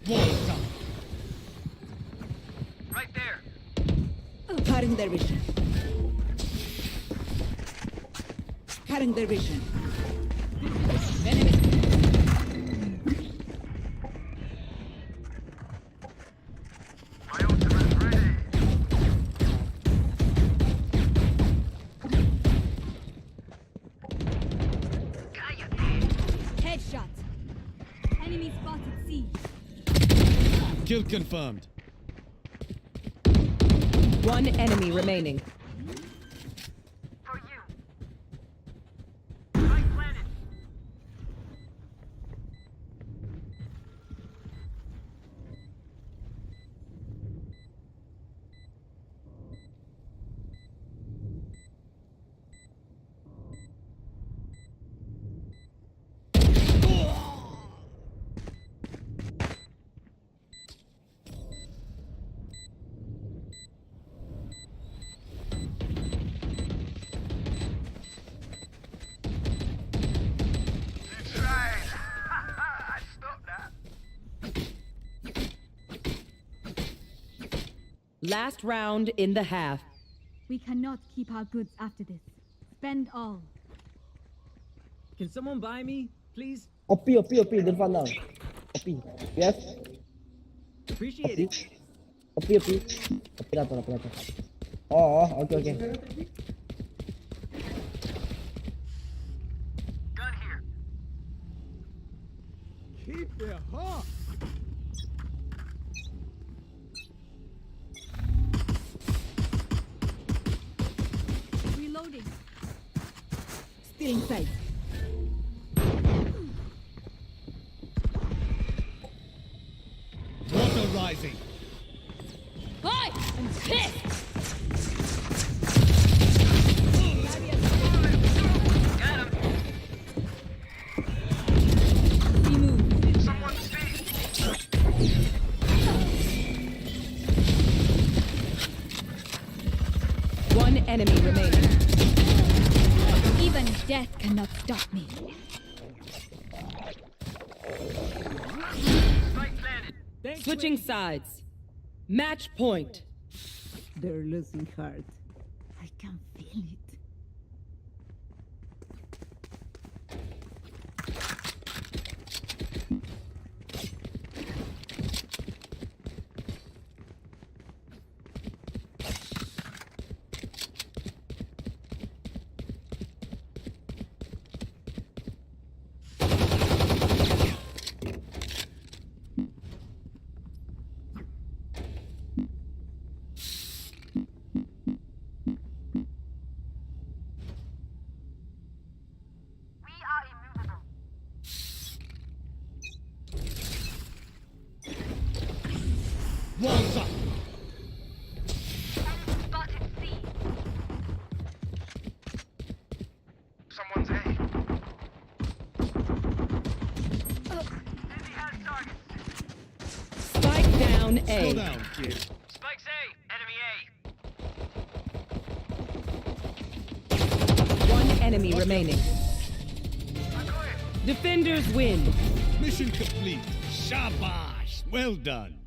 Wall down. Right there. Cutting their vision. Cutting their vision. Enemy. My ultimate's ready. Headshot. Enemy spotted C. Kill confirmed. One enemy remaining. For you. Spike planted. Last round in the half. We cannot keep our goods after this. Spend all. Can someone buy me, please? OP, don't fall down. Kopi. Yes. Appreciate it. Kopi. Kopi datang. Oh, okay. Gun here. Keep it hot. Reloading. Still inside. Water rising. Boy, I'm pissed. One enemy remaining. Even death cannot stop me. Switching sides. Match point. They're losing heart. I can feel it. We are immovable. Walls up. Enemy spotted C. Someone's A. Dizzy has targets. Spike down Slow A. down, kid. Spikes A. Enemy One enemy remaining. Defenders win. Mission complete. Shabash. Well done.